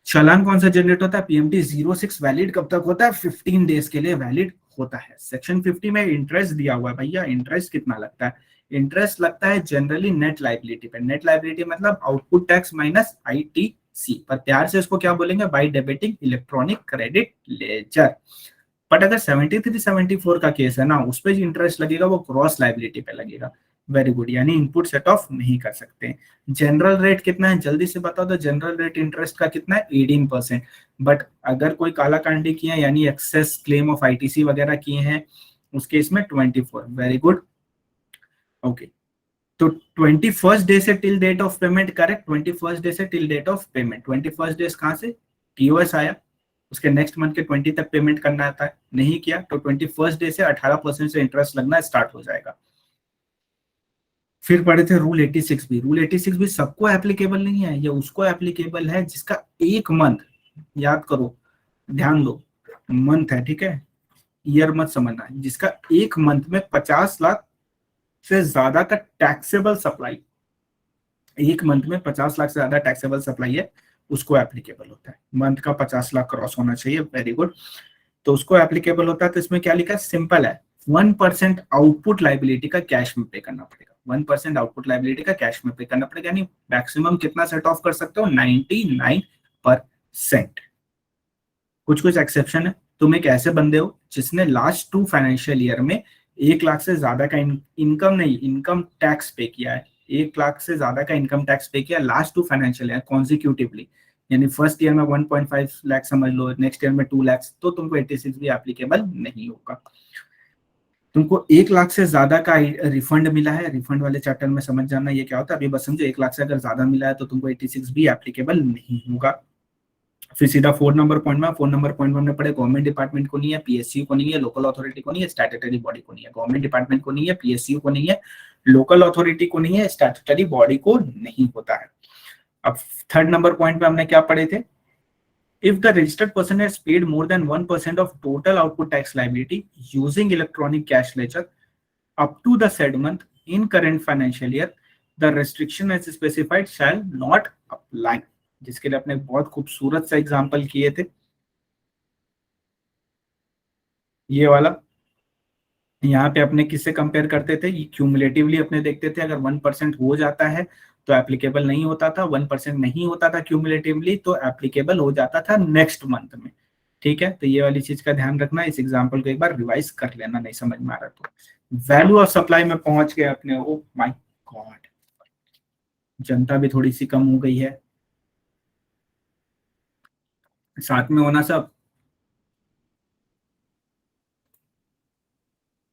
चालान कौन सा जनरेट होता है? पीएमटी 06 वैलिड कब तक होता है? 15 डेज के लिए वैलिड होता है। सेक्शन 50 में इंटरेस्ट दिया हुआ है भैया, इंटरेस्ट कितना लगता है? इंटरेस्ट लगता है जनरली नेट लाइबिलिटी पे। नेट लाइबिलिटी मतलब आउटपुट टैक्स माइनस आईटीसी, पर प्यार से इसको क्या बोलेंगे? By debiting electronic credit ledger. But अगर 73 74 का केस है ना, उस पर इंटरेस्ट लगेगा वो क्रॉस लाइबिलिटी पे लगेगा। वेरी गुड, यानी इनपुट सेट ऑफ नहीं कर सकते। जनरल रेट कितना है जल्दी से बताओ, तो जनरल रेट इंटरेस्ट का कितना है? 18%। बट अगर कोई काला कांडी किया यानी एक्सेस क्लेम ऑफ आईटीसी वगैरह किए हैं, उस केस में 24। Very good, okay. तो 21st डे से till date of payment, correct. 21st day से till date of payment. 21st day कहां से? टीओएस आया, उसके नेक्स्ट मंथ के 20 तक पेमेंट करना आता है, नहीं किया तो 21st डे से 18% से इंटरेस्ट लगना स्टार्ट हो जाएगा। फिर पढ़े थे रूल 86 भी। रूल 86 भी सबको एप्लीकेबल नहीं है, ये उसको एप्लीकेबल है जिसका एक मंथ, याद करो, ध्यान दो, मंथ है, ठीक है, ईयर मत समझना, जिसका एक मंथ में 50 लाख से ज्यादा का टैक्सेबल सप्लाई, एक मंथ में 50 लाख से ज्यादा टैक्सेबल सप्लाई है, उसको एप्लीकेबल होता है। मंथ का 50 लाख क्रॉस होना चाहिए, वेरी गुड, तो उसको एप्लीकेबल होता है। तो इसमें क्या लिखा है? सिंपल है, 1% आउटपुट लाइबिलिटी का कैश में पे करना पड़ेगा। 1% आउटपुट लाइबिलिटी का कैश में पे करना पड़ेगा, यानी मैक्सिमम कितना सेट ऑफ कर सकते हो? 99%। कुछ कुछ एक्सेप्शन है। तुम एक ऐसे बंदे हो जिसने लास्ट 2 फाइनेंशियल ईयर में 1 लाख से ज्यादा का इनकम नहीं, इनकम टैक्स पे किया है, 1 लाख से ज्यादा का इनकम टैक्स पे किया लास्ट 2 फाइनेंशियल ईयर कॉन्जिक्यूटिवली, यानी फर्स्ट ईयर में 1.5 लाख समझ लो, नेक्स्ट ईयर में 2 लाख, तो तुमको 86 भी एप्लीकेबल नहीं होगा। तुमको 1 लाख से ज्यादा का रिफंड मिला है, रिफंड वाले चैप्टर में समझ जाना ये क्या होता है, अभी बस समझो 1 लाख से अगर ज्यादा मिला है तो तुमको 86 भी एप्लीकेबल नहीं होगा। फिर सीधा 4 नंबर पॉइंट में, 4 नंबर पॉइंट में हमने पढ़े गवर्नमेंट डिपार्टमेंट को नहीं है, पीएसयू को नहीं है, लोकल अथॉरिटी को नहीं है, स्टैट्यूटरी बॉडी को नहीं है। गवर्नमेंट डिपार्टमेंट को नहीं है, पीएसयू को नहीं है, लोकल अथॉरिटी को नहीं है, स्टैट्यूटरी बॉडी को नहीं होता है। अब 3rd नंबर पॉइंट पे हमने क्या पढ़े थे? If the registered person has paid more than 1% of total output tax liability using electronic cash ledger up to the said month in current financial year, the restriction as specified shall not apply. जिसके लिए अपने बहुत खूबसूरत सा example किए थे, ये वाला। यहाँ पे अपने किससे कंपेयर करते थे? ये क्यूमुलेटिवली अपने देखते थे, अगर 1% हो जाता है तो एप्लीकेबल नहीं होता था, 1% नहीं होता था क्यूमुलेटिवली तो एप्लीकेबल हो जाता था नेक्स्ट मंथ में, ठीक है। तो ये वाली चीज का ध्यान रखना, इस एग्जाम्पल को एक बार रिवाइज कर लेना, नहीं समझ में आ रहा तो। वैल्यू ऑफ सप्लाई में पहुंच गए अपने, ओ माय गॉड, जनता भी थोड़ी सी कम हो गई है, साथ में होना सब।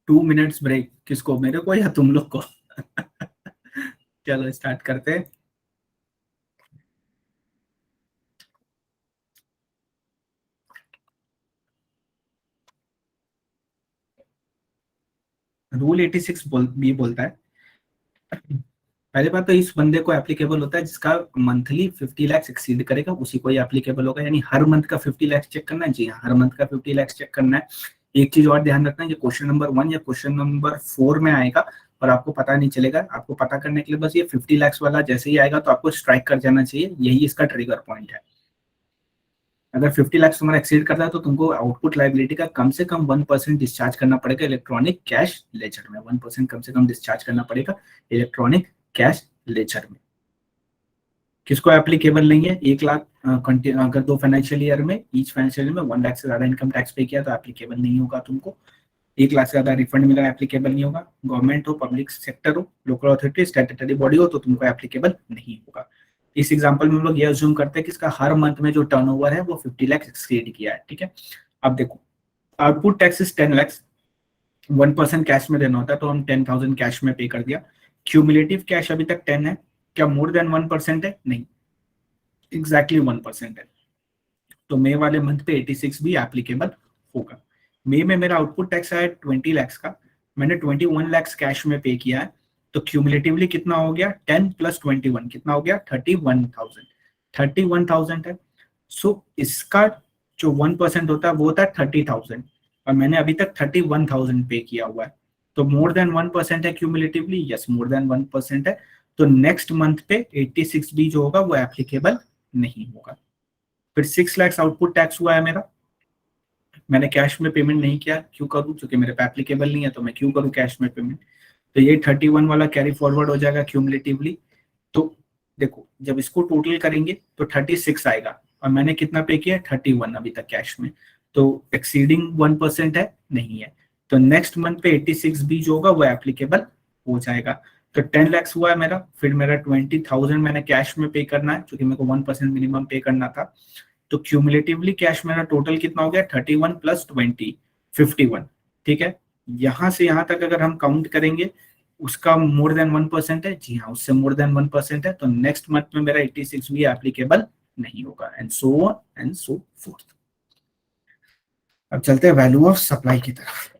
2 मिनट्स ब्रेक किसको? मेरे को या तुम लोग को? चलो स्टार्ट करते हैं। रूल 86 भी बोलता है, पहले बात तो इस बंदे को एप्लीकेबल होता है जिसका मंथली 50 लाख एक्सीड करेगा, उसी को ही एप्लीकेबल होगा, यानी हर मंथ का 50 लाख चेक करना है। जी हाँ, हर मंथ का 50 लाख चेक करना है। एक चीज और ध्यान रखना है, ये क्वेश्चन नंबर 1 या क्वेश्चन नंबर 4 में आएगा और आपको पता नहीं चलेगा। आपको पता करने के लिए बस ये 50 लाख वाला जैसे ही आएगा तो आपको स्ट्राइक कर जाना चाहिए, यही इसका ट्रिगर पॉइंट है। अगर 50 लाख तुम्हारा एक्सीड करता है तो तुमको आउटपुट लाइबिलिटी का कम से कम 1% डिस्चार्ज करना पड़ेगा इलेक्ट्रॉनिक कैश लेजर में। 1% कम से कम डिस्चार्ज करना पड़ेगा इलेक्ट्रॉनिक कैश लेजर में। किसको एप्लीकेबल नहीं है? 1 लाख अगर 2 फाइनेंशियल ईयर में, ईच फाइनेंशियल ईयर में 1 लाख से ज्यादा इनकम टैक्स पे किया तो एप्लीकेबल नहीं होगा तुमको। 1 लाख से ज्यादा रिफंड मिला, एप्लीकेबल नहीं होगा। गवर्नमेंट हो, पब्लिक सेक्टर हो, लोकल अथॉरिटी, स्टैट्यूटरी बॉडी हो तो तुमको एप्लीकेबल नहीं होगा। इस एग्जांपल में हम लोग ये अज्यूम करते हैं कि इसका हर मंथ में जो टर्नओवर है वो 50 लाख एक्सीड किया है, ठीक है। अब देखो, output tax is 10 lakh, 1% cash में देना होता है, तो हम 10,000 कैश में पे कर दिया। क्यूमुलेटिव कैश अभी तक 10 है, क्या मोर देन 1% है? नहीं, एग्जैक्टली 1% है। तो मई वाले मंथ पे 86 भी एप्लीकेबल होगा। मई में मेरा आउटपुट टैक्स है 20 लाख का, मैंने 21 लाख कैश में पे किया है, तो क्यूमुलेटिवली कितना हो गया? 10 प्लस 21 कितना हो गया? 31,000। 31,000 है। सो इसका जो 1% होता है वो होता है 30,000, और मैंने अभी तक 31,000 पे किया हुआ है। तो मोर देन 1% है क्यूमुलेटिवली, यस मोर देन 1% है। तो नेक्स्ट मंथ पे 86 भी जो होगा वो एप्लीकेबल नहीं होगा। फिर 6 लाख आउटपुट टैक्स हुआ है मेरा, मैंने कैश में पेमेंट नहीं किया, क्यों करूं? क्योंकि मेरे पे एप्लीकेबल नहीं है, तो मैं क्यों करूं कैश में पेमेंट? तो ये 31 वाला कैरी फॉरवर्ड हो जाएगा क्यूमुलेटिवली। तो देखो जब इसको टोटल करेंगे तो 36 आएगा, और मैंने कितना पे किया? 31 अभी तक कैश में। तो एक्सीडिंग 1% है? नहीं है। तो नेक्स्ट मंथ पे 86 भी जो होगा वो एप्लीकेबल हो जाएगा। तो 10 लैक्स हुआ है मेरा, फिर मेरा 20,000 मैंने कैश में पे करना है, क्योंकि मेरे को 1% मिनिमम पे करना था। तो क्यूमुलेटिवली कैश मेरा टोटल कितना हो गया? 31 प्लस 20, 51। ठीक है, यहां से यहां तक अगर हम काउंट करेंगे, उसका मोर देन 1% है, जी हाँ उससे मोर देन 1% है, तो नेक्स्ट मंथ में मेरा 86 भी एप्लीकेबल नहीं होगा, and so on and so fourth. अब चलते हैं वैल्यू ऑफ सप्लाई की तरफ।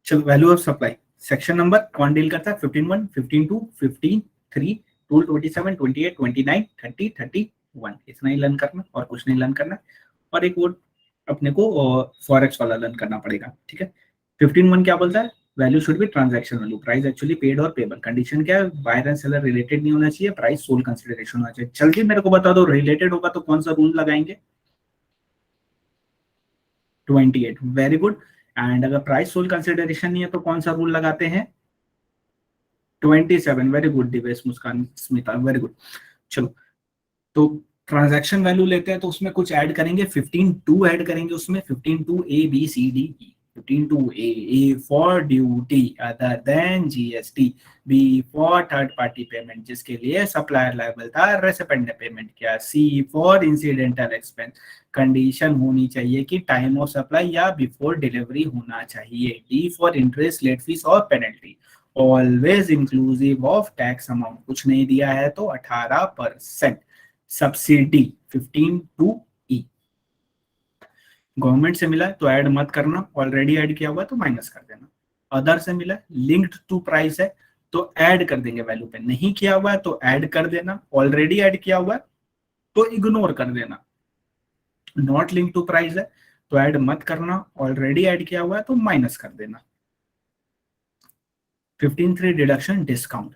चलो value of supply section number कौन डील करता है? 15(1), 15(2), 15(3), टूल 27, 28, 29, 30, 31, इतना ही लर्न करना और कुछ नहीं लर्न करना। और एक वो अपने को फॉरेक्स वाला लर्न करना पड़ेगा। ठीक है, 15(1) क्या बोलता है? Value should be transaction value, price actually paid और पेबल। कंडीशन क्या है? बायर एंड सेलर रिलेटेड नहीं होना चाहिए, प्राइस सोल कंसिडरेशन होना चाहिए। जल्दी मेरे को बता दो, रिलेटेड होगा तो कौन सा रूल लगाएंगे? 28, वेरी गुड। एंड अगर प्राइस सोल कंसिडरेशन नहीं है तो कौन सा रूल लगाते हैं? 27, वेरी गुड दिवेश, मुस्कान, स्मिता, वेरी गुड। चलो, तो ट्रांजैक्शन वैल्यू लेते हैं, तो उसमें कुछ ऐड करेंगे, 15(2) ऐड करेंगे उसमें, 15(2) ABCDE। 15(2) A for duty other than GST, B for third party payment जिसके लिए सप्लायर लायबल था, रेसिपेंट ने पेमेंट किया, C for incidental expense, condition होनी चाहिए कि टाइम ऑफ सप्लाई या बिफोर डिलीवरी होना चाहिए, D for interest, late fees और penalty, always inclusive of tax amount, कुछ नहीं दिया है तो 18%, सब्सिडी 15(2)E, गवर्नमेंट से मिला है तो ऐड मत करना, ऑलरेडी ऐड किया हुआ है तो माइनस कर देना। अदर से मिला है, लिंक्ड टू प्राइस है तो ऐड कर देंगे वैल्यू पे, नहीं किया हुआ है तो ऐड कर देना, ऑलरेडी ऐड किया हुआ है तो इग्नोर कर देना। नॉट लिंक टू प्राइस है तो ऐड मत करना, ऑलरेडी ऐड किया हुआ है तो माइनस कर देना। 15(3) डिडक्शन डिस्काउंट,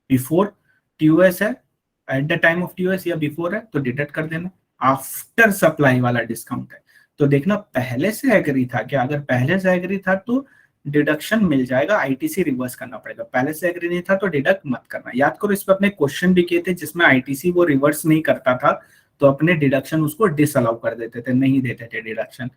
बिफोर TOS है, eight the time of TOS या बिफोर है तो डिडक्ट कर देना। आफ्टर सप्लाई वाला डिस्काउंट है तो देखना पहले से एग्री था क्या, अगर पहले से एग्री था तो डिडक्शन मिल जाएगा, ITC रिवर्स करना पड़ेगा, पहले से एग्री नहीं था तो डिडक्ट मत करना। याद करो इस पे अपने क्वेश्चन भी किए थे जिसमें ITC वो रिवर्स नहीं करता था, तो अपने डिडक्शन उसको डिसअलाउ कर देते थे, नहीं देते थे डिडक्शन।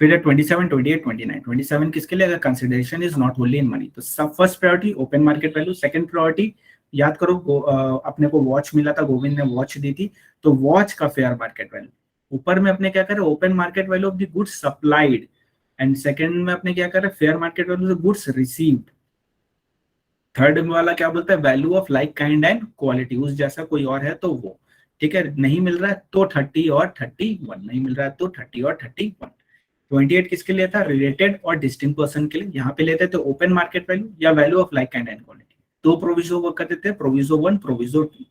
फिर है 27, 28, 29। 27 किसके लिए? अगर consideration is not होनली in money, तो सब first priority open market value, second priority याद करो अपने को वॉच मिला था, गोविंद ने वॉच दी थी, तो वॉच का फेयर मार्केट वैल्यू। ऊपर में अपने क्या करें? Open market value of the goods supplied, and second में अपने क्या करें? Fair market value of goods received. Third वाला क्या बोलता है? Value of like kind and quality, उस जैसा कोई और है तो वो। ठीक है, नहीं मिल रहा है तो 30 और 31, नहीं मिल रहा है तो 30 और 31। 28 किसके लिए था? रिलेटेड और डिस्टिंक्ट पर्सन के लिए, यहाँ पे लेते थे ओपन मार्केट वैल्यू या value of like kind and quality. दो प्रोविजो वर्क करते थे, प्रोविजो 1, प्रोविजो 2।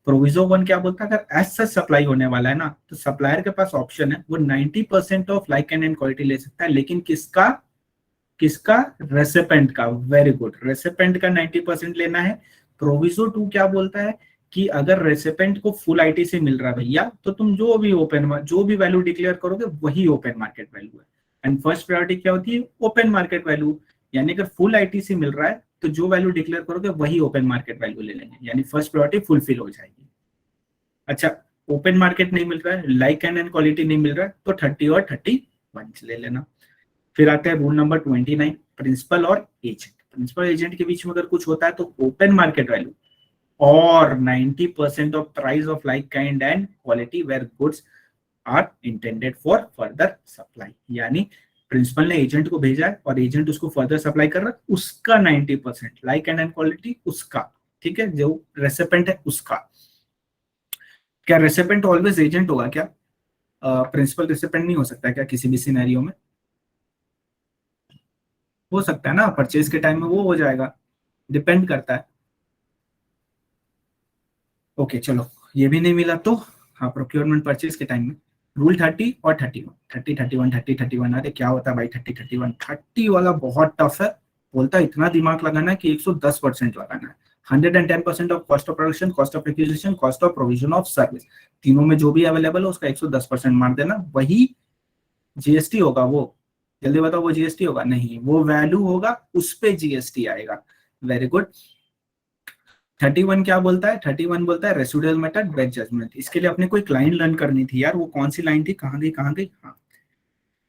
प्रोविजो 1 क्या बोलता है? अगर एज सच सप्लाई होने वाला है ना, तो सप्लायर के पास ऑप्शन है, वो 90% of like kind and quality ले सकता है, लेकिन किसका? किसका? रेसिपेंट का, वेरी गुड, रेसिपेंट का 90% लेना है। प्रोविजो 2 क्या बोलता है कि अगर रेसिपेंट को फुल ITC मिल रहा है भैया, तो तुम जो भी वैल्यू डिक्लेयर करोगे वही ओपन मार्केट वैल्यू है। एंड फर्स्ट प्रायोरिटी क्या होती है? ओपन मार्केट वैल्यू, यानी अगर फुल ITC मिल रहा है तो जो वैल्यू डिक्लेयर करोगे वही ओपन मार्केट वैल्यू ले लेंगे, यानी फर्स्ट प्रायोरिटी फुलफिल हो जाएगी। अच्छा, ओपन मार्केट नहीं मिल रहा है, लाइक एंड क्वालिटी नहीं मिल रहा है, तो 30 और 31 ले लेना। फिर आता है रूल नंबर 29, प्रिंसिपल और एजेंट। प्रिंसिपल एजेंट के बीच में अगर कुछ होता है तो ओपन मार्केट वैल्यू और 90% of price of like kind and quality where goods are intended for further supply. यानी प्रिंसिपल ने एजेंट को भेजा है और एजेंट उसको फर्दर सप्लाई कर रहा है, उसका 90% लाइक एंड क्वालिटी उसका, ठीक है, जो रेसिपेंट है उसका। क्या रेसिपेंट ऑलवेज एजेंट होगा क्या? प्रिंसिपल रेसिपेंट नहीं हो सकता क्या किसी भी सिनेरियो में? हो सकता है ना, परचेज के टाइम में वो हो जाएगा, डिपेंड करता है। ओके चलो, ये भी नहीं मिला तो हाँ, प्रोक्योरमेंट परचेज के टाइम में रूल 30 और 31, 30 31 30 31। अरे क्या होता है भाई 30 31? 30 वाला बहुत टफ है, बोलता है इतना दिमाग लगाना है कि 110% लगाना है। 110% of cost of production, cost of acquisition, cost of provision of service, तीनों में जो भी अवेलेबल है उसका 110% मार देना, वही जीएसटी होगा। वो जल्दी बताओ, वो जीएसटी होगा? नहीं, वो वैल्यू होगा, उस पे जीएसटी आएगा। Very good. 31 क्या बोलता है? 31 बोलता है रेसिडुअल मेथड बेस्ट जजमेंट। इसके लिए अपने कोई लाइन लर्न करनी थी यार, वो कौन सी लाइन थी, कहाँ गई कहाँ गई? हाँ,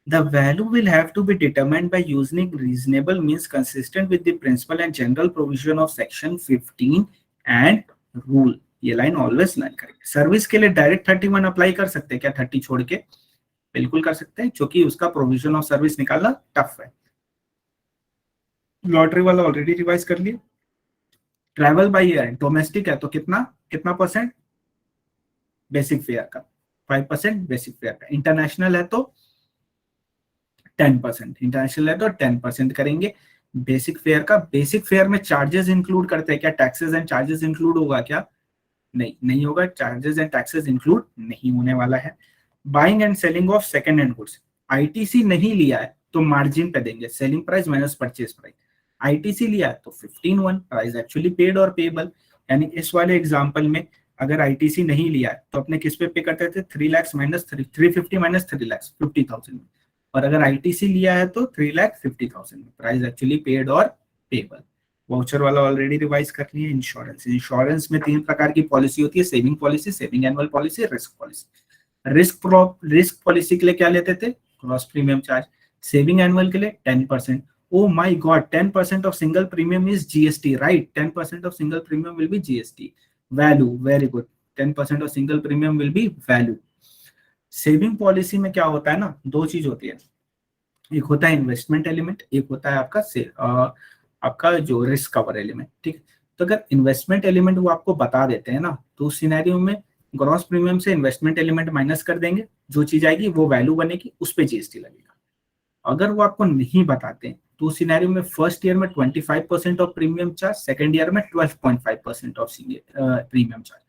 the value will have to be determined by using reasonable means consistent with the principle and general provision of section 15 and rule। ये लाइन ऑलवेज लर्न करेंगे। सर्विस के लिए डायरेक्ट 31 अप्लाई कर सकते हैं क्या 30 छोड़ के? बिल्कुल कर सकते हैं, क्योंकि उसका प्रोविजन ऑफ सर्विस निकालना टफ है। लॉटरी वाला ऑलरेडी रिवाइज कर लिया। ट्रैवल बाई एयर डोमेस्टिक है तो कितना कितना परसेंट? बेसिक फेयर का 5% बेसिक फेयर का। इंटरनेशनल है तो 10%, इंटरनेशनल है तो 10% करेंगे बेसिक फेयर का। बेसिक फेयर में चार्जेस इंक्लूड करते हैं क्या? टैक्सेस एंड चार्जेस इंक्लूड होगा क्या? नहीं, नहीं होगा, चार्जेस एंड टैक्सेस इंक्लूड नहीं होने वाला है। Buying and selling of second hand goods, ITC नहीं लिया है तो मार्जिन पे देंगे, selling price minus purchase price. ITC लिया है तो 15(1) प्राइस एक्चुअली पेड और पेबल। यानी इस वाले एग्जांपल में अगर आईटीसी नहीं लिया है तो अपने किस पे करते थे? 3 लाख माइनस 350 माइनस 3 लाख 50,000 में। और अगर आईटीसी लिया है तो 3,50,000 में, प्राइस एक्चुअली पेड और पेबल। वाउचर वाला ऑलरेडी रिवाइज कर लिए। इंश्योरेंस, इंश्योरेंस में 3 प्रकार की पॉलिसी होती है, saving policy, saving annual policy, risk policy. Risk policy के लिए क्या लेते थे? Cross premium charge. Saving annual के लिए 10%। Oh my God, 10% of single premium is GST, right? 10% of single premium will be GST. Value, very good. 10% of single premium will be value. Saving policy में क्या होता है ना, दो चीज होती है, एक होता है इन्वेस्टमेंट एलिमेंट, एक होता है आपका जो रिस्क कवर एलिमेंट, ठीक। तो अगर इन्वेस्टमेंट एलिमेंट वो आपको बता देते हैं ना, तो उस सिनेरियो में ग्रॉस प्रीमियम से इन्वेस्टमेंट एलिमेंट माइनस कर देंगे, जो चीज आएगी वो वैल्यू बनेगी, उस पर जीएसटी लगेगा। अगर वो आपको नहीं बताते तो उस सिनेरियो में फर्स्ट ईयर में 25% of premium charge, second year में 12.5% ऑफ प्रीमियम चार्ज।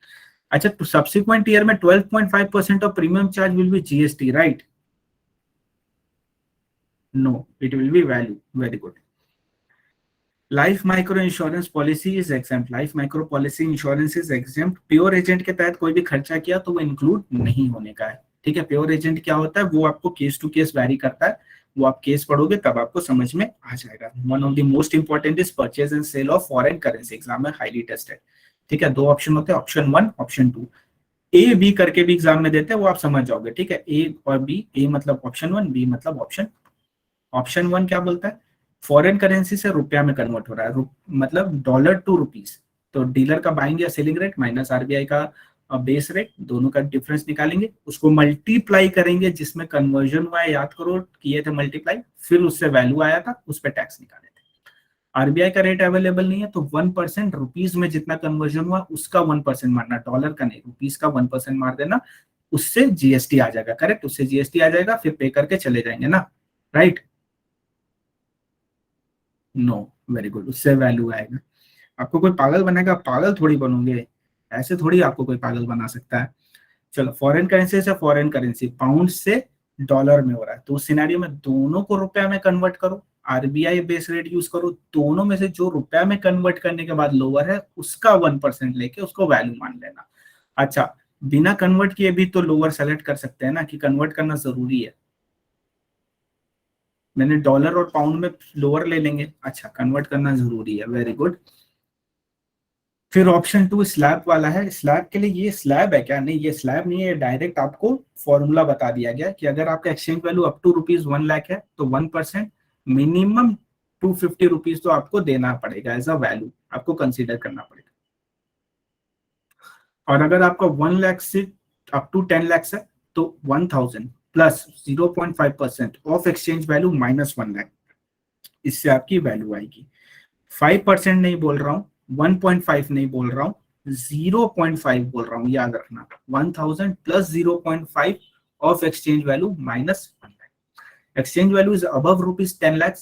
अच्छा, तो सब्सिक्वेंट ईयर में 12.5% of premium charge will be GST, right? No, it will be value. Very good. Life micro insurance policy is exempt. Life micro policy insurance is exempt. Pure agent के तहत कोई भी खर्चा किया तो वो इंक्लूड नहीं होने का है, ठीक है। प्योर एजेंट क्या होता है वो आपको केस टू केस वैरी करता है, वो आप केस पढ़ोगे तब आपको समझ में आ जाएगा। One of the most important is purchase and sale of foreign currency, exam में हाईली टेस्टेड, ठीक है। दो ऑप्शन होते हैं, ऑप्शन 1 ऑप्शन 2। ए बी करके भी एग्जाम में देते हैं, वो आप समझ जाओगे, ठीक है। ए और बी, ए मतलब ऑप्शन 1, बी मतलब ऑप्शन 1 क्या बोलता है? फॉरेन करेंसी से रुपया में कन्वर्ट हो रहा है, मतलब डॉलर टू रुपीस, तो डीलर का बाइंग या सेलिंग रेट माइनस आरबीआई का बेस रेट, दोनों का डिफरेंस निकालेंगे, उसको मल्टीप्लाई करेंगे, जिसमें कन्वर्जन हुआ है, याद करो किए थे मल्टीप्लाई, फिर उससे वैल्यू आया था, उस पर टैक्स निकाले थे। आरबीआई का रेट अवेलेबल नहीं है तो 1% रुपीज में जितना कन्वर्जन हुआ उसका 1% मारना, डॉलर का नहीं, रुपीज का 1% मार देना, उससे जीएसटी आ जाएगा, करेक्ट, उससे जीएसटी आ जाएगा, फिर पे करके चले जाएंगे ना, राइट? नो, वेरी गुड, उससे वैल्यू आएगा। आपको कोई पागल बनेगा? पागल थोड़ी बनोगे, ऐसे थोड़ी आपको कोई पागल बना सकता है। चलो, फॉरेन करेंसी से फॉरेन करेंसी, पाउंड से डॉलर में हो रहा है, तो उस सिनेरियो में दोनों को रुपया में कन्वर्ट करो, आरबीआई बेस रेट यूज करो, दोनों में से जो रुपया में कन्वर्ट करने के बाद लोअर है उसका 1% लेके उसको वैल्यू मान लेना। अच्छा, बिना कन्वर्ट किए भी तो लोअर सेलेक्ट कर सकते हैं ना, कि कन्वर्ट करना जरूरी है। मैंने डॉलर और पाउंड में लोअर ले लेंगे, अच्छा कन्वर्ट करना जरूरी है, वेरी गुड। फिर ऑप्शन 2 स्लैब वाला है। स्लैब के लिए ये स्लैब है क्या? नहीं, ये स्लैब नहीं है, डायरेक्ट आपको फॉर्मूला बता दिया गया कि अगर आपका exchange value up to ₹1 lakh है तो 1% मिनिमम ₹250 तो आपको देना पड़ेगा एज अ वैल्यू, आपको कंसीडर करना पड़ेगा। और अगर आपका 1 लाख से अप टू 10 लाख है तो 1000 plus 0.5% of exchange value minus 1 lakh, इससे आपकी वैल्यू आएगी। 5% नहीं बोल रहा हूँ, 1.5 नहीं बोल रहा हूँ, 0.5 बोल रहा हूँ, याद रखना। 1000 plus 0.5 of exchange value minus 1 lakh. Exchange value is above ₹10 lakh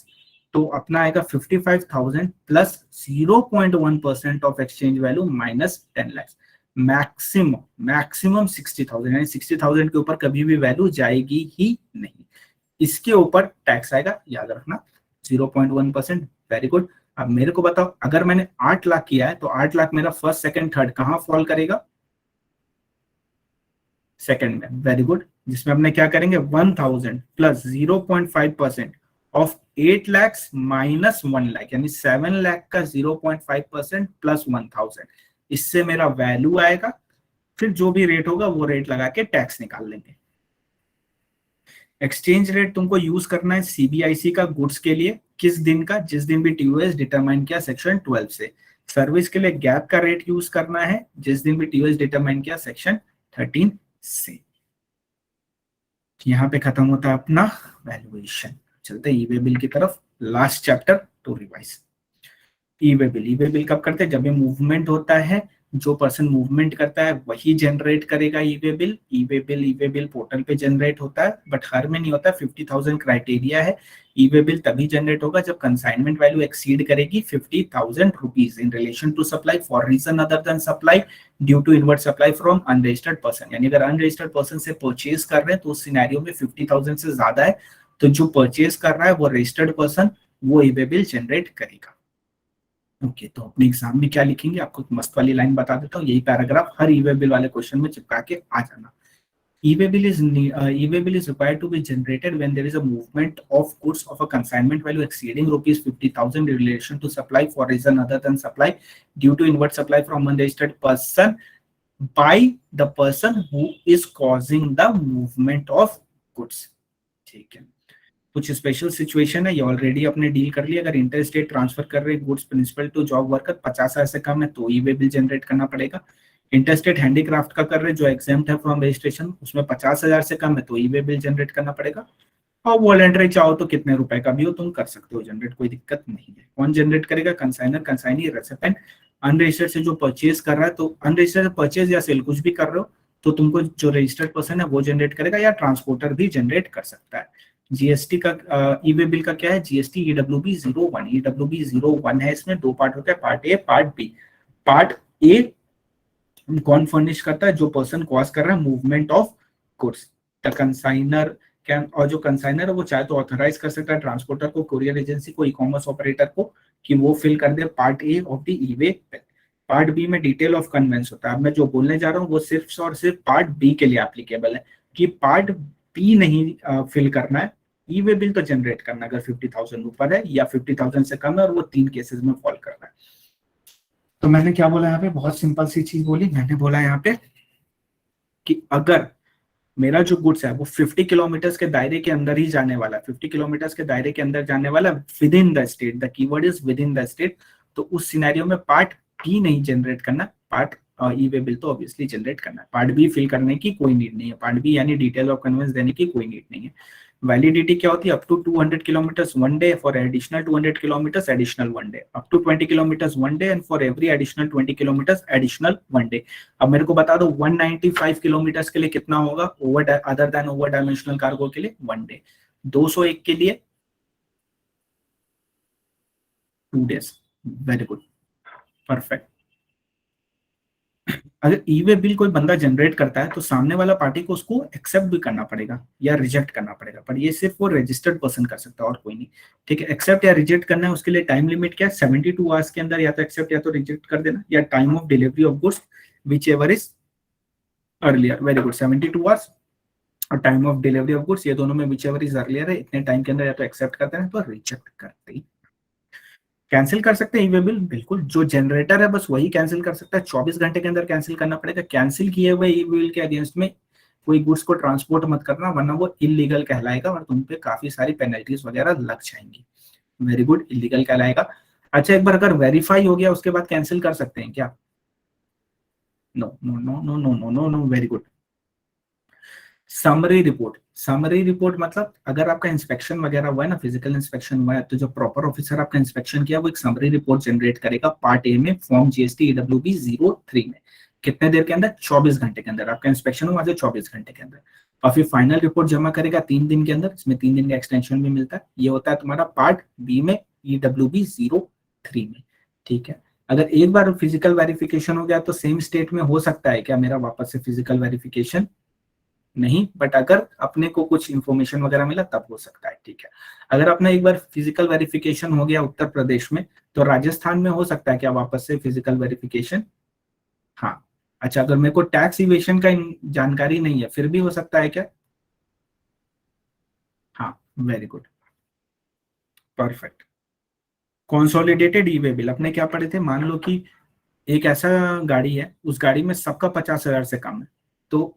तो अपना आएगा 55,000 plus 0.1% of exchange value minus 10 lakh. Maximum maximum 60,000, यानी 60,000 के ऊपर कभी भी वैल्यू जाएगी ही नहीं। इसके ऊपर टैक्स आएगा, याद रखना, 0.1%। Very good. अब मेरे को बताओ, अगर मैंने 8 लाख किया है तो 8 लाख मेरा फर्स्ट सेकंड थर्ड कहां फॉल करेगा? सेकंड में। Very good. जिसमें अपने क्या करेंगे, 1000 plus 0.5% of 8 lakh minus 1 lakh, यानी 7 लाख का 0.5% प्लस 1000, इससे मेरा वैल्यू आएगा। फिर जो भी रेट होगा वो रेट लगा के टैक्स निकाल लेंगे। एक्सचेंज रेट तुमको यूज करना है सीबीआईसी का गुड्स के लिए, किस दिन का? जिस दिन भी टीओएस डिटरमाइन किया सेक्शन 12 से। सर्विस के लिए गैप का रेट यूज करना है जिस दिन भी टीओएस डिटरमाइन किया सेक्शन 13 से। यहाँ पे खत्म होता है अपना वैल्यूएशन। चलते हैं ई वे बिल की तरफ, लास्ट चैप्टर टू रिवाइज। ई वे बिल, ई वे बिल कब करते हैं? जब ये मूवमेंट होता है, जो पर्सन मूवमेंट करता है वही जनरेट करेगा ई वे बिल। ई वे बिल पोर्टल पे जनरेट होता है, बट हर में नहीं होता। 50,000 क्राइटेरिया है। ई वे बिल तभी जनरेट होगा जब कंसाइनमेंट वैल्यू एक्सीड करेगी ₹50,000 in relation to supply for reason other than supply due to inward supply from unregistered person. यानी अगर अनरजिस्टर्ड पर्सन से परचेज कर रहे हैं तो उस सिनेरियो में 50,000 से ज्यादा है तो जो परचेज कर रहा है वो रजिस्टर्ड पर्सन, वो ई वे बिल जनरेट करेगा। ओके, तो अपने एग्जाम में क्या लिखेंगे आपको मस्त वाली लाइन बता देता हूँ, यही पैराग्राफ हर ई वे बिल वाले क्वेश्चन में चिपका के आ जाना। E-way bill is required to be generated when there is a movement of goods of a consignment value exceeding ₹50,000 in relation to supply for reason other than supply due to inward supply from unregistered person by the person who is causing the movement of goods। ठीक है, कुछ special situation है, ये already अपने deal कर लिया। अगर inter state transfer कर रहे goods principal to job worker 50,000 से कम है तो ई वे बिल जनरेट करना पड़ेगा। इंटरस्टेट हैंडीक्राफ्ट का कर रहे जो एग्जाम्प्ट है फ्रॉम रजिस्ट्रेशन, उसमें 50,000 से कम है तो ई वे बिल जनरेट करना पड़ेगा। और वॉलंटरी चाहो तो कितने रुपए का भी हो तुम कर सकते हो जनरेट, कोई दिक्कत नहीं है। कौन जनरेट करेगा? Consignor, consignee, recipient. अनरजिस्टर्ड से जो परचेज कर रहा है, तो अनरजिस्टर्ड परचेज या सेल कुछ भी कर रहे हो तो तुमको जो रजिस्टर्ड पर्सन है वो जनरेट करेगा, या ट्रांसपोर्टर भी जनरेट कर सकता है। जीएसटी का ई वे बिल का क्या है? जीएसटी ईडब्ल्यूबी 01, ईडब्ल्यूबी 01 है। इसमें दो पार्ट होता है, part A part B. Part A कौन फर्निश करता है? जो पर्सन कॉज कर रहा है movement of goods, the consignor can. और जो कंसाइनर है वो चाहे तो ऑथराइज कर सकता है ट्रांसपोर्टर को, कुरियर एजेंसी को, ई कॉमर्स ऑपरेटर को कि वो फिल कर दे part A of the E way bill. Part B में डिटेल ऑफ कन्वेंस होता है। अब मैं जो बोलने जा रहा हूँ वो सिर्फ और सिर्फ पार्ट बी के लिए एप्लीकेबल है कि पार्ट बी नहीं फिल करना है, ई वे बिल तो जनरेट करना अगर 50,000 ऊपर है या 50,000 से कम है और वो 3 केसेस में फॉल कर रहा है। तो मैंने क्या बोला यहाँ पे? बहुत सिंपल सी चीज बोली मैंने, बोला यहाँ पे कि अगर मेरा जो गुड्स है वो 50 किलोमीटर के दायरे के अंदर ही जाने वाला है, 50 किलोमीटर के दायरे के अंदर जाने वाला with in the state, the keyword is with in the state, तो उस सिनेरियो में पार्ट बी नहीं जनरेट करना, पार्ट ई वे बिल तो ऑब्वियसली जनरेट करना है। पार्ट बी फिल करने की कोई नीड नहीं है, पार्ट बी यानी डिटेल ऑफ कन्वेंस देने की कोई नीड नहीं है। वैलिडिटी क्या होती है? Up to 200 kilometre 1 day, for additional 200 kilometre additional 1 day, up to 20 kilometre 1 day and for every additional 20 kilometre additional 1 day. अब मेरे को बता दो 195 किलोमीटर के लिए कितना होगा over other than over dimensional cargo के लिए? 1 डे। 201 के लिए 2 डेज। Very good, perfect. अगर ई वे बिल कोई बंदा जनरेट करता है तो सामने वाला पार्टी को उसको एक्सेप्ट भी करना पड़ेगा या रिजेक्ट करना पड़ेगा, पर ये सिर्फ वो रजिस्टर्ड पर्सन कर सकता है और कोई नहीं। ठीक है, एक्सेप्ट या रिजेक्ट करना है उसके लिए टाइम लिमिट क्या है? 72 आवर्स के अंदर या तो एक्सेप्ट या तो रिजेक्ट कर देना, या time of delivery of goods which ever is earlier. Very good, 72 hours और time of delivery of goods, ये दोनों में विच एवर इज अर्लियर है, इतने टाइम के अंदर या तो एक्सेप्ट करते हैं तो रिजेक्ट करते हैं। कैंसिल कर सकते हैं ई वे बिल, बिल्कुल। जो जनरेटर है बस वही कैंसिल कर सकता है, 24 घंटे के अंदर कैंसिल करना पड़ेगा। कैंसिल किए हुए ई वे बिल के अगेंस्ट में कोई गुड्स को ट्रांसपोर्ट मत करना, वरना वो इलीगल कहलाएगा और तुम पे काफी सारी पेनल्टीज वगैरह लग जाएंगी। वेरी गुड, इलीगल कहलाएगा। अच्छा, एक बार अगर वेरीफाई हो गया उसके बाद कैंसिल कर सकते हैं क्या? No no no no no no no no, very good. Summary report, summary report मतलब अगर आपका इंस्पेक्शन वगैरह हुआ है ना, फिजिकल इंस्पेक्शन हुआ है, तो जो प्रॉपर ऑफिसर आपका इंस्पेक्शन किया वो एक समरी रिपोर्ट जनरेट करेगा पार्ट ए में, फॉर्म जीएसटी ईडब्ल्यूबी 03 में। कितने देर के अंदर? 24 घंटे के अंदर। आपका इंस्पेक्शन हुआ जो 24 घंटे के अंदर, और फिर फाइनल रिपोर्ट जमा करेगा 3 दिन के अंदर। इसमें 3 दिन का एक्सटेंशन भी मिलता है। ये होता है तुम्हारा पार्ट बी में, ईडब्ल्यूबी 03 में। ठीक है। अगर एक बार फिजिकल वेरिफिकेशन हो गया तो सेम स्टेट में हो सकता है क्या मेरा वापस से फिजिकल वेरिफिकेशन? नहीं, बट अगर अपने को कुछ इंफॉर्मेशन वगैरह मिला तब हो सकता है। ठीक है। अगर अपना एक बार फिजिकल वेरिफिकेशन हो गया उत्तर प्रदेश में, तो राजस्थान में हो सकता है क्या वापस से फिजिकल वेरिफिकेशन? हाँ। अच्छा, अगर मेरे को टैक्स इवेशन का जानकारी नहीं है फिर भी हो सकता है क्या? हाँ, वेरी गुड, परफेक्ट। कॉन्सोलिडेटेड ई वे बिल अपने क्या पढ़े थे? मान लो कि एक ऐसा गाड़ी है, उस गाड़ी में सबका 50,000 से कम है, तो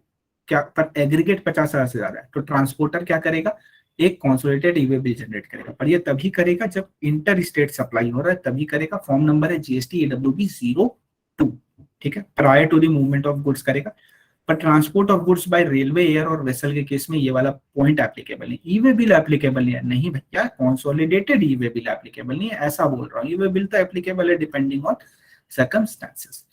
क्या पर एग्रीगेट 50,000 से ज्यादा है, तो ट्रांसपोर्टर क्या करेगा? एक कॉन्सोलिडेटेड ई वे बिल जनरेट करेगा। पर ये तभी करेगा जब इंटर स्टेट सप्लाई हो रहा है, तभी करेगा। फॉर्म नंबर है जीएसटी EWB 02। ठीक है, prior to the movement of goods करेगा। पर transport of goods by railway, air और वेसल के केस में ये वाला पॉइंट एप्लीकेबल है। ई वे बिल एप्लीकेबल है नहीं भैया, कॉन्सोलिडेटेड ई वे बिल एप्लीकेबल नहीं है, ऐसा बोल रहा हूँ। ई वे बिल तो एप्लीकेबल है डिपेंडिंग ऑन सर्कमस्टेंसेस।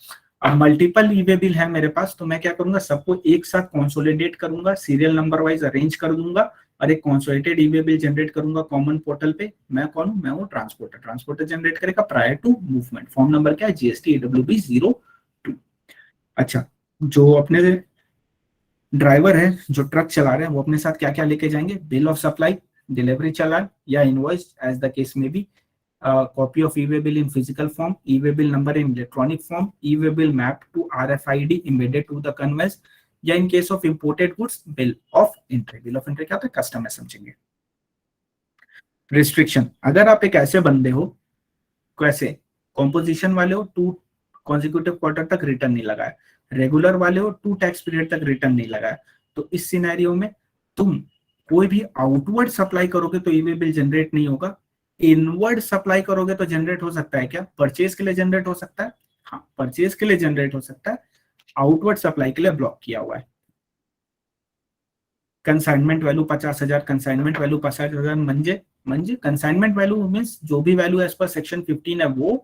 अब मल्टीपल ई वे बिल है मेरे पास, तो मैं क्या करूंगा? सबको एक साथ कंसोलिडेट करूंगा, सीरियल नंबर वाइज अरेंज कर दूंगा और एक consolidated e way bill generate करूंगा कॉमन पोर्टल पे। मैं कौन हूं? मैं हूं ट्रांसपोर्टर। ट्रांसपोर्टर जनरेट करेगा prior to movement. Form number क्या है? GST EWB 02। अच्छा, जो अपने ड्राइवर है, जो ट्रक चला रहे हैं, वो अपने साथ क्या क्या लेके जाएंगे? बिल ऑफ सप्लाई, डिलीवरी चालान या इनवॉइस एज द केस में B, copy of e-way bill in physical form, e-way bill number in electronic form, e-way bill mapped to RFID embedded to the conveyance, या in case of imported goods bill of entry। bill of entry क्या होता है? Custom है, समझेंगे। Restriction, अगर आप एक ऐसे बंदे हो, कैसे कॉम्पोजिशन वाले हो, 2 consecutive क्वार्टर तक रिटर्न नहीं लगाया, रेगुलर वाले हो 2 टैक्स पीरियड तक रिटर्न नहीं लगाया, तो इस सिनेरियो में तुम कोई भी आउटवर्ड सप्लाई करोगे तो ई-वे बिल जनरेट नहीं होगा। इनवर्ड सप्लाई करोगे तो जनरेट हो सकता है क्या? परचेज के लिए जनरेट हो सकता है। हाँ, परचेज के लिए जनरेट हो सकता है, आउटवर्ड सप्लाई के लिए ब्लॉक किया हुआ है। कंसाइनमेंट वैल्यू 50,000, कंसाइनमेंट वैल्यू 50,000, म्हणजे म्हणजे कंसाइनमेंट वैल्यू मीन्स जो भी वैल्यू एज पर सेक्शन 15 है वो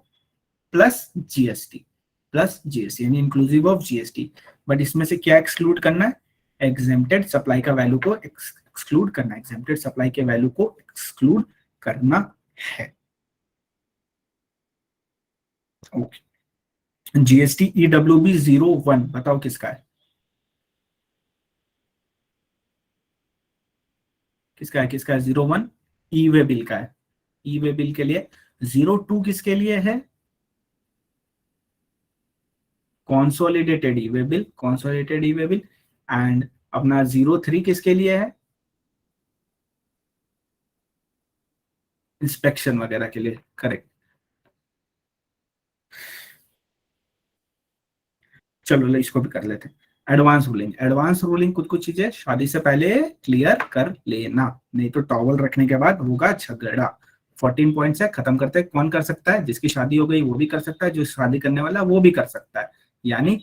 प्लस जीएसटी, प्लस जीएसटी यानी इंक्लूसिव ऑफ जीएसटी। बट इसमें से क्या एक्सक्लूड करना है? एग्जेम्प्टेड सप्लाई का वैल्यू को एक्सक्लूड करना है, एग्जेम्प्टेड सप्लाई के वैल्यू को एक्सक्लूड करना है। ओके। जीएसटी EWB 01 बताओ किसका है? किसका है? किसका है 01? ई वे बिल का है। ई वे बिल के लिए 02 किसके लिए है? Consolidated E way bill, consolidated E way bill. And अपना 03 किसके लिए है? इंस्पेक्शन वगैरह के लिए, करेक्ट। चलो इसको भी कर लेते हैं। एडवांस रूलिंग, एडवांस रूलिंग कुछ कुछ चीजें शादी से पहले क्लियर कर लेना, नहीं तो टॉवल रखने के बाद होगा झगड़ा। 14 पॉइंट्स है, खत्म करते हैं। कौन कर सकता है? जिसकी शादी हो गई वो भी कर सकता है, जो शादी करने वाला है वो भी कर सकता है। यानी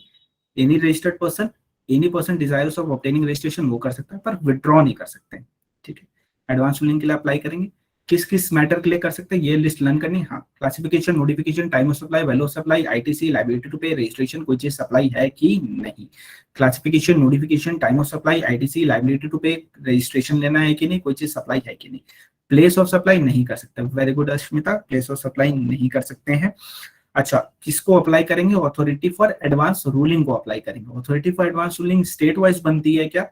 any registered person, any person desires of obtaining registration वो कर सकता है, पर विड्रॉ नहीं कर सकते। ठीक है। एडवांस रूलिंग के लिए अप्लाई करेंगे। किस किस मैटर के लिए कर सकते हैं ये लिस्ट लर्न करनी। हाँ, classification, notification, time of supply, value of supply, ITC, liability to pay, registration, कोई चीज सप्लाई है कि नहीं। Classification, notification, time of supply, ITC, liability to pay, registration लेना है कि नहीं, कोई चीज सप्लाई है कि नहीं। प्लेस ऑफ सप्लाई नहीं कर सकते। Very good Ashmita, place of supply नहीं कर सकते हैं। अच्छा, किसको अप्लाई करेंगे? ऑथोरिटी फॉर एडवांस रूलिंग को अप्लाई करेंगे। Authority for advance ruling state wise बनती है क्या?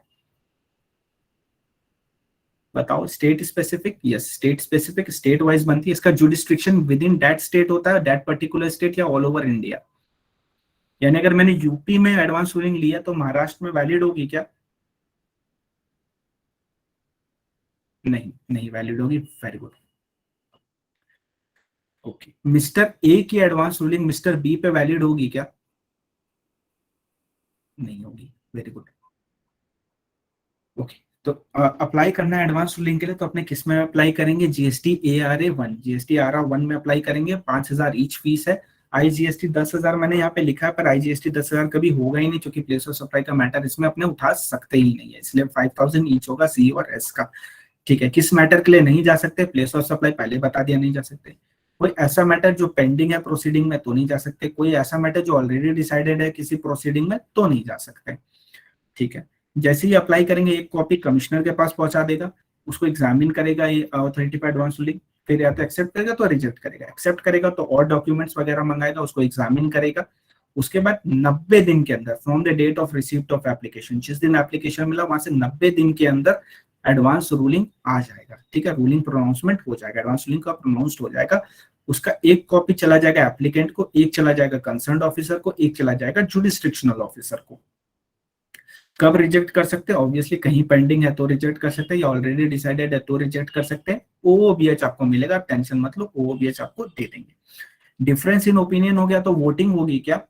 बताओ। State specific, yes state specific, state wise बनती है। इसका jurisdiction with in that state होता है, दैट पर्टिकुलर स्टेट, या ऑल ओवर इंडिया। यानी अगर मैंने यूपी में एडवांस रूलिंग लिया तो महाराष्ट्र में वैलिड होगी क्या? नहीं, नहीं वैलिड होगी। Very good. Okay, mister A की एडवांस रूलिंग मिस्टर बी पे वैलिड होगी क्या? नहीं होगी। Very good. ओके, तो अप्लाई करना है एडवांस रूलिंग के लिए, तो अपने किस में अप्लाई करेंगे? जीएसटी ARA 1, जीएसटी ARA 1 में अप्लाई करेंगे। 5,000 ईच फीस है। IGST 10,000 मैंने यहाँ पे लिखा है, पर IGST 10,000 कभी होगा ही नहीं, क्योंकि प्लेस ऑफ सप्लाई का मैटर इसमें अपने उठा सकते ही नहीं है, इसलिए 5,000 ईच होगा सी और एस का। ठीक है, किस मैटर के लिए नहीं जा सकते? प्लेस ऑफ सप्लाई पहले बता दिया, नहीं जा सकते। कोई ऐसा मैटर जो पेंडिंग है प्रोसीडिंग में, तो नहीं जा सकते। कोई ऐसा मैटर जो ऑलरेडी डिसाइडेड है किसी प्रोसीडिंग में, तो नहीं जा सकते। ठीक है, जैसे ही अप्लाई करेंगे एक कॉपी कमिश्नर के पास पहुंचा देगा, उसको एग्जामिन करेगा ये अथॉरिटी फॉर एडवांस रूलिंग, फिर या तो एक्सेप्ट करेगा तो रिजेक्ट करेगा। एक्सेप्ट करेगा तो और डॉक्यूमेंट्स वगैरह मंगाएगा, उसको एग्जामिन करेगा। उसके बाद 90 दिन के अंदर from the date of receipt of application, जिस दिन एप्लीकेशन मिला वहां से 90 दिन के अंदर एडवांस रूलिंग आ जाएगा। ठीक है, रूलिंग प्रोनाउंसमेंट हो जाएगा, एडवांस रूलिंग का प्रोनाउंस्ड हो जाएगा। उसका एक कॉपी चला जाएगा एप्लीकेंट को, एक चला जाएगा कंसर्न ऑफिसर को, एक चला जाएगा जुडिस्ट्रिक्शनल ऑफिसर को। कब रिजेक्ट कर सकते हैं? ऑब्वियसली कहीं पेंडिंग है तो रिजेक्ट कर सकते हैं, या ऑलरेडी डिसाइडेड है तो रिजेक्ट कर सकते हैं। OOBH आपको मिलेगा, टेंशन मत लो, OOBH आपको दे देंगे। डिफरेंस इन ओपिनियन हो गया तो वोटिंग होगी क्या?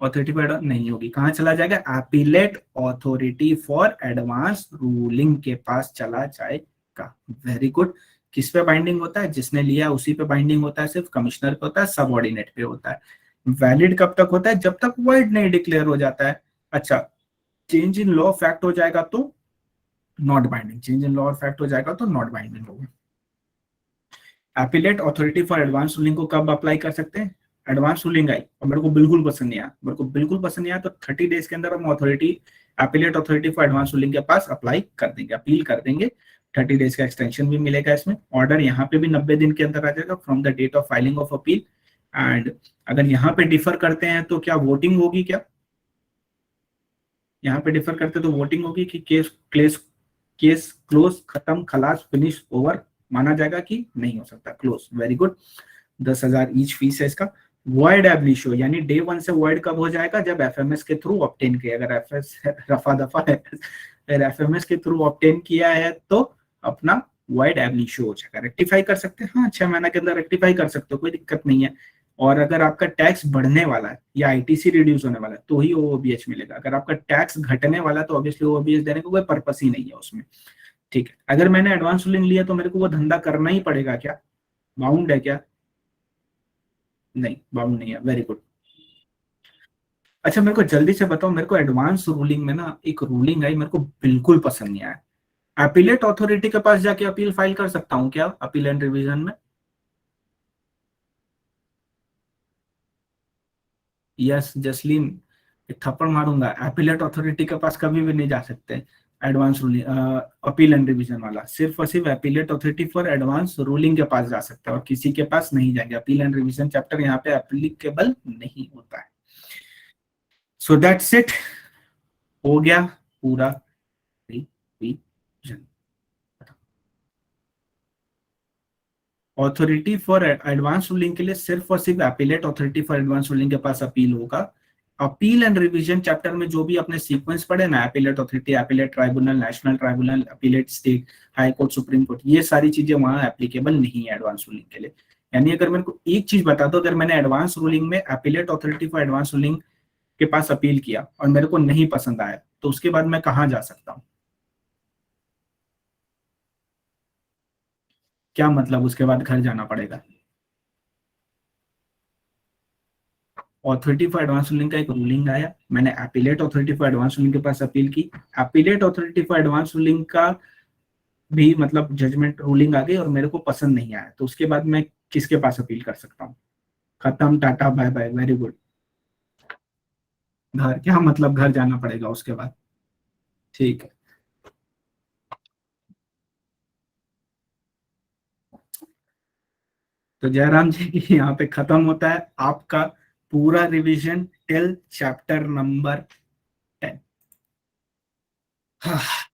अथॉरिटी फॉर नहीं होगी। कहां चला जाएगा? Appellate authority for advance ruling के पास चला जाएगा। Very good. किस पे बाइंडिंग होता है? जिसने लिया उसी पे बाइंडिंग होता है, सिर्फ कमिश्नर पे होता है, सबऑर्डिनेट पे होता है। वैलिड कब तक होता है? जब तक वर्ड नहीं डिक्लेयर हो जाता है। अच्छा, चेंज इन लॉ फैक्ट हो जाएगा तो not binding, change in law और फैक्ट हो जाएगा तो नॉट बाइंडिंग होगा। Appellate authority for advance ruling को कब अप्लाई कर सकते हैं? एडवांस रूलिंग आई और मेरे को बिल्कुल पसंद नहीं आया, मेरे को बिल्कुल पसंद नहीं आया, तो 30 डेज के अंदर हम authority appellate authority for advance ruling के पास अप्लाई कर देंगे, अपील कर देंगे। 30 डेज का एक्सटेंशन भी मिलेगा इसमें। ऑर्डर यहाँ पे भी 90 दिन के अंदर आ जाएगा from the date of filing of appeal. And अगर यहाँ पे डिफर करते हैं तो क्या वोटिंग होगी क्या? यहाँ पे डिफर करते तो वोटिंग होगी कि केस क्लोज, खत्म, खलास, फिनिश, ओवर माना जाएगा कि नहीं हो सकता? Close. Very good. 10,000 each fees है इसका। वॉइड एब इश्यू, यानी डे 1 से वॉइड कब हो जाएगा? जब FMS के थ्रू ऑब्टेन किया। अगर एफएस रफा दफा है, अगर FMS के थ्रू ऑब्टेन किया है तो अपना वॉइड एब इश्यू हो जाएगा। रेक्टिफाई कर सकते हैं, हाँ 6 महीने के अंदर रेक्टिफाई कर सकते हो, कोई दिक्कत नहीं है। और अगर आपका टैक्स बढ़ने वाला है या ITC रिड्यूस होने वाला है तो ही OOBH मिलेगा। अगर आपका टैक्स घटने वाला है तो ऑब्वियसली OOBH देने का कोई पर्पस ही नहीं है उसमें। ठीक है, अगर मैंने एडवांस रूलिंग लिया तो मेरे को वो धंधा करना ही पड़ेगा क्या? बाउंड है क्या? नहीं, बाउंड नहीं है। Very good. अच्छा, मेरे को जल्दी से बताओ, मेरे को एडवांस रूलिंग में ना एक रूलिंग आई, मेरे को बिल्कुल पसंद नहीं आया। अपीलेट अथॉरिटी के पास जाके अपील फाइल कर सकता हूँ क्या अपील एंड रिवीजन में? यस जसलीन, एक थप्पड़ मारूंगा। अपीलेट अथॉरिटी के पास कभी भी नहीं जा सकते advance ruling appeal and revision वाला। सिर्फ और सिर्फ appellate authority for advance ruling के पास जा सकता है और किसी के पास नहीं जाएंगे। अपील एंड रिवीजन चैप्टर यहाँ पे एप्लीकेबल नहीं होता है। सो दैट्स इट, हो गया पूरा revision. Authority for advance ruling के लिए सिर्फ और सिर्फ appellate authority for advance ruling के पास अपील होगा। अपील एंड रिवीजन चैप्टर में जो भी अपने सीक्वेंस पढ़े ना, appellate authority, appellate tribunal, national tribunal, appellate state, high court, supreme court, ये सारी चीजें वहां एप्लीकेबल नहीं है एडवांस रूलिंग के लिए। यानी अगर मेरे को एक चीज बता दो, अगर मैंने एडवांस रूलिंग में appellate authority for advance ruling के पास अपील किया और मेरे को नहीं पसंद आया, तो उसके बाद मैं कहाँ जा सकता हूँ? क्या मतलब उसके बाद घर जाना पड़ेगा? अथॉरिटी फॉर एडवांस रूलिंग का एक रूलिंग आया, मैंने appellate authority for advance ruling के पास अपील की, appellate authority for advance ruling का भी मतलब जजमेंट रूलिंग आ गई और मेरे को पसंद नहीं आया, तो उसके बाद मैं किसके पास अपील कर सकता हूँ? खत्म, tata bye bye. Very good. घर? क्या मतलब घर जाना पड़ेगा उसके बाद? ठीक है, तो जयराम जी की यहाँ पे खत्म होता है आपका पूरा रिवीजन टिल चैप्टर नंबर 10।